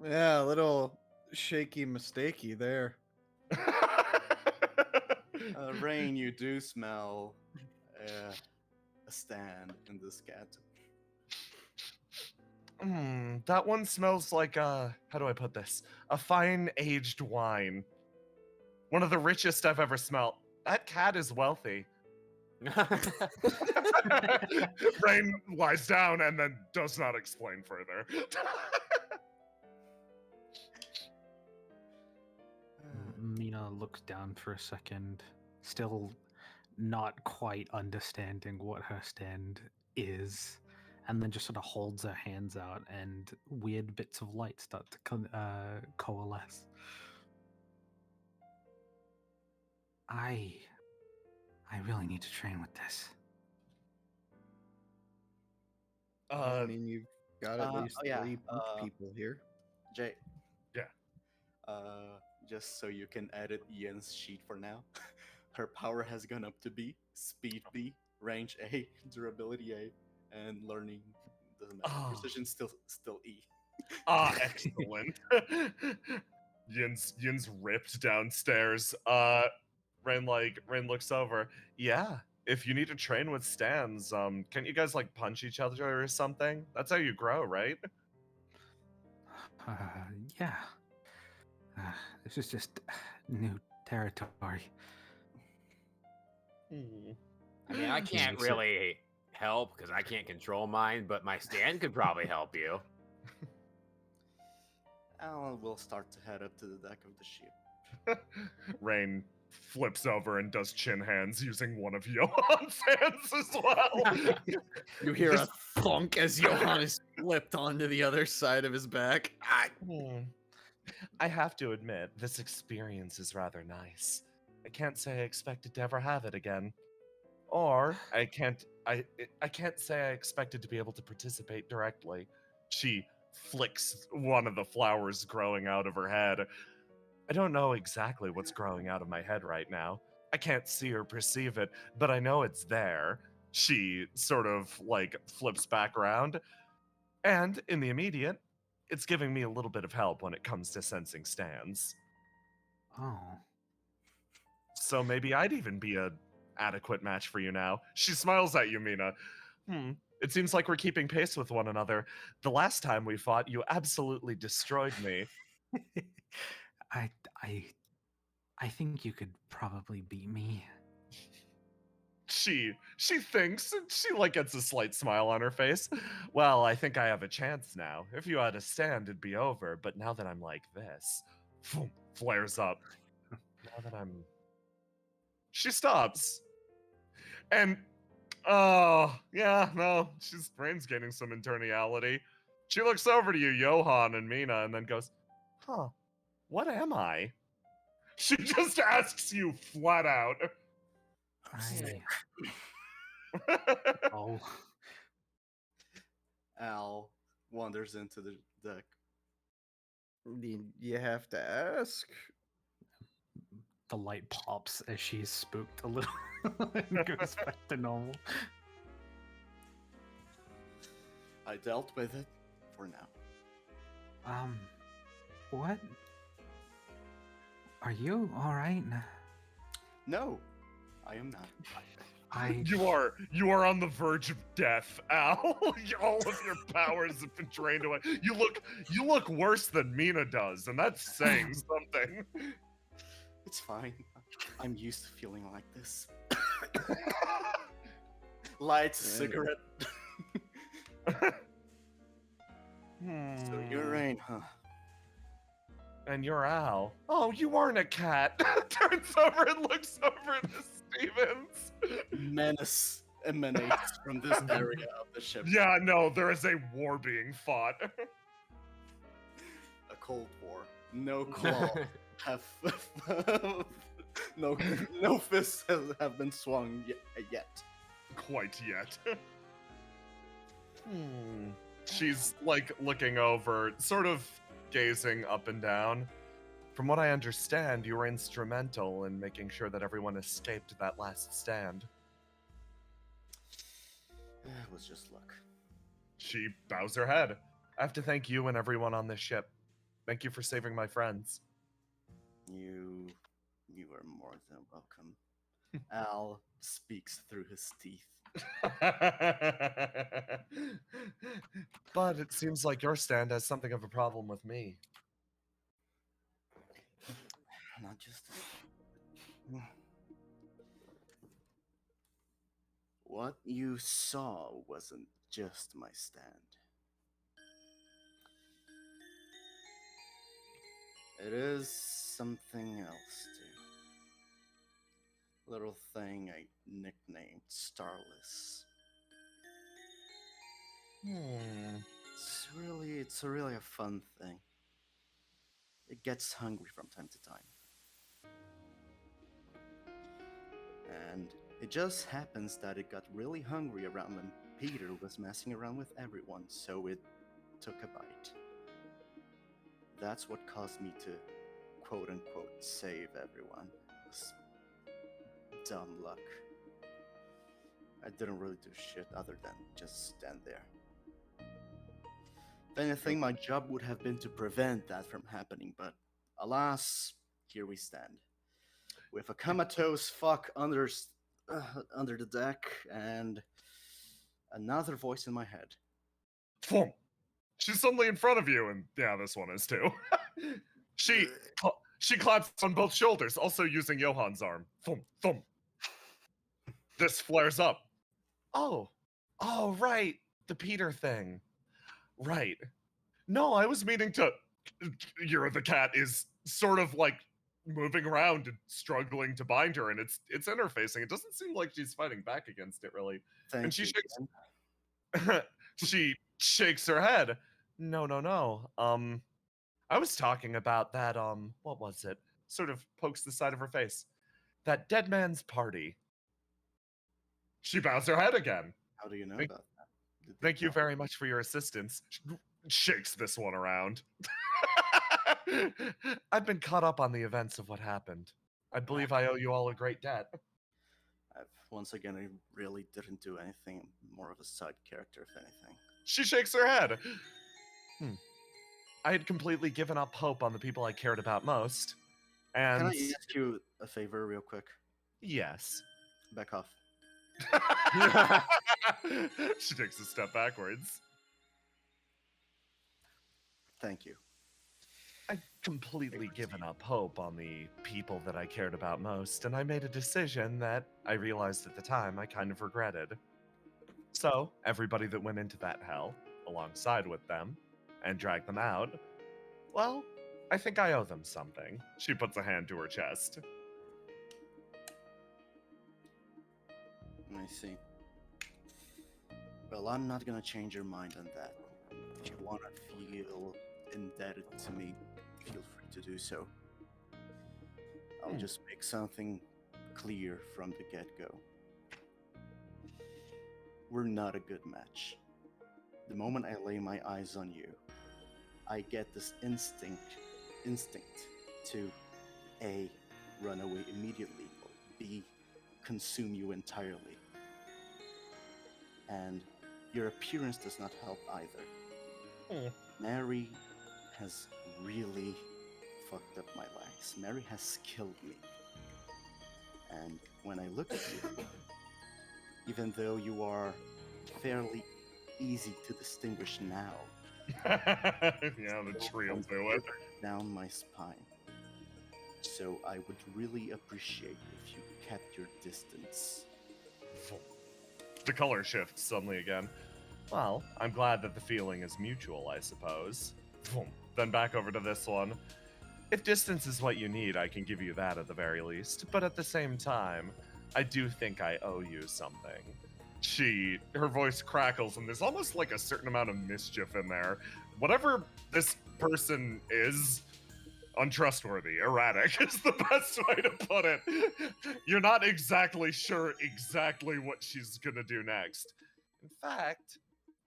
Yeah, a little shaky mistakey there. Rain, you do smell a stand in this cat. That one smells like how do I put this? A fine aged wine. One of the richest I've ever smelt. That cat is wealthy. Rain lies down and then does not explain further. Mina looks down for a second, still not quite understanding what her stand is, and then just sort of holds her hands out, and weird bits of light start to coalesce. I really need to train with this. I mean, you've got at least oh yeah, 3 people here. Jay. Yeah. Just so you can edit Ian's sheet for now. Her power has gone up to B, speed B, range A, durability A, and learning doesn't matter. Oh. Precision still E. Excellent. Yin's ripped downstairs. Rain looks over. Yeah, if you need to train with stands, can't you guys like punch each other or something? That's how you grow, right? Yeah. This is just new territory. I mean, I can't really help because I can't control mine, but my stand could probably help you. We'll start to head up to the deck of the ship. Rain flips over and does chin hands using one of Johan's hands as well. You hear a thunk as Johan is flipped onto the other side of his back. I have to admit, this experience is rather nice. I can't say I expected to ever have it again. Or I can't say I expected to be able to participate directly. She flicks one of the flowers growing out of her head. I don't know exactly what's growing out of my head right now. I can't see or perceive it, but I know it's there. She sort of like flips back around. And in the immediate, it's giving me a little bit of help when it comes to sensing stands. Oh. So maybe I'd even be a adequate match for you now. She smiles at you, Mina. It seems like we're keeping pace with one another. The last time we fought, you absolutely destroyed me. I think you could probably beat me. She thinks, and she like gets a slight smile on her face. Well, I think I have a chance now. If you had a stand, it'd be over. But now that I'm like this, flares up. Now that I'm... She stops. And Oh, yeah, no, Brain's gaining some internality. She looks over to you, Johan and Mina, and then goes, huh, what am I? She just asks you flat out. I oh, Al wanders into the deck. You have to ask. the light pops as she's spooked a little and goes back to normal. I dealt with it for now. What? Are you all right? No, I am not. You are on the verge of death, Al. All of your powers have been drained away. You look worse than Mina does, and that's saying something. It's fine. I'm used to feeling like this. Lights, cigarette. So you're Rain, huh? And you're Al. Oh, you aren't a cat. Turns over and looks over at the Stevens. Menace emanates from this area of the ship. Yeah, no, there is a war being fought. A cold war. No claw have no fists have been swung yet. Quite yet. She's like looking over, sort of gazing up and down. From what I understand, you were instrumental in making sure that everyone escaped that last stand. It was just luck. She bows her head. I have to thank you and everyone on this ship. Thank you for saving my friends. You are more than welcome. Al speaks through his teeth. But it seems like your stand has something of a problem with me. Not just what you saw wasn't just my stand. It is something else too. Little thing I nicknamed Starless. It's really a fun thing. It gets hungry from time to time. And it just happens that it got really hungry around when Peter was messing around with everyone, so it took a bite. That's what caused me to quote-unquote save everyone. It was dumb luck. I didn't really do shit other than just stand there. If anything, my job would have been to prevent that from happening, but alas, here we stand. With a comatose fuck under the deck and another voice in my head. Thump. She's suddenly in front of you, and yeah, this one is too. She claps on both shoulders, also using Johan's arm. Thump, thump. This flares up. Oh, right, the Peter thing. Right. No, I was meaning to. You're the cat is sort of like moving around and struggling to bind her, and it's interfacing. It doesn't seem like she's fighting back against it, really. Thank and she you, shakes. She shakes her head. No. I was talking about that. What was it? Sort of pokes the side of her face. That dead man's party. She bows her head again. How do you know about that? Thank you very much for your assistance. Shakes this one around. I've been caught up on the events of what happened. I believe I owe you all a great debt. Once again, I really didn't do anything. I'm more of a side character, if anything. She shakes her head. I had completely given up hope on the people I cared about most. And Can I ask you a favor real quick? Yes. Back off. She takes a step backwards. Thank you. I'd completely given up hope on the people that I cared about most, and I made a decision that I realized at the time I kind of regretted. So, everybody that went into that hell, alongside with them, and dragged them out, well, I think I owe them something. She puts a hand to her chest. I see. Well, I'm not gonna change your mind on that. If you wanna feel indebted to me, feel free to do so. I'll just make something clear from the get-go. We're not a good match. The moment I lay my eyes on you, I get this instinct to A, run away immediately, or B, consume you entirely. And your appearance does not help either. Mary has really fucked up my lives. Mary has killed me. And when I look at you, even though you are fairly easy to distinguish now, Yeah, the tree will do it. down my spine. So I would really appreciate if you kept your distance. The color shifts suddenly again. Well, I'm glad that the feeling is mutual, I suppose. Then back over to this one. If distance is what you need, I can give you that at the very least. But at the same time, I do think I owe you something. Her voice crackles, and there's almost like a certain amount of mischief in there. Whatever this person is, untrustworthy, erratic is the best way to put it. You're not exactly sure exactly what she's gonna do next. In fact,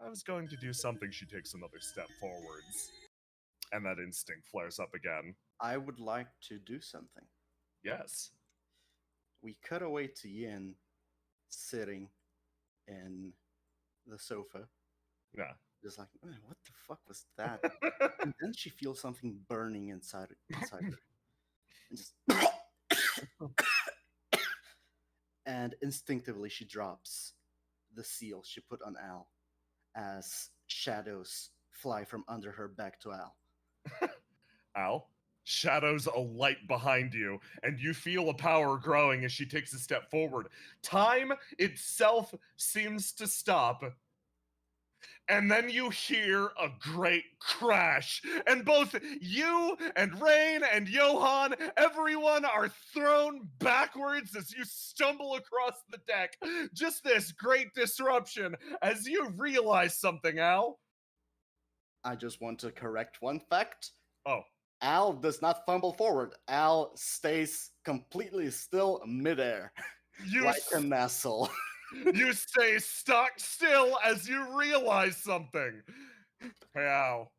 I was going to do something. She takes another step forwards, and that instinct flares up again. I would like to do something. Yes. We cut away to Yin sitting in the sofa. Yeah. Just like, what the fuck was that? And then she feels something burning inside her. And just and instinctively she drops the seal she put on Al as shadows fly from under her back to Al. Al, shadows alight behind you, and you feel a power growing as she takes a step forward. Time itself seems to stop. And then you hear a great crash, and both you and Rain and Johan, everyone are thrown backwards as you stumble across the deck. Just this great disruption as you realize something, Al. I just want to correct one fact. Oh. Al does not fumble forward. Al stays completely still midair. Like a nestle. You stay stock still as you realize something. Hey, Al.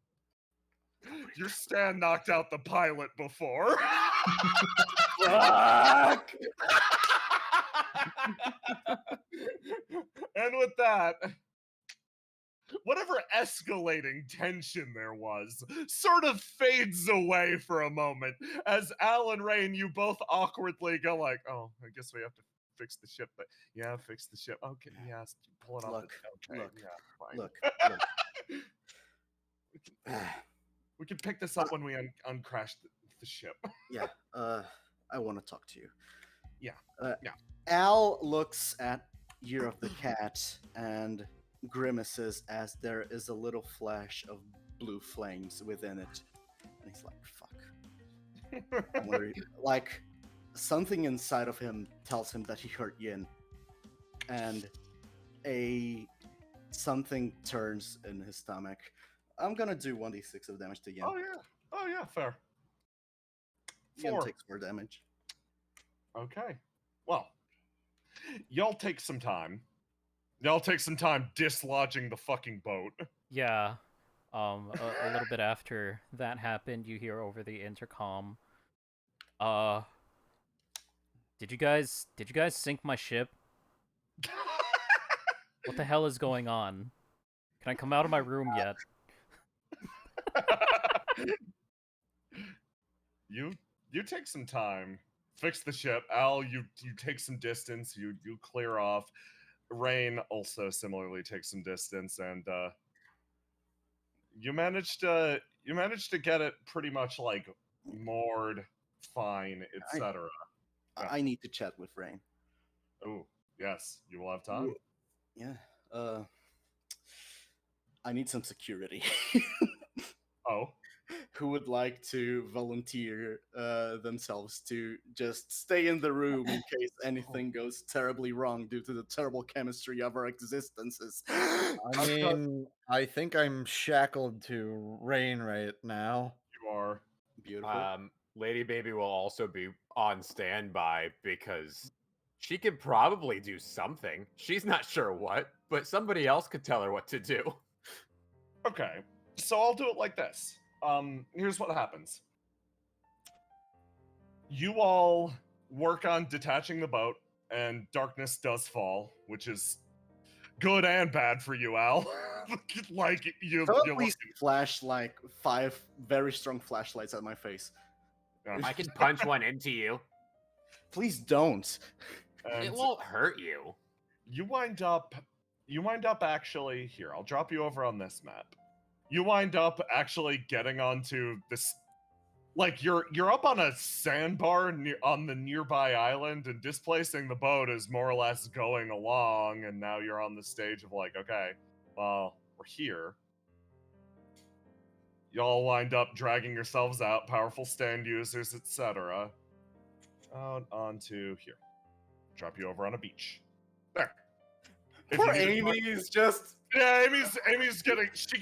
Your stand knocked out the pilot before. Fuck! And with that, whatever escalating tension there was sort of fades away for a moment as Al and Rain, you both awkwardly go like, oh, I guess we have to fix the ship. But yeah, fix the ship. Okay, yeah, pull it off. Look. We can pick this up when we uncrash the ship. Yeah, I want to talk to you. Yeah. Al looks at Year of the Cat and grimaces as there is a little flash of blue flames within it. And he's like, fuck. Like, something inside of him tells him that he hurt Yin. And something turns in his stomach. I'm gonna do 1d6 of damage to Yin. Oh yeah, fair. Yin 4. takes 4 damage. Okay. Well, y'all take some time. Y'all take some time dislodging the fucking boat. Yeah. A little bit after that happened, you hear over the intercom, did you guys sink my ship? What the hell is going on? Can I come out of my room yet? You take some time. Fix the ship. Al, you take some distance. You clear off. Rain also similarly takes some distance, and you managed to get it pretty much like moored, fine, etc. I need to chat with Rain. Oh, yes, you will have time. Yeah. I need some security. Oh. who would like to volunteer themselves to just stay in the room in case anything goes terribly wrong due to the terrible chemistry of our existences? I mean, I think I'm shackled to Rain right now. You are. Beautiful. Lady Baby will also be on standby because she could probably do something. She's not sure what, but somebody else could tell her what to do. Okay, so I'll do it like this. Here's what happens. You all work on detaching the boat, and darkness does fall, which is good and bad for you, Al. Like you, So you're at least flash like 5 very strong flashlights at my face. I can punch one into you. Please don't. and It won't hurt you. you wind up actually here. I'll drop you over on this map. You wind up actually getting onto this. Like you're up on a sandbar on the nearby island, and displacing the boat is more or less going along, and now you're on the stage of like, okay, well, we're here. Y'all wind up dragging yourselves out, powerful stand users, etc. Out onto here. Drop you over on a beach. There. If Poor you need to Amy talk- is just. Yeah, Amy's getting she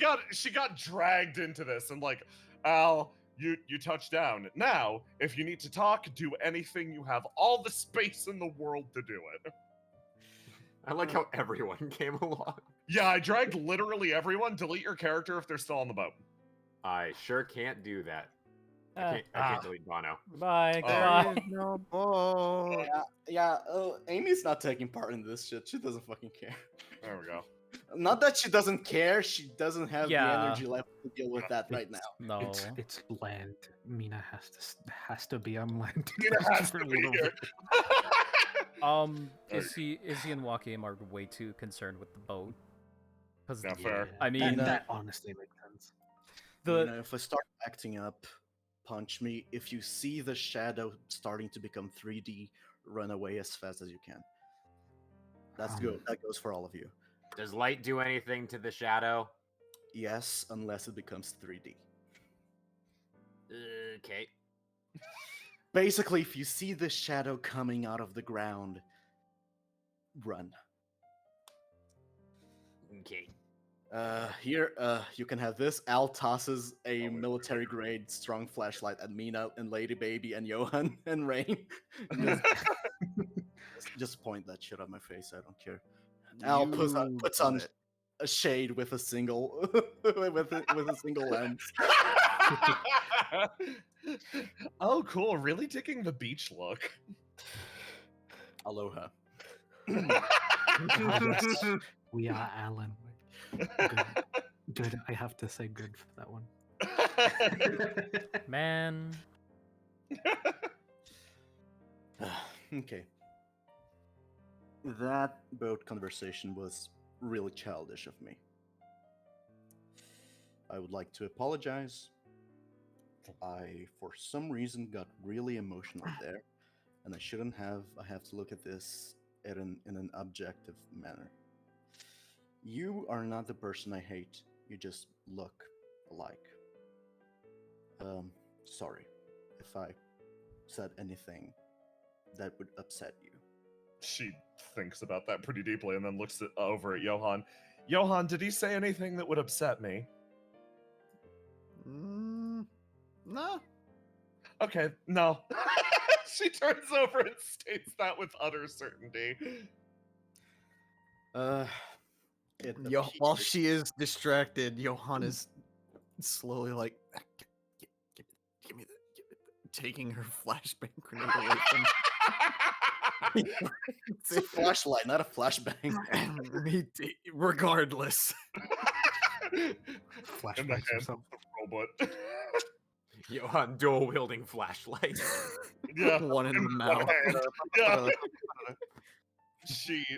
got dragged into this, and like, Al, you touch down. Now, if you need to talk, do anything. You have all the space in the world to do it. I like how everyone came along. Yeah, I dragged literally everyone. Delete your character if they're still on the boat. I sure can't do that. I can't delete Bono. Bye. Oh. Goodbye. No boat. Yeah, Amy's not taking part in this shit. She doesn't fucking care. There we go. Not that she doesn't care, she doesn't have the Yeah. energy left to deal with that right now. No. It's land. Mina has to be on land. Mina has for to a be little here. bit. Izzy and Joachim are way too concerned with the boat. Because Yeah, fair. I mean, that honestly makes sense. If I start acting up, punch me. If you see the shadow starting to become 3D, run away as fast as you can. That's good. That goes for all of you. Does light do anything to the shadow? Yes, unless it becomes 3D. Okay. Basically, if you see the shadow coming out of the ground, run. Okay. Here, you can have this. Al tosses a military-grade strong flashlight at Mina and Lady Baby and Johan and Rain. just point that shit on my face. I don't care. Al puts on a shade with a single with a single lens. Oh, cool. Really digging the beach look. Aloha. We are Alan. Good. I have to say good for that one. man. Okay. That boat conversation was really childish of me. I would like to apologize. I, for some reason, got really emotional there, and I shouldn't have. I have to look at this in an objective manner. You are not the person I hate. You just look alike. Sorry if I said anything that would upset you. She thinks about that pretty deeply and then looks over at Johan. Johan, did he say anything that would upset me? No. Okay, no. She turns over and states that with utter certainty. While she is distracted, Johan is slowly like, give me the, taking her flashbang grenade away from. It's a flashlight, not a flashbang. Regardless. In the Flashbacks or hands of something. the robot. Johan dual wielding flashlight. Yeah. One in the one mouth. hand. Yeah.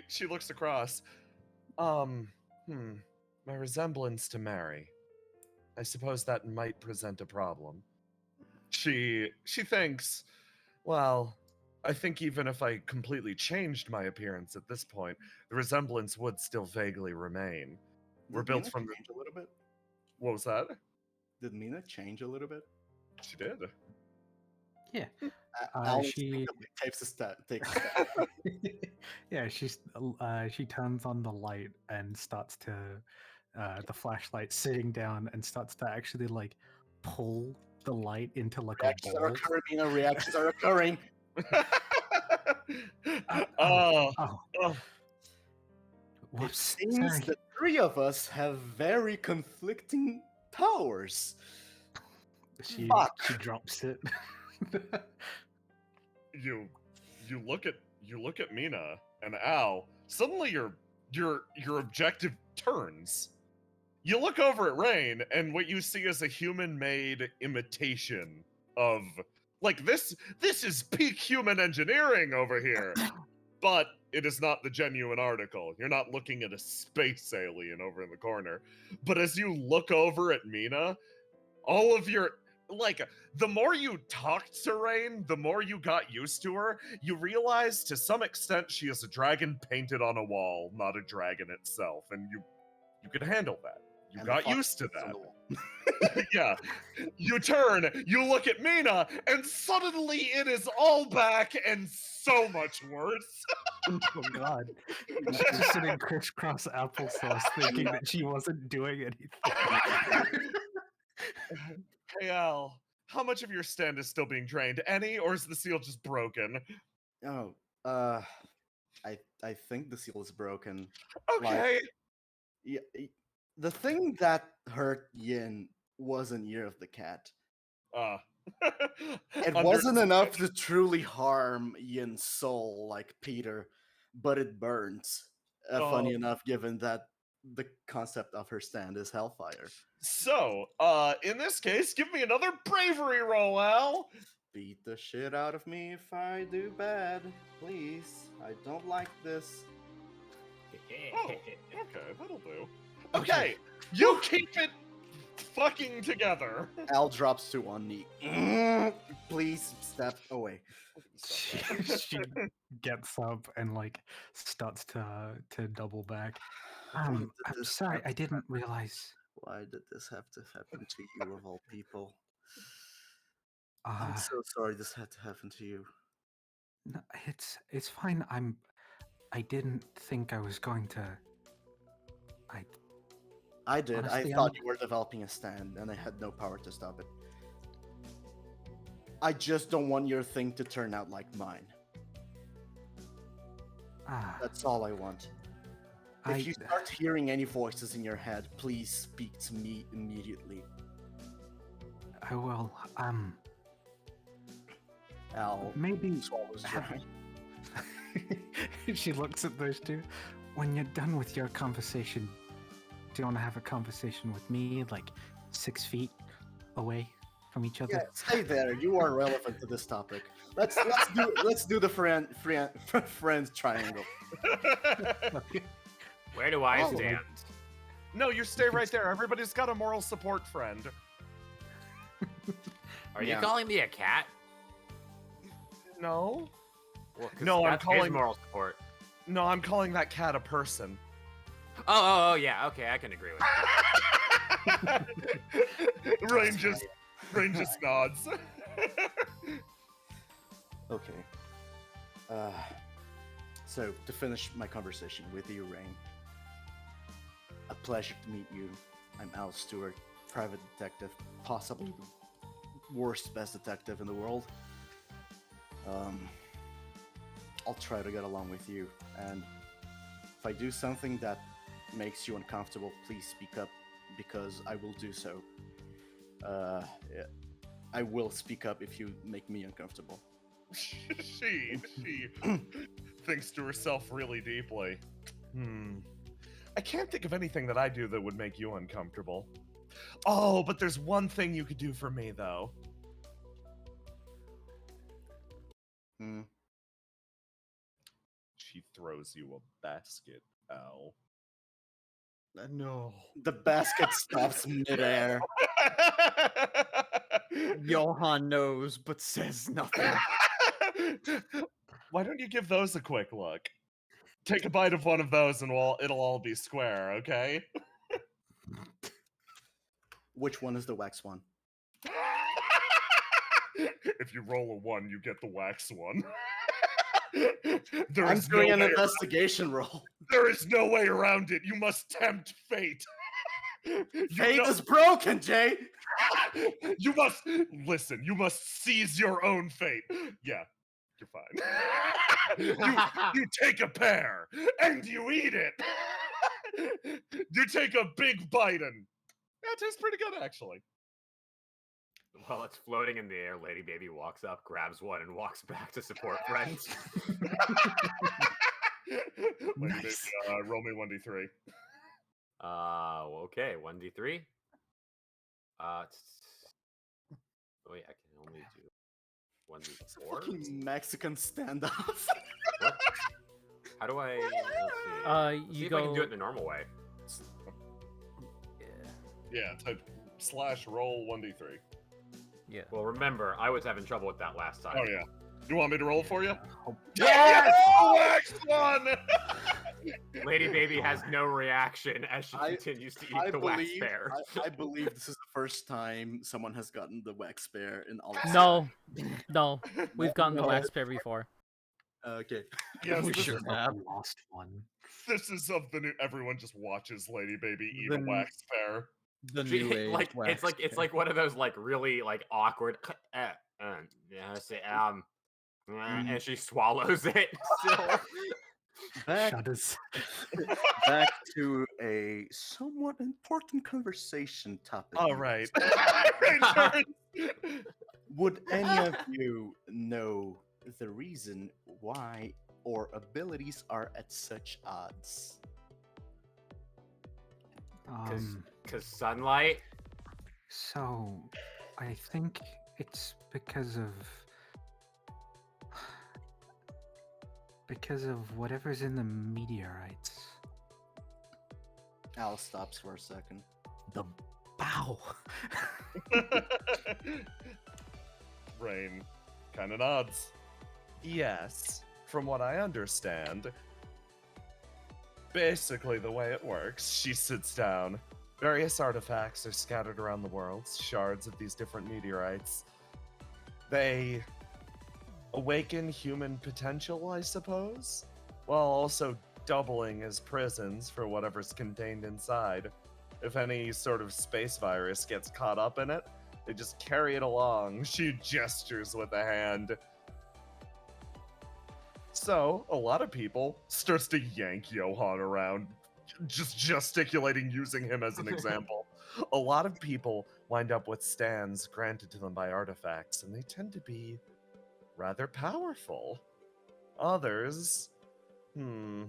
She looks across. My resemblance to Mary. I suppose that might present a problem. She thinks, well, I think even if I completely changed my appearance at this point, the resemblance would still vaguely remain. We're built from a little bit. What was that? Did Mina change a little bit? She did. Yeah. Alex She takes a step. Takes a step. yeah, she turns on the light and starts to the flashlight sitting down and starts to actually like pull the light into like Reactions a are bowl. occurring. Mina, reactions are occurring. Oh, Oh, oh. It whoops. seems Sorry. the three of us have very conflicting powers. She Fuck. drops it. You look at Mina and Al. Suddenly your objective turns. You look over at Rain, and what you see is a human-made imitation of like this. This is peak human engineering over here, but it is not the genuine article. You're not looking at a space alien over in the corner. But as you look over at Mina, all of your like the more you talked to Rain, the more you got used to her, you realize to some extent she is a dragon painted on a wall, not a dragon itself, and you could handle that. You And the got fuck used to is on that. the wall. Yeah. You turn, you look at Mina, and suddenly it is all back and so much worse. Oh god. She's just sitting crisscross applesauce thinking that she wasn't doing anything. Hey Al, how much of your stand is still being drained? Any, or is the seal just broken? Oh, I think the seal is broken. Okay. Yeah, the thing that hurt Yin wasn't Year of the Cat. It wasn't enough to truly harm Yin's soul like Peter, but it burns. Funny enough, given that the concept of her stand is hellfire. So, in this case, give me another bravery roll, Al. Beat the shit out of me if I do bad. Please. I don't like this. Oh, okay, that'll do. Okay, you keep it fucking together. Al drops to one knee. Please step away. She gets up and like starts to double back. I'm this sorry, have I to didn't realize. Why did this have to happen to you of all people? Uh, I'm so sorry this had to happen to you. no, it's fine. I didn't think I was going to. I did. Honestly, I thought you were developing a stand, and I had no power to stop it. I just don't want your thing to turn out like mine. That's all I want. If you start hearing any voices in your head, please speak to me immediately. I will. Al Maybe swallows dry. she looks at those two. When you're done with your conversation, do you want to have a conversation with me, like 6 feet away from each other? Yeah, stay there. You are relevant to this topic. Let's do the friends triangle. Okay. Where do I Oh. stand? No, you stay right there. Everybody's got a moral support friend. Are you Yeah. calling me a cat? No? Well, 'cause No, I'm that's his calling- moral support. No, I'm calling that cat a person. Oh, yeah. Okay, I can agree with that. Rain just nods. Okay. So to finish my conversation with you, Rain. A pleasure to meet you. I'm Al Stewart, private detective, possibly the worst best detective in the world. I'll try to get along with you, and if I do something that makes you uncomfortable, please speak up, because I will do so. Yeah, I will speak up if you make me uncomfortable. she thinks to herself really deeply. I can't think of anything that I do that would make you uncomfortable. Oh, but there's one thing you could do for me, though. She throws you a basket, Al. No. The basket stops midair. Johan knows, but says nothing. Why don't you give those a quick look? Take a bite of one of those and it'll all be square, okay? Which one is the wax one? If you roll a 1, you get the wax one. I'm doing an investigation roll. There is no way around it. You must tempt fate. Fate is broken, Jay. You must listen. You must seize your own fate. Yeah, you're fine. you take a pear and you eat it. You take a big bite and that tastes pretty good, actually. While it's floating in the air, Lady Baby walks up, grabs one, and walks back to support friends. Lady Nice. Baby, roll me 1d3. Okay, 1d3. Oh yeah, I can only do 1d4. Fucking Mexican standoff. What? How do I? Let's see. See You if go. I can do it the normal way. Yeah, type /roll 1d3. Yeah. Well, remember, I was having trouble with that last time. Oh yeah. You want me to roll for you? Yes! Wax one! Lady Baby has no reaction as she continues to eat the wax pear. I believe this is the first time someone has gotten the wax pear in all. No, we've gotten the No. wax pear before. Okay. Yes, We this should is, have. Lost one. this is of the new. Everyone just watches Lady Baby eat The a wax pear. The She, new age like wax it's like one of those like really like awkward. And she swallows it. Still. Back, Shudders. back to a somewhat important conversation topic. All right. Would any of you know the reason why our abilities are at such odds? Because sunlight. So, I think it's because of whatever's in the meteorites. Al stops for a second. The bow. Rain kind of nods. Yes, from what I understand. Basically, the way it works, she sits down. Various artifacts are scattered around the world, shards of these different meteorites. They awaken human potential, I suppose, while also doubling as prisons for whatever's contained inside. If any sort of space virus gets caught up in it, they just carry it along. She gestures with a hand. So, a lot of people starts to yank Johan around, just gesticulating, using him as an example. A lot of people wind up with stands granted to them by artifacts, and they tend to be rather powerful. Others are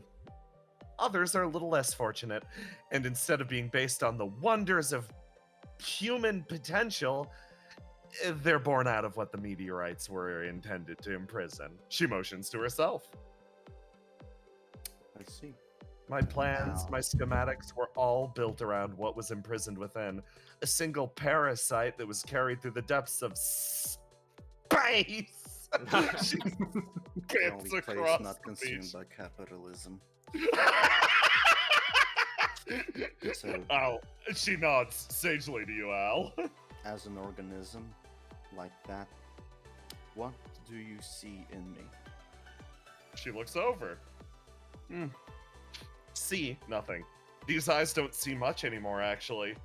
a little less fortunate, and instead of being based on the wonders of human potential, they're born out of what the meteorites were intended to imprison. She motions to herself. I see. My plans, Wow. my schematics were all built around what was imprisoned within. A single parasite that was carried through the depths of space. She The skips only place across not the consumed beach. by capitalism. So, So- Al, she nods sagely to you, Al. As an organism like that, what do you see in me? She looks over. See nothing. These eyes don't see much anymore, actually.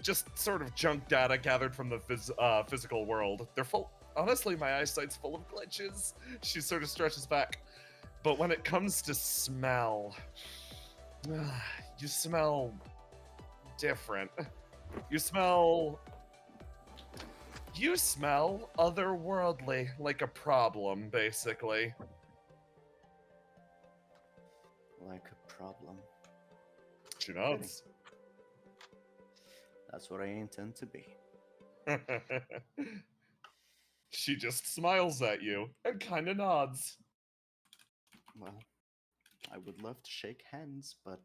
Just sort of junk data gathered from the physical world. They're full. Honestly, my eyesight's full of glitches. She sort of stretches back. But when it comes to smell, you smell different. You smell otherworldly, like a problem, basically. Like a problem. She nods. That's what I intend to be. She just smiles at you and kind of nods. Well, I would love to shake hands, but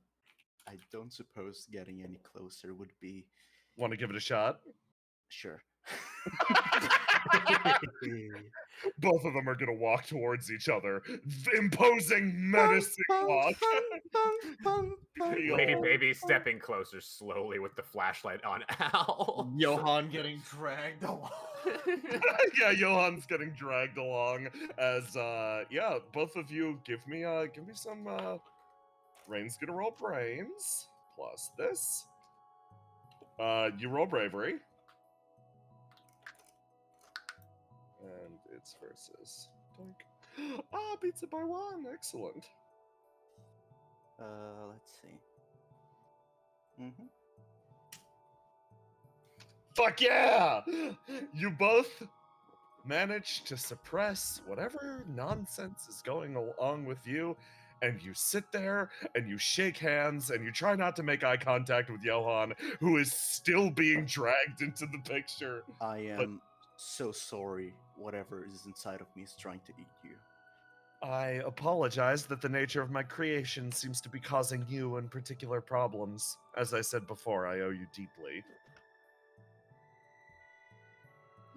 I don't suppose getting any closer would be Want to give it a shot? sure. Both of them are gonna walk towards each other, imposing menacing walk. Lady Baby stepping closer slowly with the flashlight on Al. Johan getting dragged along. Yeah, Johan's getting dragged along as yeah, both of you give me some Rain's gonna roll brains plus this. You roll bravery. And it's versus Doink. Ah, beats it by 1. Excellent. Let's see. Mm-hmm. Fuck yeah! You both managed to suppress whatever nonsense is going along with you, and you sit there and you shake hands and you try not to make eye contact with Johan, who is still being dragged into the picture. I am so sorry. Whatever is inside of me is trying to eat you. I apologize that the nature of my creation seems to be causing you in particular problems. As I said before, I owe you deeply.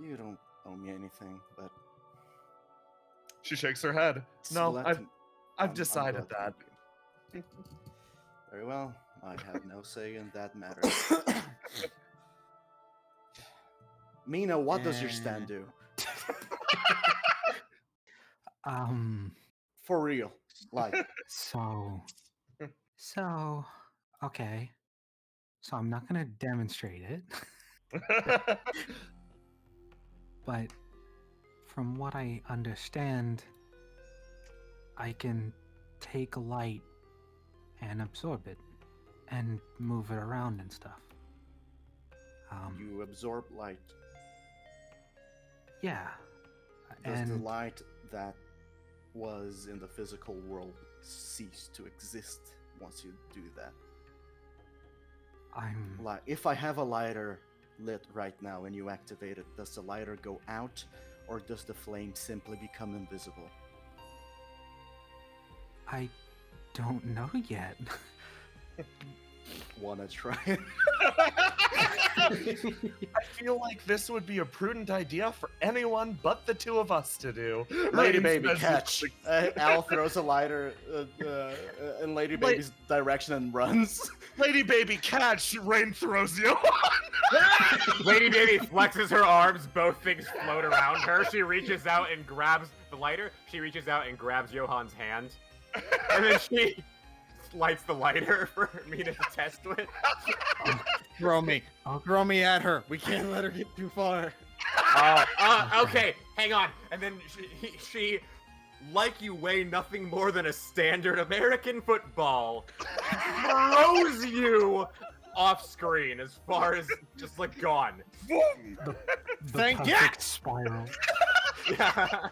You don't owe me anything, but She shakes her head. No, let I've him- I've I'm decided glad to that. help you. Very well. I have no say in that matter. Mina, what does your stand do? For real. Like, So, okay. So I'm not gonna demonstrate it, but from what I understand, I can take light and absorb it and move it around and stuff. you absorb light. Yeah. Does the And light that was in the physical world cease to exist once you do that? I'm Like, if I have a lighter lit right now and you activate it, does the lighter go out, or does the flame simply become invisible? I don't know yet. Wanna try it? I feel like this would be a prudent idea for anyone but the two of us to do. Lady Rain Baby, says catch! Al throws a lighter in Lady Wait. Baby's direction and runs. Lady Baby, catch! Rain throws you. Lady Baby flexes her arms, both things float around her. She reaches out and grabs the lighter. She reaches out and grabs Johan's hand. And then she lights the lighter for Mina to test with. Throw me. Throw me at her. We can't let her get too far. Okay, hang on. And then she, like you weigh nothing more than a standard American football, throws you off screen as far as just like gone. the Thank you. perfect spiral. Yeah.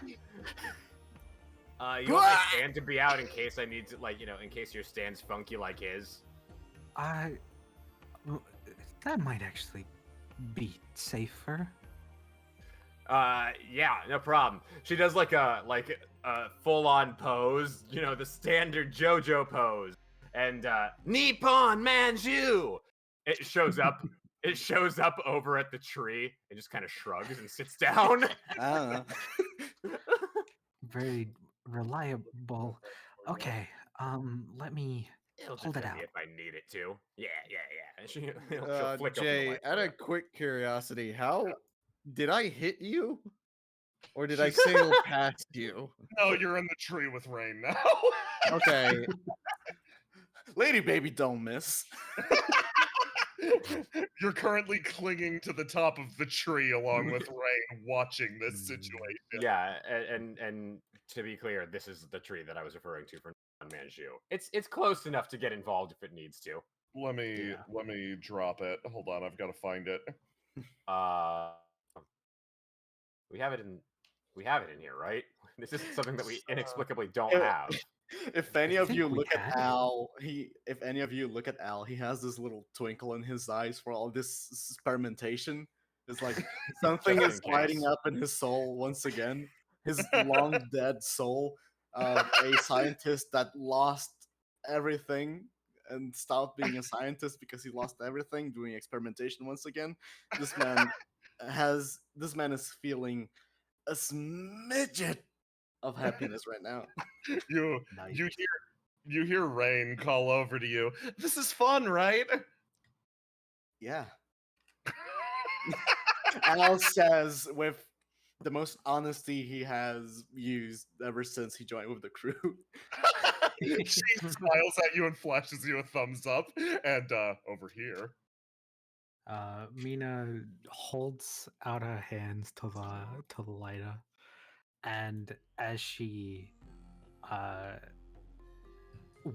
You want my stand to be out in case I need to, like, in case your stand's funky like his? That might actually be safer. Yeah, no problem. She does like a full-on pose, the standard JoJo pose, and Nippon Manju. It shows up. It shows up over at the tree. It just kind of shrugs and sits down. I don't know. Very reliable. Okay, let me It'll hold it defend me out. if I need it to. Yeah. She'll flick Jay, open the out light. of quick curiosity, how did I hit you? Or did I sail past you? No, you're in the tree with Rain now. Okay. Lady Baby, don't miss. You're currently clinging to the top of the tree along with Rain, watching this situation. Yeah, and to be clear, this is the tree that I was referring to for Manju. It's close enough to get involved if it needs to. Let me drop it. Hold on, I've got to find it. We have it in here, right? This is something that we inexplicably don't have. If any of think you we look at have. Al, he has this little twinkle in his eyes for all this experimentation. It's like something Just is in lighting case. up in his soul once again. His long dead soul of a scientist that lost everything and stopped being a scientist because he lost everything doing experimentation once again. This man is feeling a smidget of happiness right now. You Nice. you hear Rain call over to you. This is fun, right? Yeah. Al says with the most honesty he has used ever since he joined with the crew. She smiles at you and flashes you a thumbs up. And over here. Mina holds out her hands to the lighter, and as she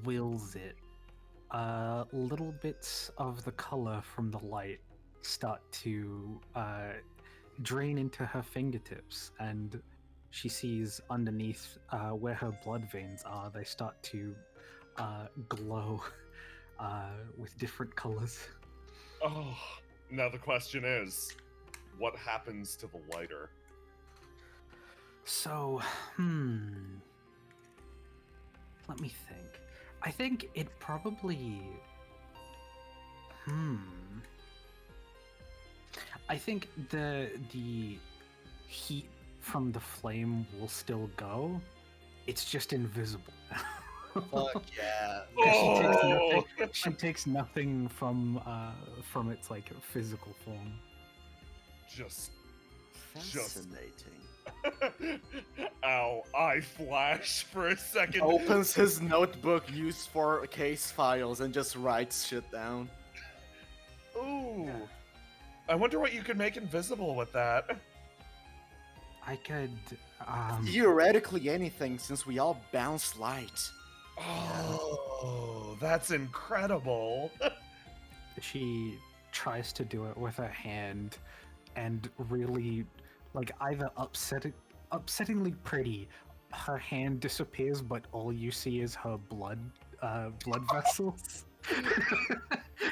wills it, little bits of the color from the light start to drain into her fingertips, and she sees underneath where her blood veins are, they start to glow with different colors. Oh, now the question is, what happens to the lighter? So, let me think. I think it probably... I think the heat from the flame will still go. It's just invisible now. Fuck yeah. Oh! She takes nothing from its like physical form. Just Fascinating. Ow, I flash for a second. Opens his notebook used for case files and just writes shit down. Ooh. I wonder what you could make invisible with that. I could Theoretically anything, since we all bounce light. Oh, that's incredible. she tries to do it with her hand, and really, like, either upsettingly pretty, her hand disappears, but all you see is her blood vessels.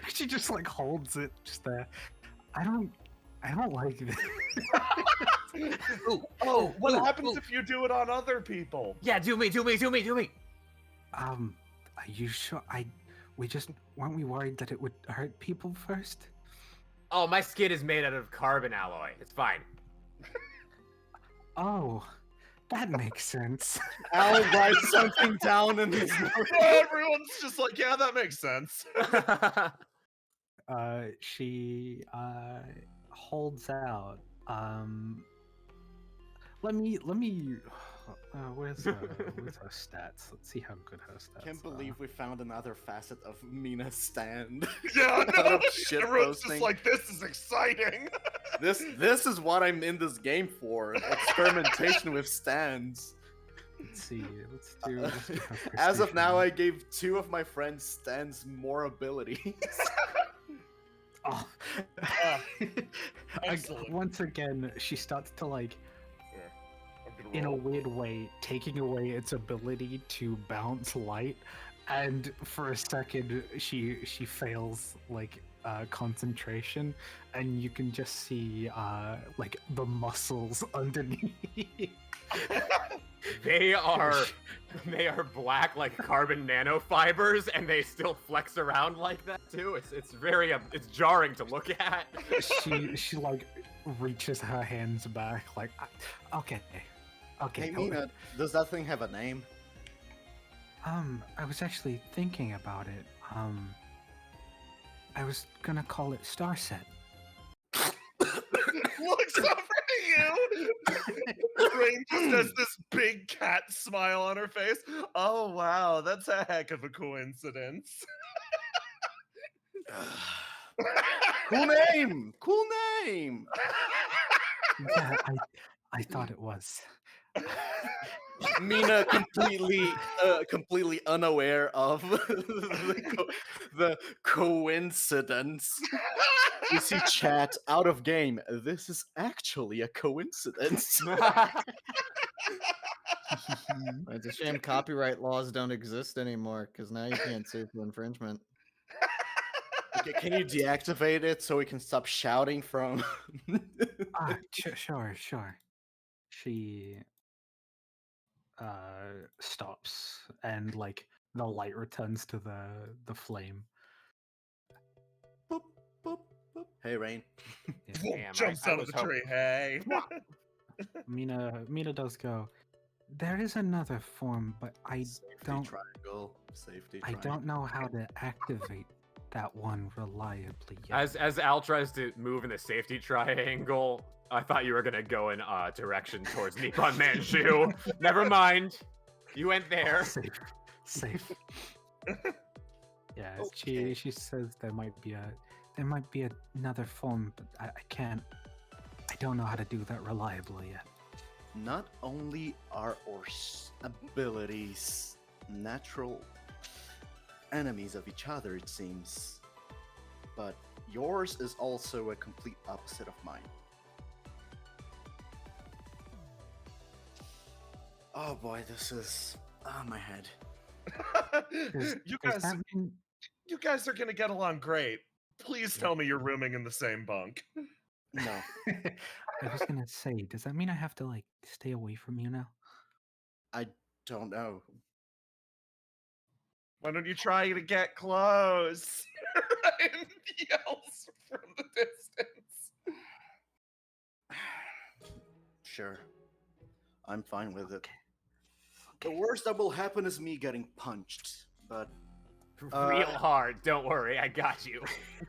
She just like holds it just there. I don't like this. What happens if you do it on other people? Yeah, do me. Are you sure? Weren't we worried that it would hurt people first? Oh, my skin is made out of carbon alloy. It's fine. Oh, that makes sense. Al writes something down in his notebook. Everyone's just like, yeah, that makes sense. She holds out. Let me. Where's her stats? Let's see how good her stats. Can't believe we found another facet of Mina's stand. Yeah, Out no, of shit everyone's posting. just like, this is exciting. This is what I'm in this game for. Experimentation with stands. Let's see. Let's do her As of now, I prestige. gave 2 of my friends stands more abilities. Oh. Excellent. Once again, she starts to like, I'm gonna in a roll. weird way, taking away its ability to bounce light, and for a second, she fails like concentration, and you can just see like the muscles underneath. They are black like carbon nanofibers, and they still flex around like that too. It's very it's jarring to look at. she like reaches her hands back like, okay. Hey Mina, does that thing have a name? I was actually thinking about it. I was gonna call it Starset. Looks over at you. Rain just has this big cat smile on her face. Oh wow, that's a heck of a coincidence. Cool name! Cool name! Yeah, I thought it was. Mina completely unaware of the coincidence. You see chat out of game. This is actually a coincidence. It's a shame copyright laws don't exist anymore, because now you can't sue for infringement. Okay, can you deactivate it so we can stop shouting from? Sure. She stops, and like the light returns to the flame. Boop, boop, Hey, Rain. Boom, Damn, jumps I out of was the tree. Hey. Mina does go. There is another form, but I Safety don't triangle. Safety I triangle. don't know how to activate that one reliably yet. As Al tries to move in the safety triangle, I thought you were gonna go in direction towards Nippon Manchu. Never mind. You went there. Safe. Yeah, Okay. she says there might be another form, but I can't. I don't know how to do that reliably yet. Not only are our abilities natural enemies of each other, it seems, but yours is also a complete opposite of mine. Oh boy, this is my head. you Does guys, that mean you guys are gonna get along great. Please tell me you're rooming in the same bunk. No, I was gonna say, does that mean I have to like stay away from you now? I don't know. Why don't you try to get close? Ryan yells from the distance. Sure, I'm fine with it. Okay. The worst that will happen is me getting punched, but Real hard. Don't worry, I got you.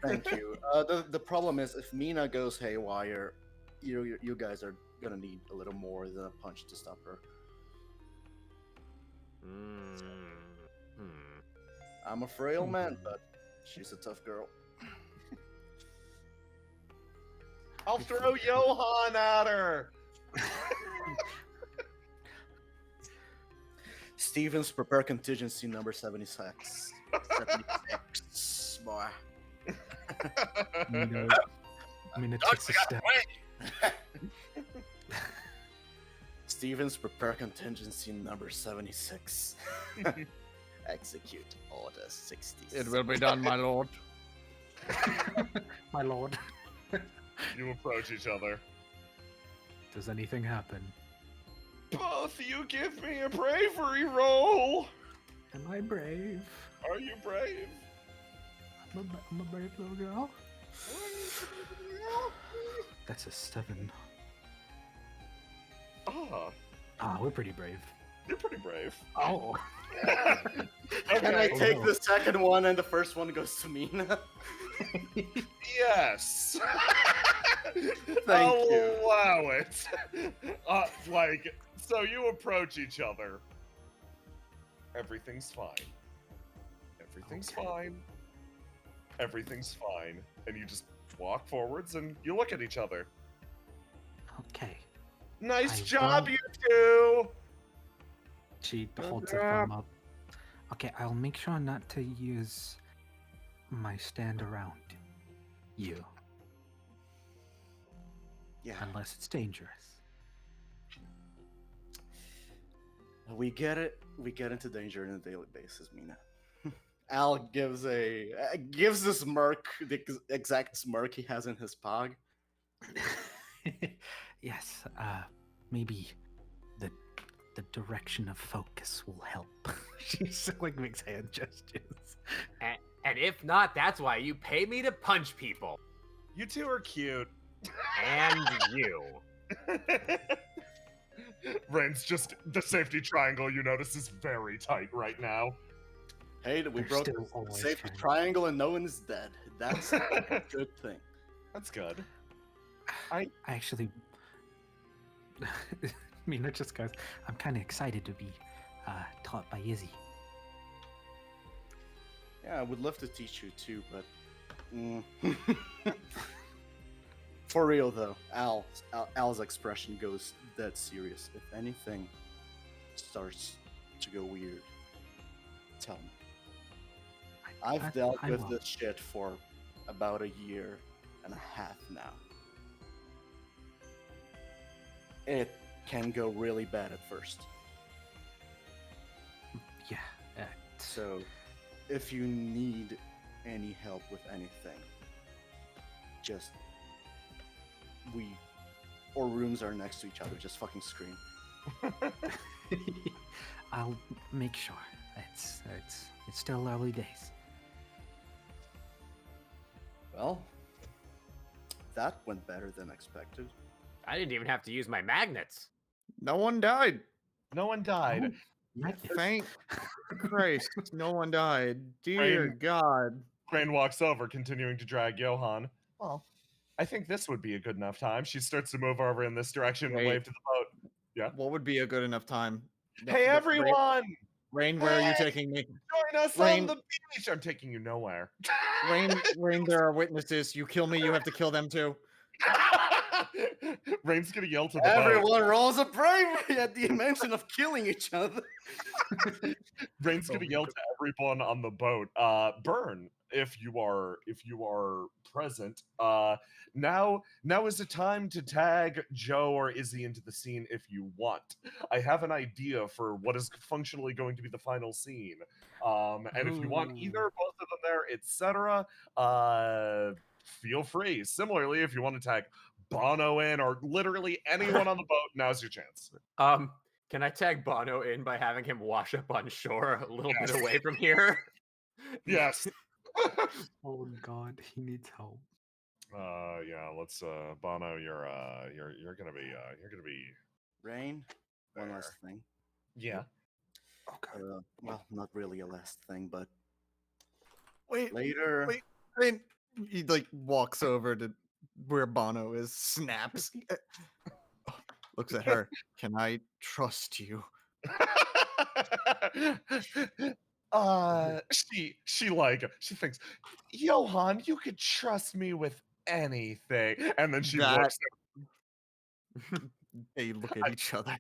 thank you. The problem is if Mina goes haywire, you guys are gonna need a little more than a punch to stop her. I'm a frail man, but she's a tough girl. I'll throw Johan at her. Stevens, prepare contingency number 76. 76, boy. Mina takes a step. Stevens, prepare contingency number 76. Execute order 60. It will be done, my lord. My lord. You approach each other. Does anything happen? Both you give me a bravery roll. Am I brave? Are you brave? I'm a brave little girl. That's a 7. Ah, We're pretty brave. you're pretty brave. Oh. Can I Okay. take no. the second one and the first one goes to Mina? Yes. Thank I'll you. allow it. So you approach each other. Everything's fine. Everything's Okay. fine. Everything's fine. And you just walk forwards and you look at each other. Okay. Nice I job, won't- you two. She holds a thumb up. Okay, I'll make sure not to use my stand around you Yeah, unless it's dangerous. we get it. We get into danger on a daily basis, Mina. Al gives the smirk, the exact smirk he has in his pog. Yes, maybe the direction of focus will help. She just like makes hand gestures. And if not, that's why you pay me to punch people. You two are cute. And you. Ren's just the safety triangle you notice is very tight right now. Hey, we They're broke still the always safety trying. triangle and no one is dead. That's a good thing. That's good. I actually, Mina just goes, I'm kind of excited to be taught by Izzy. Yeah, I would love to teach you too, but for real though, Al's expression goes dead serious. If anything starts to go weird, tell me. I've dealt I with will. this shit for about a year and a half now. It can go really bad at first. Yeah. So, if you need any help with anything, just our rooms are next to each other. Just fucking scream. I'll make sure. It's still early days. Well, that went better than expected. I didn't even have to use my magnets. No one died. No one died. Thank Christ, no one died. Dear Brain- God. Crane walks over, continuing to drag Johan. Well, I think this would be a good enough time. She starts to move over in this direction and Wait. wave to the boat. Yeah. What would be a good enough time? Hey, everyone! Rain, where are you Hey! taking me? Join us Rain- on the beach! I'm taking you nowhere. Rain, there are witnesses. You kill me, you have to kill them too. Rain's gonna yell to the boat. Everyone rolls a bravery at the mention of killing each other. Rain's gonna yell to everyone on the boat. Burn, if you are present. Now is the time to tag Joe or Izzy into the scene if you want. I have an idea for what is functionally going to be the final scene. And if you want either, both of them there, etc., feel free. Similarly, if you want to tag Bono in or literally anyone on the boat, now's your chance. Can I tag Bono in by having him wash up on shore a little Yes. bit away from here? Yes. Oh God, he needs help. Yeah, let's Bono, you're gonna be Rain, one last thing. yeah. Okay. Well, not really a last thing, but Wait, later. wait. Rain, he like walks over to where Bono is, snaps, looks at her. Can I trust you? She thinks, Johan, you could trust me with anything. And then she That- looks They look at each other.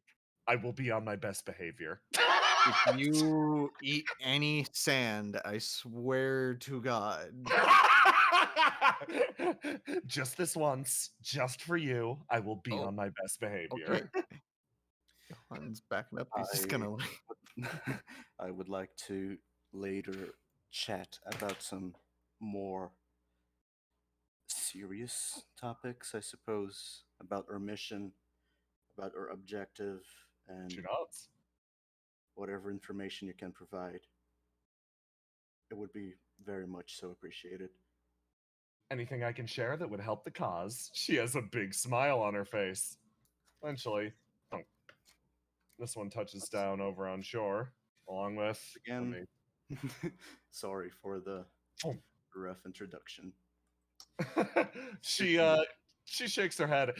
I will be on my best behavior. If you eat any sand, I swear to God. Just this once, just for you, I will be Oh, on my best behavior. Okay. Johan's backing up. He's just gonna like. I would like to later chat about some more serious topics, I suppose, about our mission, about our objective, and She nods. whatever information you can provide. It would be very much so appreciated. Anything I can share that would help the cause. She has a big smile on her face. Eventually, this one touches down over on shore, along with Again, sorry for the rough introduction. she shakes her head.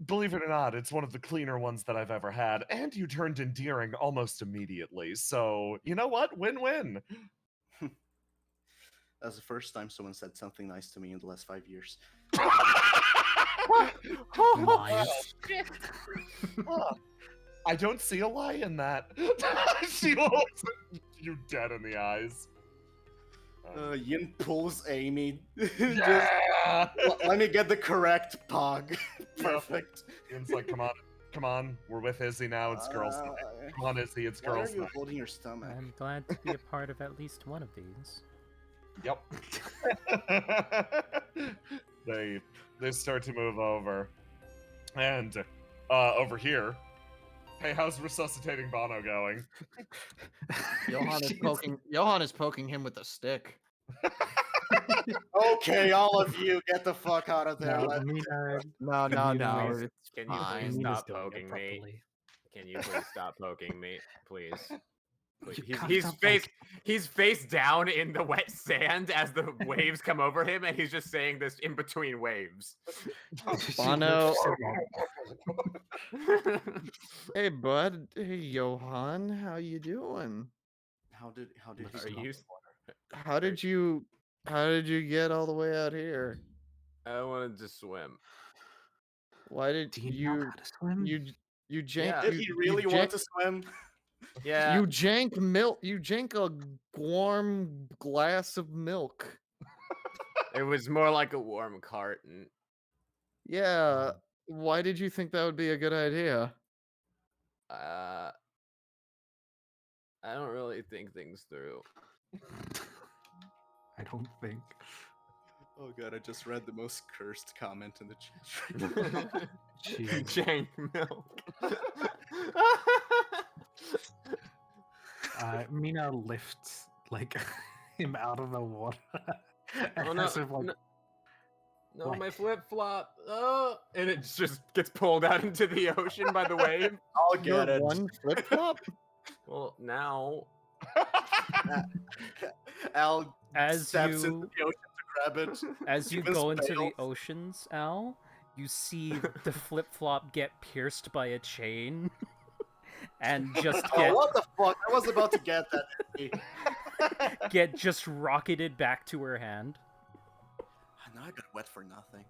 Believe it or not, it's one of the cleaner ones that I've ever had, and you turned endearing almost immediately. So you know what? Win-win. That's the first time someone said something nice to me in the last 5 years. Nice. I don't see a lie in that. She looks you dead in the eyes. Yin pulls Amy. Yeah! Let me get the correct pog. Perfect. Yin's like, come on, we're with Izzy now. It's girls' night. Come on, Izzy, it's Why girls' are you night. holding your stomach? I'm glad to be a part of at least one of these. Yep. They start to move over, and over here. Hey, how's resuscitating Bono going? Johan is poking him with a stick. Okay, all of you, get the fuck out of there. No, Let- No. please- It's Can you fine. please Mina's stop doing it poking me? properly. Can you please stop poking me, please? Please. You can't He's stop he's face down in the wet sand as the waves come over him, and he's just saying this in between waves. She Bono- lifts him up. Hey, bud. Hey, Johan. How you doing? How did Are you? How did you get all the way out here? I wanted to swim. Why did Do you know how to swim? you jank? Yeah. Did he really want to swim? Yeah. You jank milk. You jank a warm glass of milk. It was more like a warm carton. Yeah. Why did you think that would be a good idea? I don't really think things through. I don't think. Oh god, I just read the most cursed comment in the chat. Jeez. Jank milk. Mina lifts like him out of the water. Oh, and no, has him, like, no. No, What? my flip flop. Oh, and it just gets pulled out into the ocean by the wave. I'll Your get it. one flip flop. Well, now Al As steps into you the ocean to grab it. as you This go into the fails. oceans, Al, you see the flip flop get pierced by a chain, and just Oh, what the fuck? I was about to get that. get just rocketed back to her hand. Now I got wet for nothing.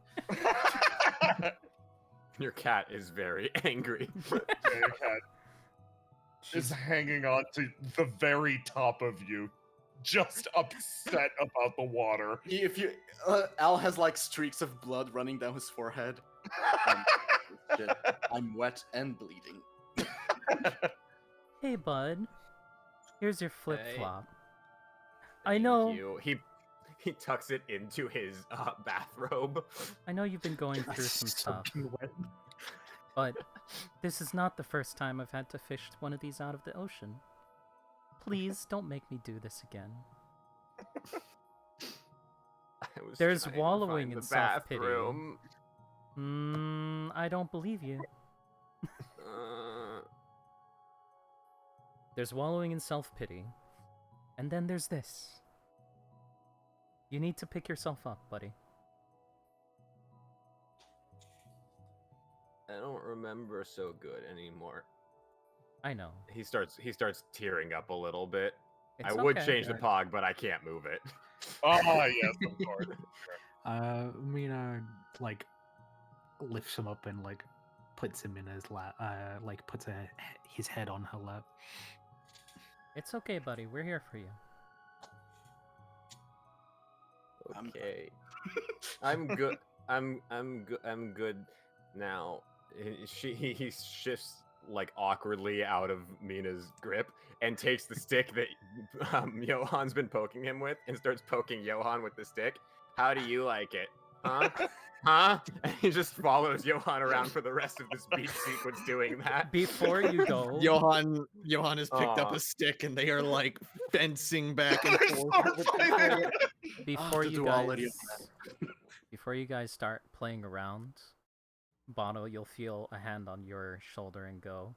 your cat is very angry. Your cat is hanging on to the very top of you, just upset about the water. If you, Al has like streaks of blood running down his forehead. Shit, I'm wet and bleeding. Hey, bud. Here's your flip Hey. flop. I Thank know. you. He tucks it into his bathrobe. I know you've been going through some stuff, but this is not the first time I've had to fish one of these out of the ocean. Please don't make me do this again. I was There's trying to wallowing find in the self-pity. bathroom. I don't believe you. There's wallowing in self-pity. And then there's this. You need to pick yourself up, buddy. I don't remember so good anymore. I know. He starts tearing up a little bit. It's I would okay. change the pog, but I can't move it. Ah, yes, of course. Mina like lifts him up and like puts him in his lap, like puts his head on her lap. It's okay, buddy. We're here for you. Okay. I'm good. I'm good. I'm good now. He shifts like awkwardly out of Mina's grip and takes the stick that Johan's been poking him with and starts poking Johan with the stick. How do you like it? Huh? Huh? And he just follows Johan around for the rest of this beach sequence doing that. Before you go, Johan has picked up Aw. a stick and they are like fencing back and They're forth. so with the fighting. sword. before the you duality guys, of before you guys start playing around, Bono, you'll feel a hand on your shoulder and go,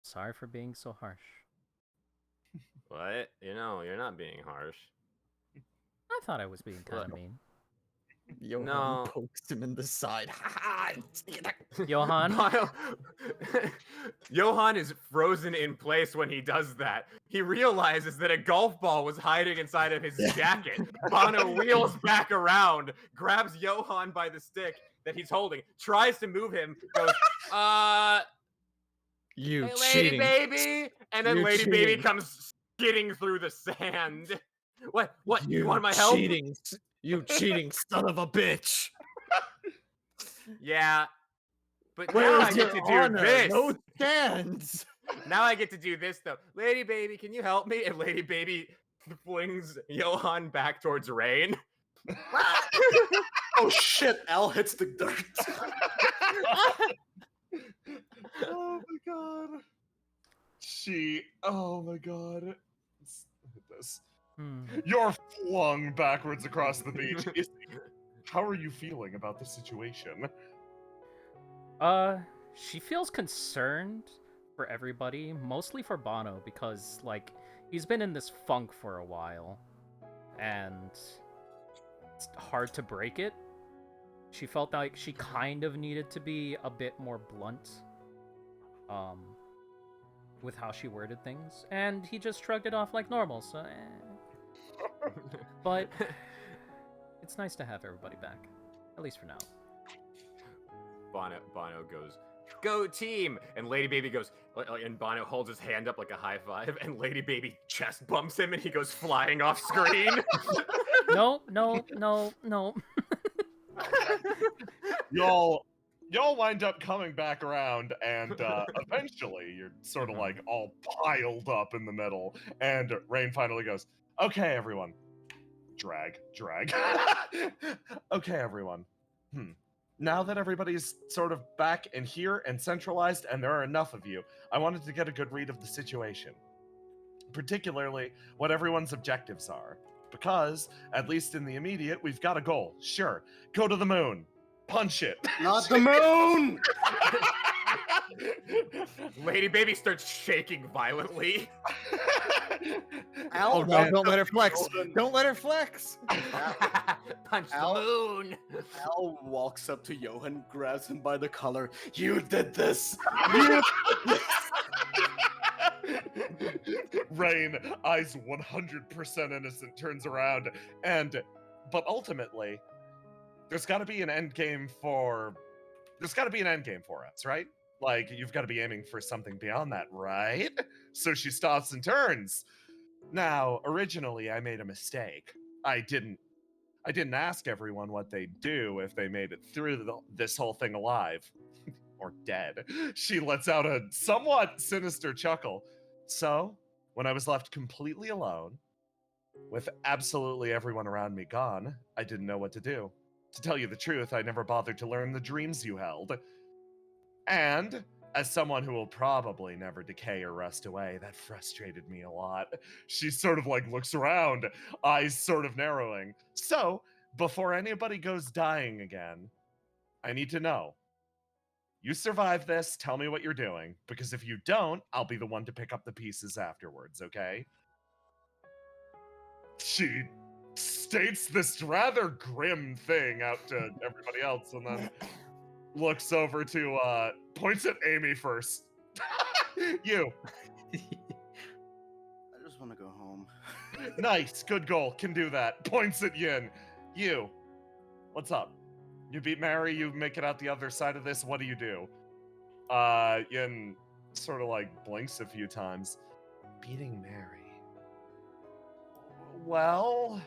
"Sorry for being so harsh." What? You're not being harsh. I thought I was being kind of Look. mean. Johan No. pokes him in the side. Johan, Bono- Johan is frozen in place when he does that. He realizes that a golf ball was hiding inside of his jacket. Bono wheels back around, grabs Johan by the stick that he's holding, tries to move him, goes, You hey, lady cheating. baby! And then You lady baby cheating. comes skidding through the sand. What? You You want my help? You cheating son of a bitch. Yeah. But now I Where's get your to do honor? this. No chance. Now I get to do this though. Lady baby, can you help me? And lady baby flings Johan back towards Rain. Oh shit! Al hits the dirt. Oh my god. Oh my god. Let's hit this. You're flung backwards across the beach. How are you feeling about the situation? She feels concerned for everybody, mostly for Bono, because, like, he's been in this funk for a while, and it's hard to break it. She felt like she kind of needed to be a bit more blunt, with how she worded things, and he just shrugged it off like normal, so But it's nice to have everybody back, at least for now. Bono goes, go team! And Lady Baby goes, and Bono holds his hand up like a high five, and Lady Baby chest bumps him and he goes flying off screen. No. Y'all wind up coming back around, and eventually you're sort of like all piled up in the middle, and Rain finally goes, okay, everyone. Drag. Okay, everyone. Now that everybody's sort of back and here and centralized, and there are enough of you, I wanted to get a good read of the situation. Particularly what everyone's objectives are. Because, at least in the immediate, we've got a goal. Sure, go to the moon. Punch it. Not the moon! Lady Baby starts shaking violently. Oh no, don't let her flex. Don't let her flex. Punch the Al- moon. Al walks up to Johan, grabs him by the collar. You did this! Rain, eyes 100% innocent, turns around, but ultimately, there's got to be an end game for us, right? Like, you've got to be aiming for something beyond that, right? So she stops and turns. Now, originally, I made a mistake. I didn't ask everyone what they'd do if they made it through this whole thing alive. Or dead. She lets out a somewhat sinister chuckle. So, when I was left completely alone, with absolutely everyone around me gone, I didn't know what to do. To tell you the truth, I never bothered to learn the dreams you held. And, as someone who will probably never decay or rust away, that frustrated me a lot. She sort of like looks around, eyes sort of narrowing. So, before anybody goes dying again, I need to know. You survive this, tell me what you're doing, because if you don't, I'll be the one to pick up the pieces afterwards, okay? She states this rather grim thing out to everybody else, and then looks over to, points at Amy first. You. I just want to go home. Nice, good goal, can do that. Points at Yin. You. What's up? You beat Mary, you make it out the other side of this, what do you do? Yin sort of like blinks a few times. Beating Mary. Well,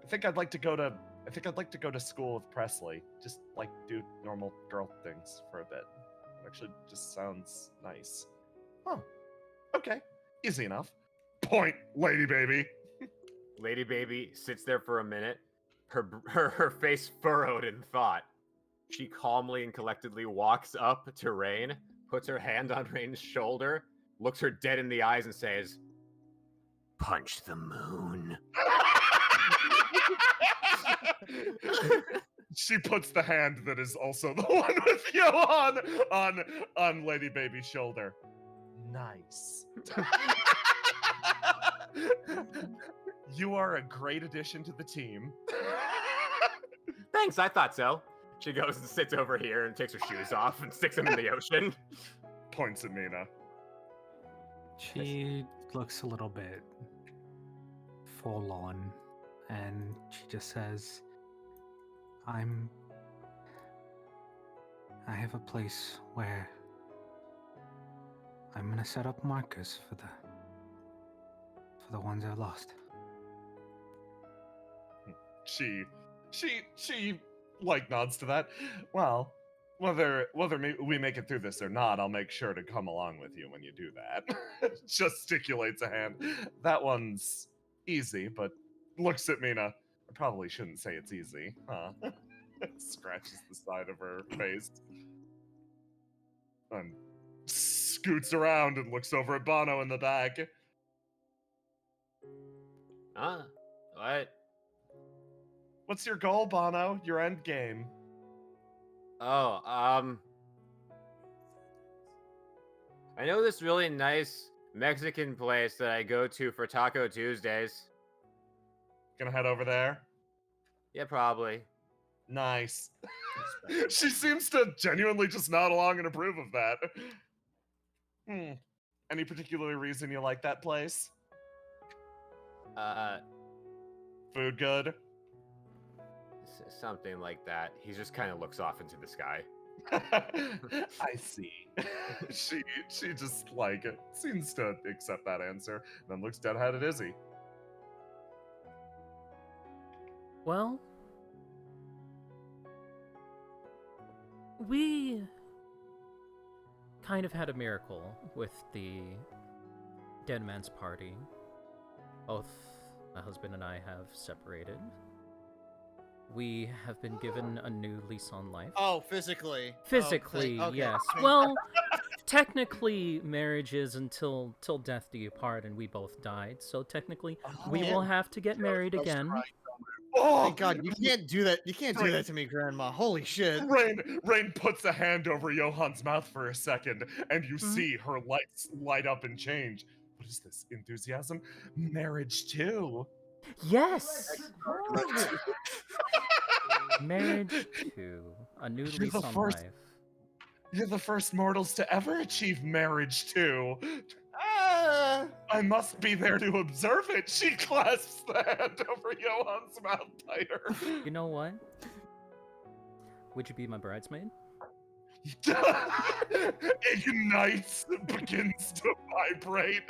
I think I'd like to go to school with Presley. Just like do normal girl things for a bit. It actually just sounds nice. Huh. Okay. Easy enough. Point, Lady Baby. Lady Baby sits there for a minute, her face furrowed in thought. She calmly and collectedly walks up to Rain, puts her hand on Rain's shoulder, looks her dead in the eyes, and says, "Punch the moon." She puts the hand that is also the one with you on Lady Baby's shoulder. Nice. You are a great addition to the team. Thanks, I thought so. She goes and sits over here and takes her shoes off and sticks them in the ocean. Points at Mina. She looks a little bit forlorn, and she just says, I have a place where I'm gonna set up markers for the ones I lost. She like nods to that. Well, whether we make it through this or not, I'll make sure to come along with you when you do that. Gesticulates a hand. That one's easy, but looks at Mina. I probably shouldn't say it's easy, huh? Scratches the side of her face. And scoots around and looks over at Bono in the back. Huh? What? What's your goal, Bono? Your end game? Oh, I know this really nice Mexican place that I go to for Taco Tuesdays. Gonna head over there? Yeah, probably. Nice. She seems to genuinely just nod along and approve of that. Any particular reason you like that place? Food good? Something like that. He just kind of looks off into the sky. I see. She just like seems to accept that answer, then looks deadhead at Izzy. Well, we kind of had a miracle with the dead man's party. Both my husband and I have separated. We have been given a new lease on life. Oh, physically. Physically, okay. yes. Well, technically, marriage is until till death do you part, and we both died. So technically, we will have to get married again. Oh, Thank God, you can't do that. You can't do that to me, Grandma. Holy shit. Rain puts a hand over Johan's mouth for a second, and you see her lights light up and change. What is this? Enthusiasm? Marriage too. Yes, marriage to a new You're lease the on first- life. You're the first mortals to ever achieve marriage too. Ah! I must be there to observe it. She clasps the hand over Johan's mouth tighter. You know what? Would you be my bridesmaid? Ignites, begins to vibrate.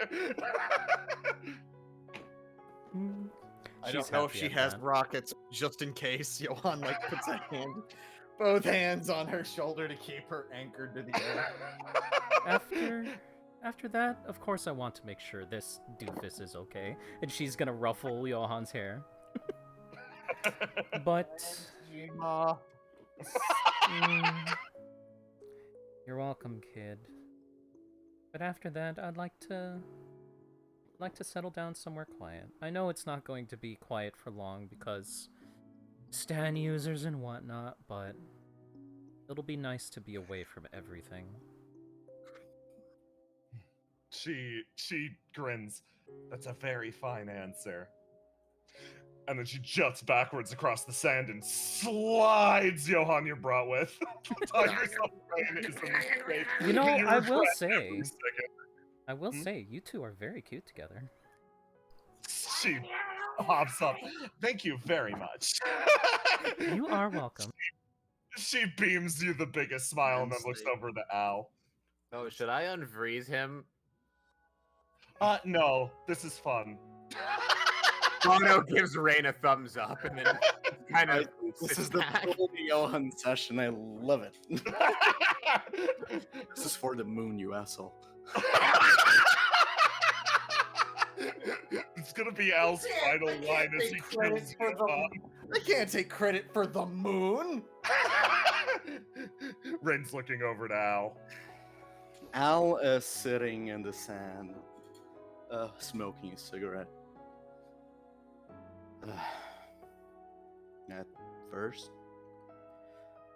I don't She's know if happy she at has that. rockets, just in case. Johan like puts both hands on her shoulder to keep her anchored to the air. After that, of course, I want to make sure this doofus is okay, and she's gonna ruffle Johan's hair. But you're welcome, kid. But after that, I'd like to settle down somewhere quiet. I know it's not going to be quiet for long because Stan users and whatnot, but it'll be nice to be away from everything. She grins. That's a very fine answer. And then she juts backwards across the sand and slides Johan you're brought with. Tiger's brain is a mistake. You know, You I will regret say, every second. I will say, you two are very cute together. She hops up. Thank you very much. You are welcome. She beams you the biggest smile and then looks over to Al. Oh, should I unfreeze him? No, this is fun. Bono gives Rain a thumbs up and then kind of This sits is the back. full Johan session. I love it. This is for the moon, you asshole. It's gonna be Al's final line as he kills Johan. I can't take credit for the moon. Rain's looking over to Al. Al is sitting in the sand, smoking a cigarette. At first,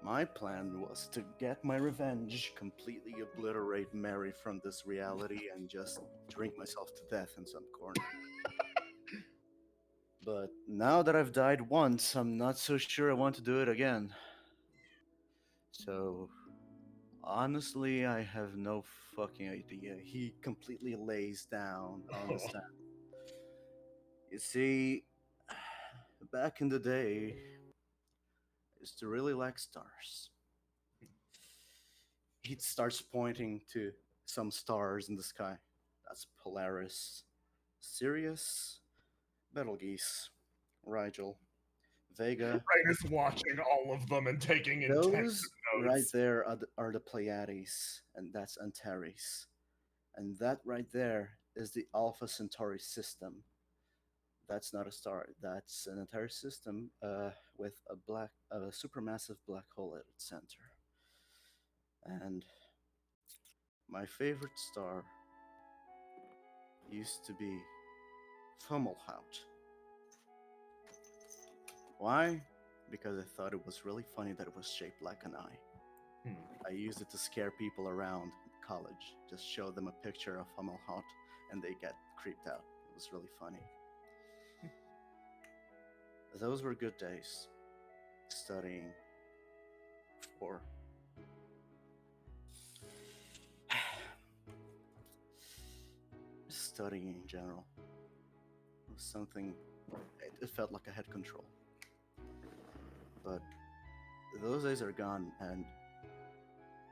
my plan was to get my revenge, completely obliterate Mary from this reality, and just drink myself to death in some corner. But now that I've died once, I'm not so sure I want to do it again. So, honestly, I have no fucking idea. He completely lays down on the sand. You see, back in the day, I used to really like stars. He starts pointing to some stars in the sky. That's Polaris, Sirius, Betelgeuse, Rigel, Vega. Rain is watching all of them and taking intense Those notes. right there are the Pleiades, and that's Antares. And that right there is the Alpha Centauri system. That's not a star. That's an entire system with a supermassive black hole at its center. And my favorite star used to be Fomalhaut. Why? Because I thought it was really funny that it was shaped like an eye. I used it to scare people around college. Just show them a picture of Fomalhaut and they get creeped out. It was really funny. Those were good days studying for studying in general. It was something, it felt like I had control. But those days are gone and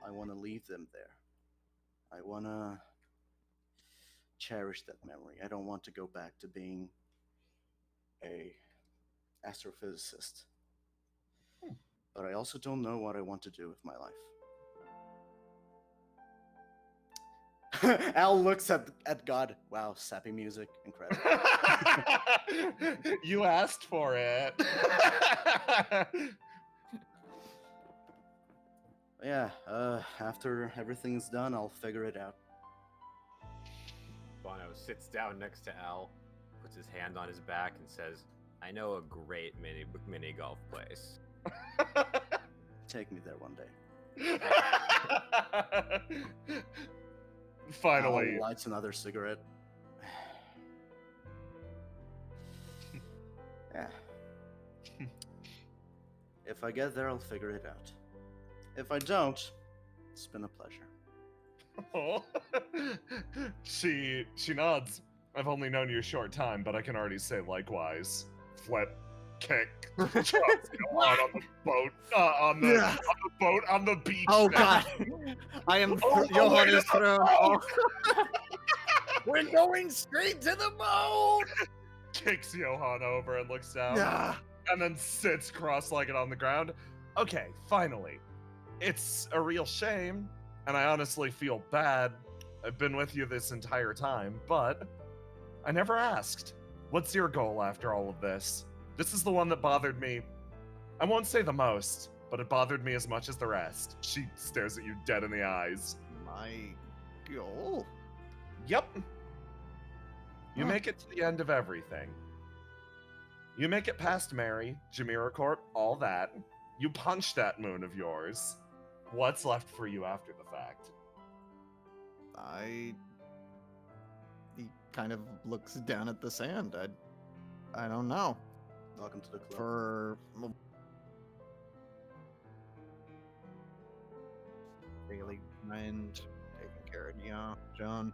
I want to leave them there. I want to cherish that memory. I don't want to go back to being a astrophysicist. But I also don't know what I want to do with my life. Al looks at God. Wow, sappy music, incredible. You asked for it. Yeah, after everything's done, I'll figure it out. Bono sits down next to Al, puts his hand on his back, and says, I know a great mini golf place. Take me there one day. Finally. Al lights another cigarette. Yeah. If I get there, I'll figure it out. If I don't, it's been a pleasure. Oh. She nods. I've only known you a short time, but I can already say likewise. Flip, kick, drops Johan on the boat, on the beach. Oh now. god! I am Oh, Johan wait, is thrown. oh. We're going straight to the boat. Kicks Johan over and looks down, Yeah. and then sits cross-legged on the ground. Okay, finally. It's a real shame, and I honestly feel bad. I've been with you this entire time, but I never asked. What's your goal after all of this? This is the one that bothered me. I won't say the most, but it bothered me as much as the rest. She stares at you dead in the eyes. My goal. Yep. You Huh. make it to the end of everything. You make it past Mary, JamiroCorp, all that. You punch that moon of yours. What's left for you after the fact? He kind of looks down at the sand. I don't know. Welcome to the club. For daily mind, taking care of John.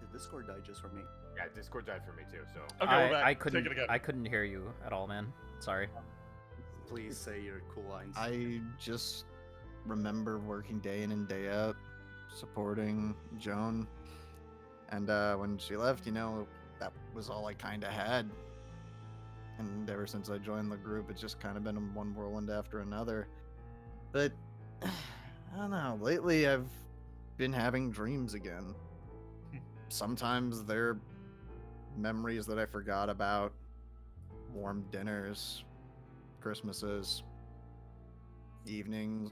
Did Discord die just for me? Yeah, Discord died for me too, so. Okay, we're back. I Take couldn't. it again. I couldn't hear you at all, man. Sorry. Please say your cool lines. I just remember working day in and day out, supporting Joan. And when she left, that was all I kind of had. And ever since I joined the group, it's just kind of been one whirlwind after another. But, I don't know, lately I've been having dreams again. Sometimes they're memories that I forgot about, warm dinners, Christmases,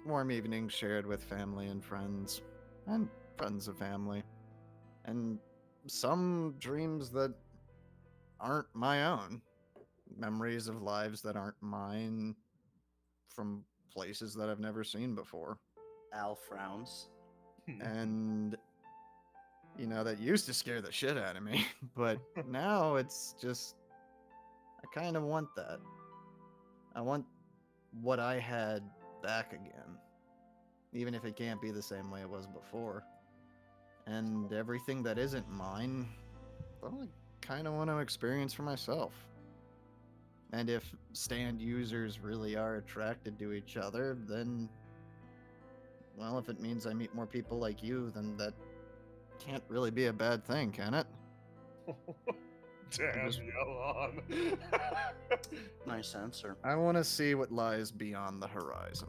warm evenings shared with family and friends of family, and some dreams that aren't my own, memories of lives that aren't mine, from places that I've never seen before. Al frowns. And that used to scare the shit out of me, but now it's just, I kind of want that. I want what I had back again, even if it can't be the same way it was before. And everything that isn't mine, well, I kind of want to experience for myself. And if stand users really are attracted to each other, then, well, if it means I meet more people like you, then that can't really be a bad thing, can it? Damn, Just- Johan. Nice answer. I want to see what lies beyond the horizon.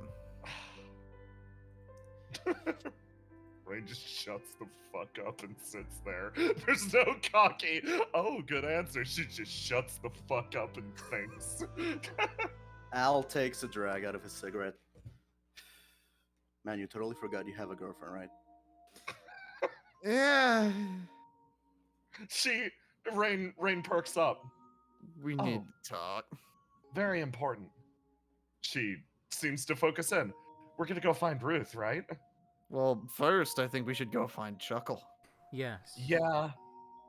Ray just shuts the fuck up and sits there. There's no cocky. Oh, good answer. She just shuts the fuck up and thinks. Al takes a drag out of his cigarette. Man, you totally forgot you have a girlfriend, right? Yeah, Rain perks up. we Oh. need to talk. Very important. She seems to focus in. We're gonna go find Ruth, right? Well, first, I think we should go find Chuckle. Yes. Yeah.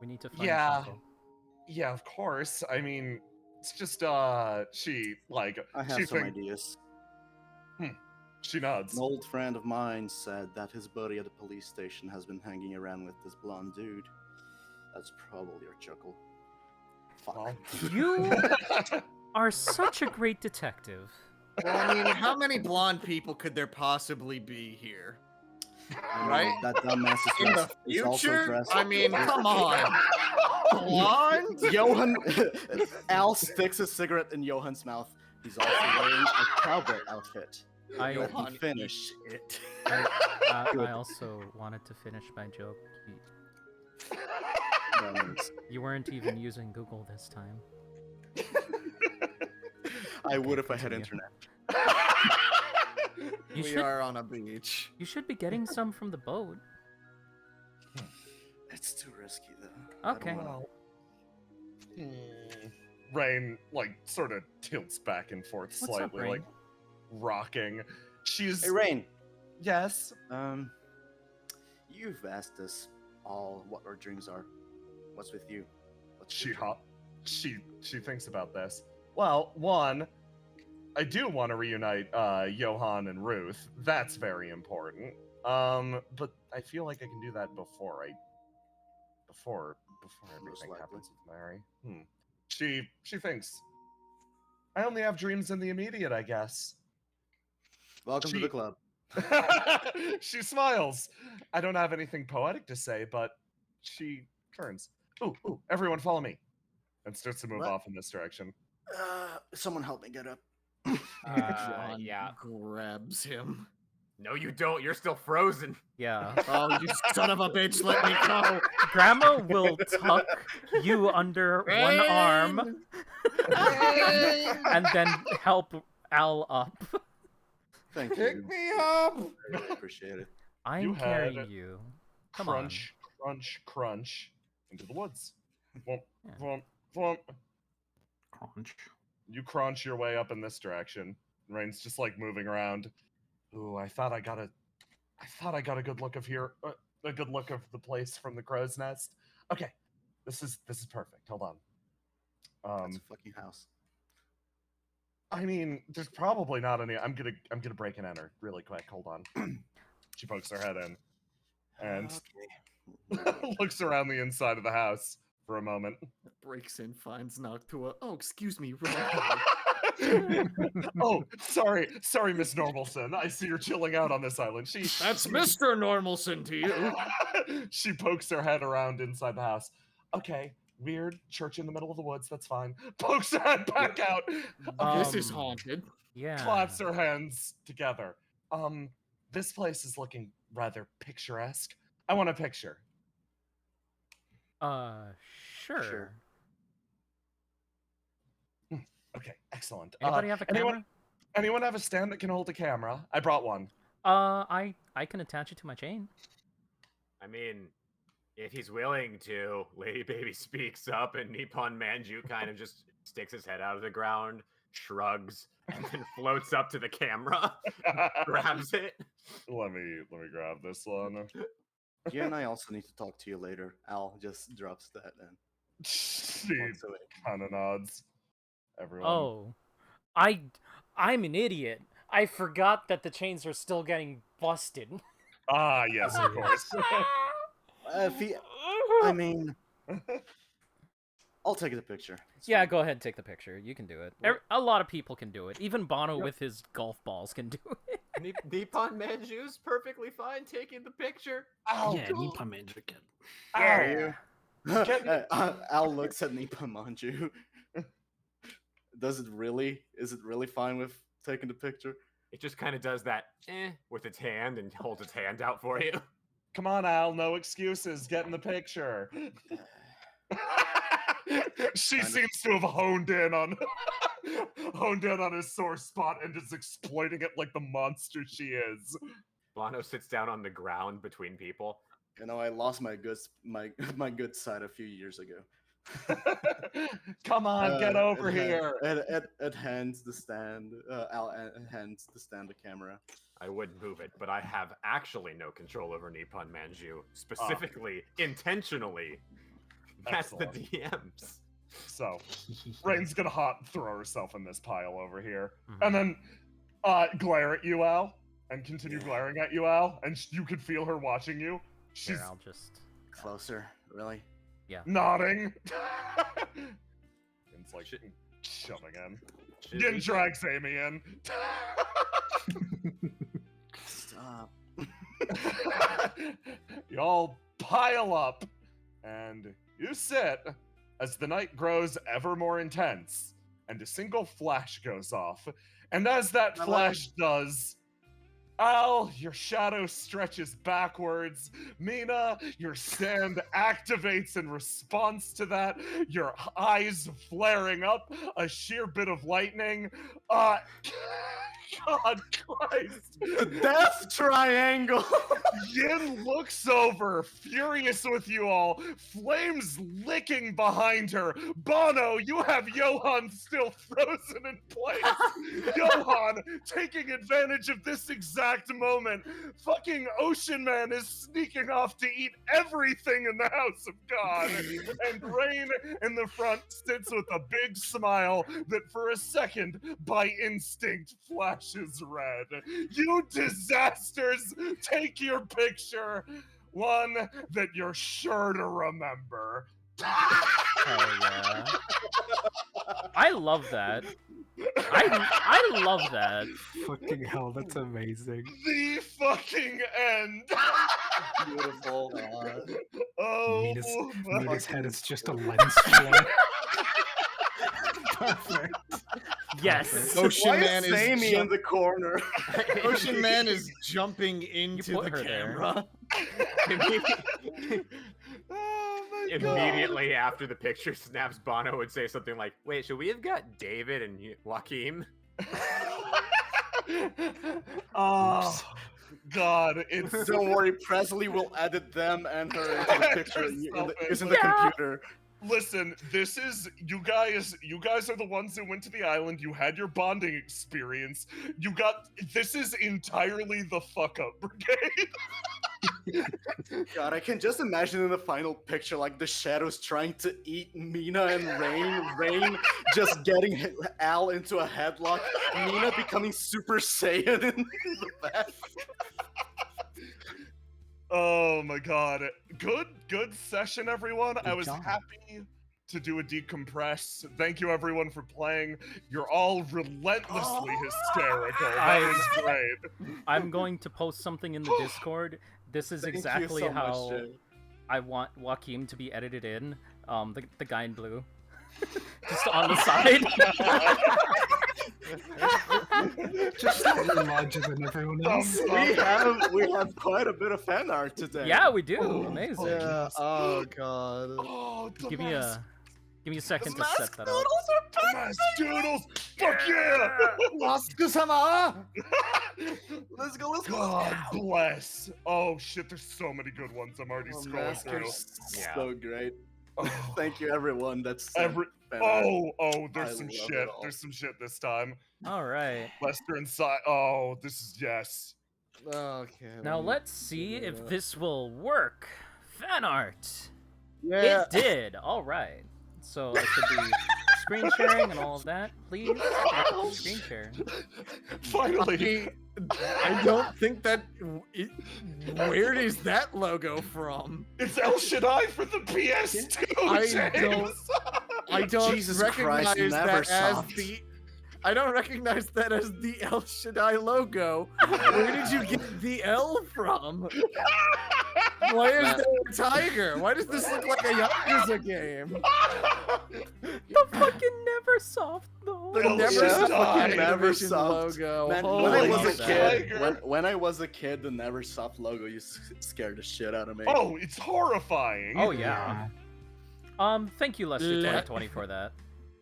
We need to find Yeah. Chuckle. Yeah, of course. I mean, it's just she I have she some think- ideas. She nods. An old friend of mine said that his buddy at the police station has been hanging around with this blonde dude. That's probably your Chuckle. Fuck. Well. You are such a great detective. Well, I mean, how many blonde people could there possibly be here? I know, right? That dumbass is In the dressed- is also future? dressed. I mean, come on. Blonde? Johan, Al sticks a cigarette in Johan's mouth. He's also wearing a cowboy outfit. I, Let Johan, me finish. It. I also wanted to finish my joke. You weren't even using Google this time. I would if I had continue. internet. You we should are on a beach. you should be getting some from the boat. It's too risky though. I don't Okay. wanna- Rain like sort of tilts back and forth What's up, slightly, Rain? like rocking. She's Hey, Rain. yes. You've asked us all what our dreams are. What's with you? What's She your dream? she thinks about this. Well, one, I do want to reunite Johan and Ruth. That's very important. But I feel like I can do that before everything likely. happens with Mary. She thinks I only have dreams in the immediate, I guess. Welcome to she- the club. She smiles. I don't have anything poetic to say, but she turns. Ooh, everyone follow me. And starts to move What? off in this direction. Someone help me get up. John Yeah. grabs him. No, you don't. You're still frozen. Yeah. Oh, you son of a bitch! Let me go. Grandma will tuck you under one arm and then help Al up. Thank Pick you. me up! I really appreciate it. I'm You had carrying you. Come crunch, crunch, crunch into the woods. Womp, Yeah. womp, womp. Crunch. You crunch your way up in this direction. Rain's just like moving around. Ooh, I thought I got a good look of here, a good look of the place from the crow's nest. Okay, this is perfect. Hold on. It's a fucking house. I mean, there's probably not any. I'm gonna break and enter really quick. Hold on. She pokes her head in and Okay. looks around the inside of the house for a moment. Breaks in, finds Noctua. Oh, excuse me. Oh, sorry, Miss Normalson. I see you're chilling out on this island. That's Mr. Normalson to you. She pokes her head around inside the house. Okay, weird church in the middle of the woods. That's fine. Pokes her head back out. This is Um, haunted. Yeah. Claps her hands together. This place is looking rather picturesque. I want a picture. Sure. Sure. Okay, excellent. Anybody have a camera? Anyone have a stand that can hold a camera? I brought one. I can attach it to my chain. I mean, if he's willing to, Lady Baby speaks up, and Nippon Manju kind of just sticks his head out of the ground, shrugs, and then floats up to the camera, grabs it. Let me grab this one. You and I also need to talk to you later. Al just drops that and She walks away. kind of nods. Everyone. Oh, I'm an idiot. I forgot that the chains are still getting busted. Ah, yes, of course. I mean, I'll take the picture. It's Yeah, fine. go ahead, take the picture. You can do it. A lot of people can do it. Even Bono with his golf balls can do it. Nippon Manju's perfectly fine taking the picture. Ow, Yeah, Nippon Magic Kid. ow. Al looks at Nippon Manju. Is it really fine with taking the picture? It just kind of does that with its hand and holds its hand out for you. Come on, Al, no excuses. Get in the picture. She Kinda. seems to have honed in on his sore spot and is exploiting it like the monster she is. Bono sits down on the ground between people. You know, I lost my good side a few years ago. Come on, get over Ed here. Ed hands the stand. Al hands the stand the camera. I would move it, but I have actually no control over Nippon Manju. Specifically, intentionally. That's Excellent. the DMs. So, Rain's gonna throw herself in this pile over here, Mhm. and then glare at you, Al, and continue glaring at you, Al, and you could feel her watching you. She's Here, I'll just. Closer, really? nodding. And it's like shoving in. Should Yin we- drags Amy in. Stop. Y'all pile up, and you sit as the night grows ever more intense, and a single flash goes off. And as that My flash does, Al, your shadow stretches backwards. Mina, your stand activates in response to that. Your eyes flaring up, a sheer bit of lightning. God Christ. The death triangle! Yin looks over, furious with you all, flames licking behind her. Bono, you have Johan still frozen in place. Johan, taking advantage of this exact moment, fucking Ocean Man is sneaking off to eat everything in the House of God. And Rain in the front sits with a big smile that for a second, by instinct, flashes red. You disasters, take your picture. One that you're sure to remember. Hell yeah. I love that. I love that. Fucking hell, that's amazing. The fucking end. Beautiful. Oh, Mina's head is just a lens flare. Perfect. Yes. Ocean Why Man is is Sammy in the corner? Ocean Man is jumping into put the her there. camera. oh my God. Immediately after the picture snaps, Bono would say something like, "Wait, should we have got David and Joaquin?" Oh God, it's Don't worry, Presley will edit them and her into the picture is in the Yeah. computer. Listen, this is you guys are the ones who went to the island. You had your bonding experience. This is entirely the fuck up brigade. God, I can just imagine in the final picture, like the shadows trying to eat Mina and Rain. Rain just getting Al into a headlock. Mina becoming Super Saiyan in the back. Oh my God. Good session, everyone. I was job. happy to do a decompress. Thank you everyone for playing. You're all relentlessly hysterical. That was great. I'm going to post something in the Discord. This is Thank you exactly so much, how Jay. I want Joaquin to be edited in. The guy in blue. Just on the side. Just slightly larger than everyone else. We have quite a bit of fan art today. Yeah, we do. Amazing. Yeah. Oh god. Oh, the Give me a second to Mask set that up. noodles are Mask doodles! Fuck yeah! Mask-sama! Let's go, let's go. God bless. Oh shit, there's so many good ones. I'm already Oh, scrolling Mask through. is Yeah. so great. Oh. Thank you, everyone. That's Every fan art. there's I some love shit. it all. There's some shit this time. All right. Lester inside. Oh, this is yes. Okay. Now let me let's see figure it if out. this will work. Fan art. Yeah. It did. All right. So I should be screen sharing and all of that. Please screen share. Finally. I don't think that. Where is that logo from? It's El Shaddai for the PS2. I James. I don't Jesus recognize Christ, that as Neversoft. the. I don't recognize that as the El Shaddai logo. Where did you get the L from? Why is there a tiger? Why does this look like a Yakuza game? The fucking Neversoft though. The El Never Shaddai. fucking Neversoft. Neversoft logo. Man, when Holy I was a crap. kid, Tiger. when I was a kid, the Neversoft logo used to scare the shit out of me. Oh, it's horrifying. Oh yeah. Thank you, Lester 2020 for that.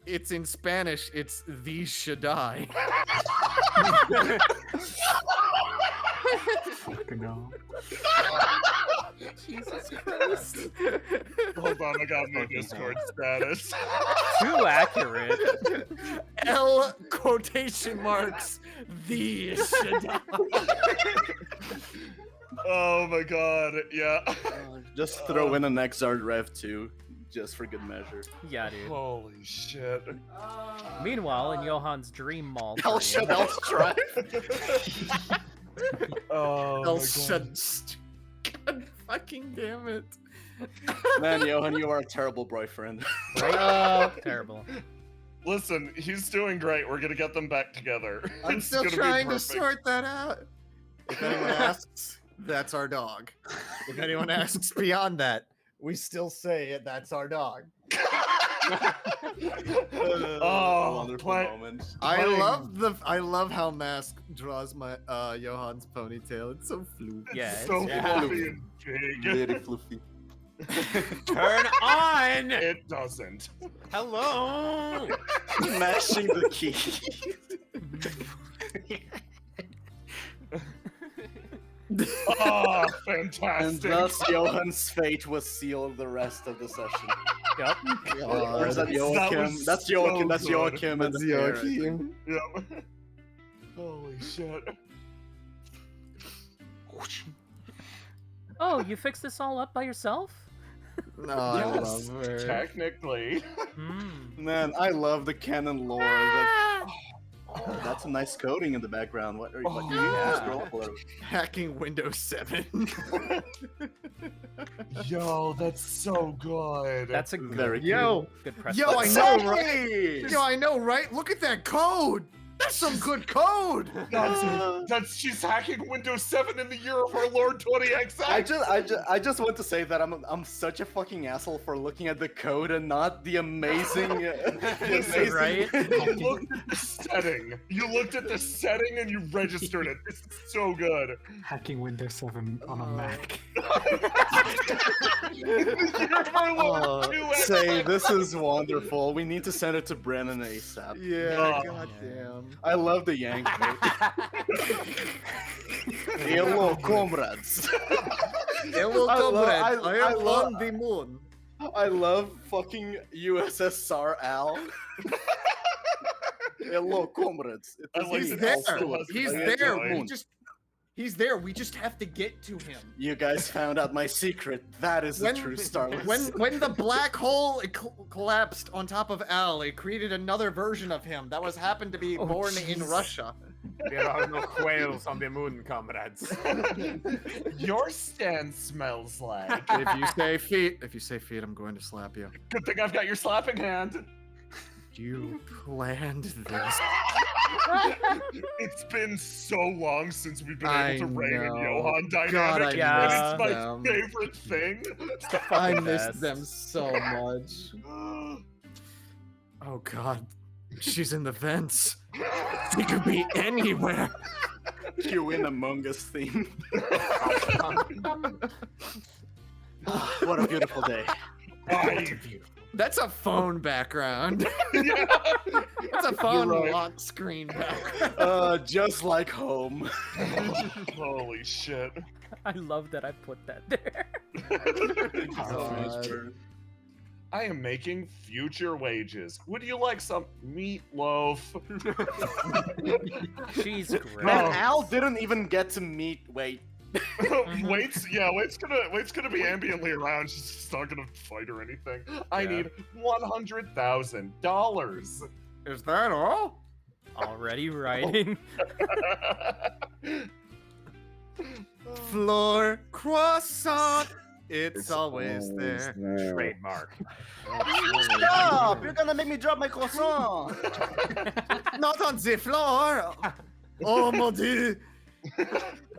It's in Spanish. It's the Shaddai. Fucking hell. Jesus Christ. Hold on, I got new Discord status. Too accurate. L quotation marks the Shaddai. Oh my god, yeah. Just throw in an Exard Rev 2, just for good measure. Yeah, dude. Holy shit. Meanwhile, in Johan's dream mall. El dream- Shaddai's Drive. Oh El my god. Shaddai. God fucking damn it. Man, Johan, you are a terrible boyfriend. Right? Terrible. Listen, he's doing great. We're gonna get them back together. I'm It's still gonna be trying to perfect. sort that out. If anyone asks, that's our dog. If anyone asks beyond that, we still say it, that's our dog. Oh, wonderful play- moment. I Playing- love how Mask draws my Johan's ponytail. It's so floofy. Yeah, It's so yeah. fluffy and big. Very fluffy. Turn on! It doesn't. Hello! Mashing the key. Oh, And fantastic. thus Johan's fate was sealed the rest of the session. Yep. Or is that That Joachim? was That's Joachim. so That's good. Joachim. and That's the parrot. Joachim. Yep. Holy shit. Oh, you fixed this all up by yourself? No, I Yes, love her. technically. Hmm. Man, I love the canon lore. Oh, that's a nice coding in the background. What are you? What do you yeah. scroll for? Hacking Windows 7. Yo, that's so good. That's a good, Very good press. Yo, I button. know, right? Yo, I know, right? Look at that code. That's some good code. That's she's hacking Windows 7 in the year of our Lord 20XX. I just want to say that I'm such a fucking asshole for looking at the code and not the amazing, Listen, right? You looked at the setting. You looked at the setting and you registered it. This is so good. Hacking Windows 7 on a Mac. Say this is wonderful. We need to send it to Brennan ASAP. Yeah, Oh. goddamn. I love the Yank. Hello, comrades. Hello, I love- comrade. I- I I am love- on the moon. I love fucking USSR Al. Hello, comrades. It I is like He's me, that there. Al Stewart. He's I there. enjoy. He's there. We just have to get to him. You guys found out my secret. That is the When- true Starless. When the black hole collapsed on top of Al, it created another version of him that happened to be Oh, born in jeez. Russia. There are no whales on the moon, comrades. Your stand smells like. If you say feet, I'm going to slap you. Good thing I've got your slapping hand. You planned this. It's been so long since we've been I able to rein in know. Johan dynamic. God, I Yeah. and it's my them. favorite thing. I fucking missed best. them so much. Oh god. She's in the vents. She could be anywhere. You in Among Us theme. What a beautiful day. That's a phone background. Yeah. That's a phone right. lock screen background. Just like home. Holy shit. I love that I put that there. God. I am making future wages. Would you like some meatloaf? She's great. Man, Oh. Al didn't even get to meet. Wait. Wait's gonna be ambiently around. She's just not gonna fight or anything. I Yeah. need $100,000. Is that all? Already writing. Floor croissant. It's always there. Trademark. Stop! You're gonna make me drop my croissant. Not on the floor. Oh mon dieu.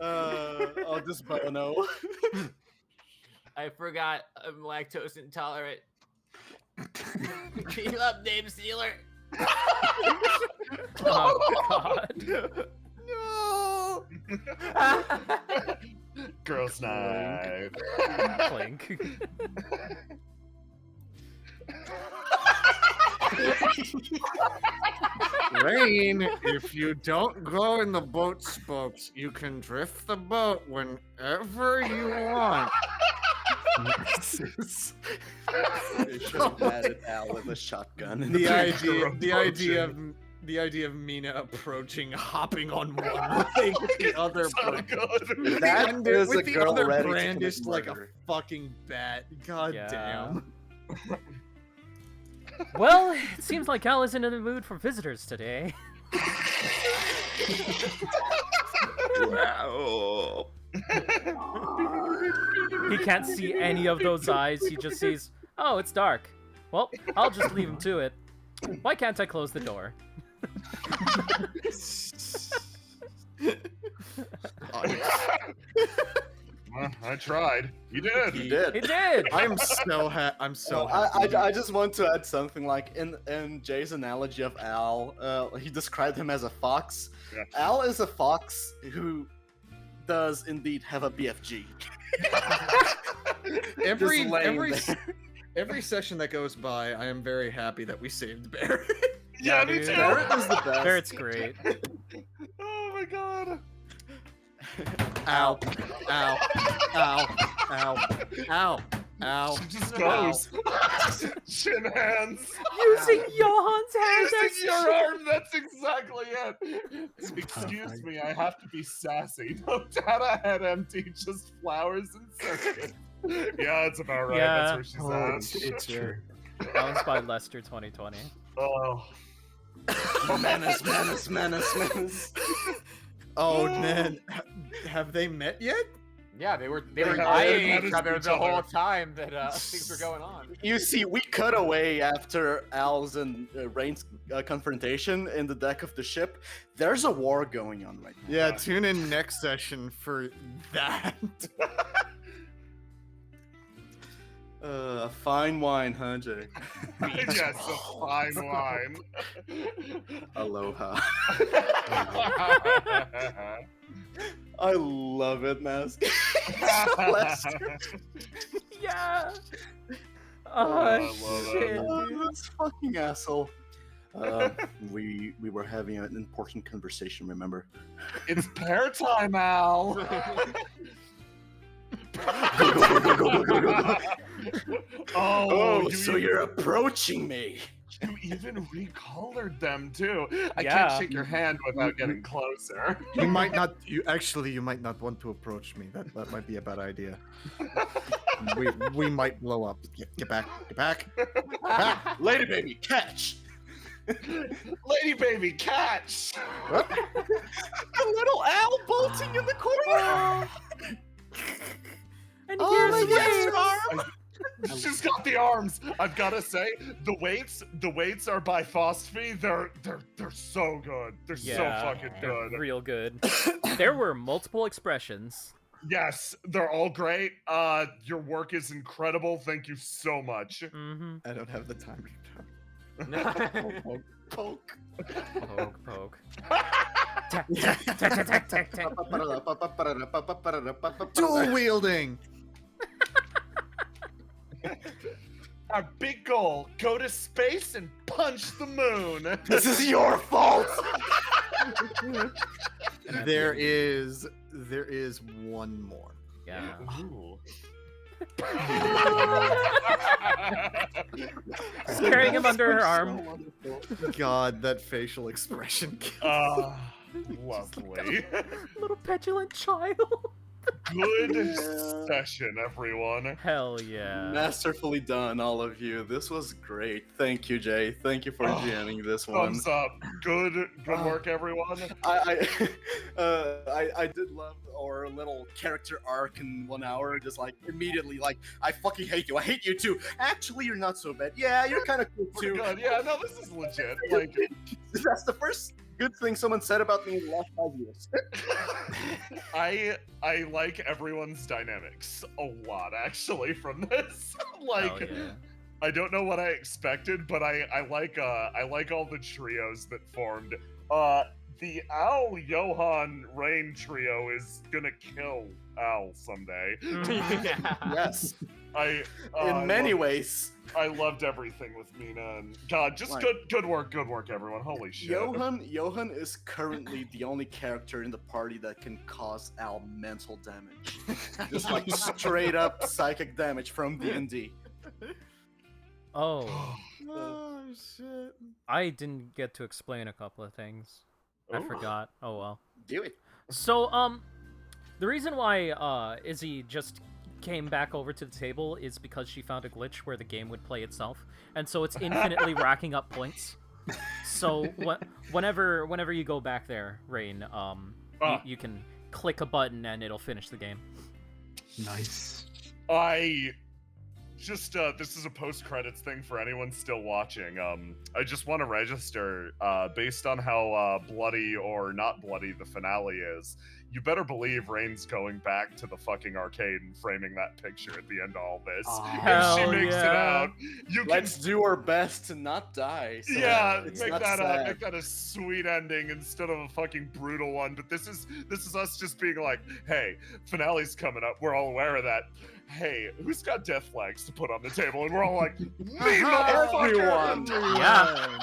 Oh, this Bono. I forgot I'm lactose intolerant. Keep up, name sealer. Oh god. No. Girls' night. Clink. Rain, if you don't go in the boat spokes, you can drift the boat whenever you want. They should have added Al with a shotgun. in The picture. idea of Mina approaching, hopping on one leg with the other So brand- good. That is with a the girl other ready to commit brandished like a murder. fucking bat. God Yeah. damn. Well, it seems like Al isn't in the mood for visitors today. He can't see any of those eyes. He just sees, oh, it's dark. Well, I'll just leave him to it. Why can't I close the door? I tried. You did. He did. He did. I'm so I'm so I happy. just want to add something like in Jay's analogy of Al, he described him as a fox. Yeah. Al is a fox who does indeed have a BFG. every Just laying every there. every session that goes by, I am very happy that we saved Barrett. Yeah, me dude. too. Barrett is the best. Barrett's great. Oh my god. Ow, ow, ow, ow, ow, ow. She just goes. Chin hands. Using Johan's hands Using as your arm, that's exactly it. Excuse me, I have to be sassy. No data head empty, just flowers and circuits. Yeah, it's about right. Yeah. That's where she's at. It's true. That was by Lester 2020. Oh. Menace. Oh man, have they met yet? Yeah, they were They have eyeing noticed each other each the whole other. time that things were going on. You see, we cut away after Al's and Rain's confrontation in the deck of the ship. There's a war going on right now. Yeah, tune in next session for that. Fine wine, huh, Jay? Yes, a fine wine. Aloha. I love it, Mask. Lester. Yeah. I Oh love shit. it. dude. This fucking asshole. We were having an important conversation, remember? It's pear time, Al. Oh, you so you're approaching me. You even recolored them too. I Yeah. can't shake your hand without getting closer. You might not. You might not want to approach me. That might be a bad idea. we might blow up. Get back. Get back. Lady baby, catch! Lady baby, catch! A little Al bolting in the corner! And Oh, here's yes, Wayne. She's got the arms. I've got to say, the weights are by Phosphie. They're so good. They're so fucking they're good. real good. There were multiple expressions. Yes, they're all great. Your work is incredible. Thank you so much. Mm-hmm. I don't have the time. Poke. Poke. Tack, tack, tack, tack, tack, tack. Dual wielding. Our big goal: go to space and punch the moon. This is your fault! There is one more. Yeah. Ooh. She's carrying him under her arm. God, that facial expression. Lovely. Little petulant child. Good session, everyone. Hell yeah. Masterfully done, all of you. This was great. Thank you, Jay. Thank you for jamming this one. Thumbs up. Good work, everyone. I did love our little character arc in 1 hour. Just like immediately, like I fucking hate you. I hate you too. Actually, you're not so bad. Yeah, you're kind of cool Pretty too. good. Yeah, no, this is legit. Like, That's the first good thing someone said about me in the last 5 years. I like everyone's dynamics a lot, actually, from this. Like, Hell yeah. I don't know what I expected, but I like all the trios that formed. The Al Johan Rain trio is gonna kill Al someday. Yeah. Yes, I in many ways. I loved everything with Mina and God, just Like- good work, everyone. Holy shit. Johan is currently the only character in the party that can cause Al mental damage. Just like straight up psychic damage from D&D. Oh, Oh shit. I didn't get to explain a couple of things. I Ooh. forgot. Oh well. Do it. So, the reason why Izzy just came back over to the table is because she found a glitch where the game would play itself, and so it's infinitely racking up points. So whenever you go back there, Rain, you can click a button and it'll finish the game. Nice. I just this is a post-credits thing for anyone still watching. I just want to register based on how bloody or not bloody the finale is. you better believe Rain's going back to the fucking arcade and framing that picture at the end of all this. Oh, If hell she makes it yeah. out, you can Let's do our best to not die. So yeah, it's make not that sad. make that a sweet ending instead of a fucking brutal one. But this is us just being like, hey, finale's coming up. We're all aware of that. Hey, who's got death flags to put on the table? And we're all like, me, motherfucker! Everyone. Yeah.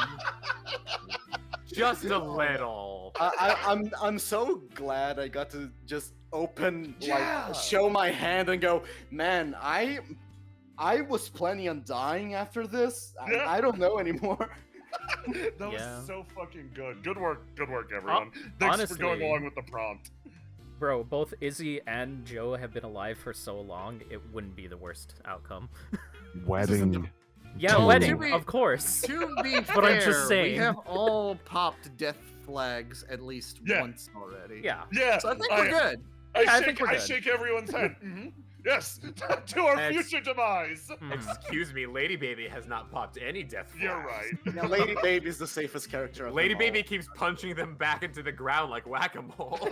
Just a little. I'm so glad I got to just open, Yeah. like, show my hand and go, man, I was planning on dying after this. Yeah. I don't know anymore. That Yeah. was so fucking good. Good work, everyone. Thanks for honestly- going along with the prompt. Bro, both Izzy and Joe have been alive for so long, it wouldn't be the worst outcome. Wedding. Yeah, Well, wedding, to be- of course. To be But I'm just fair, saying. we have all popped death flags at least Yeah. once already. Yeah. Yeah, So I think we're good. I think we're I good. shake everyone's hand. Yes, to our Ex- future demise. Hmm. Excuse me, Lady Baby has not popped any death flags. You're right. Now, Lady Baby's the safest character. Of Lady them Baby all. keeps punching them back into the ground like whack-a-mole.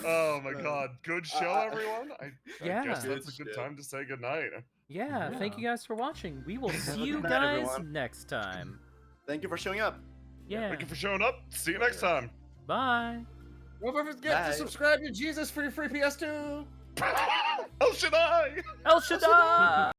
Oh my god, good show, everyone. I Yeah. guess that's a Good good shit. time to say goodnight. Yeah, thank you guys for watching. We will see a you good night, guys everyone. next time. Thank you for showing up. Yeah. Thank you for showing up. See you next time. Bye. Don't forget Bye. to subscribe to Jesus for your free PS2. El Shaddai! El Shaddai!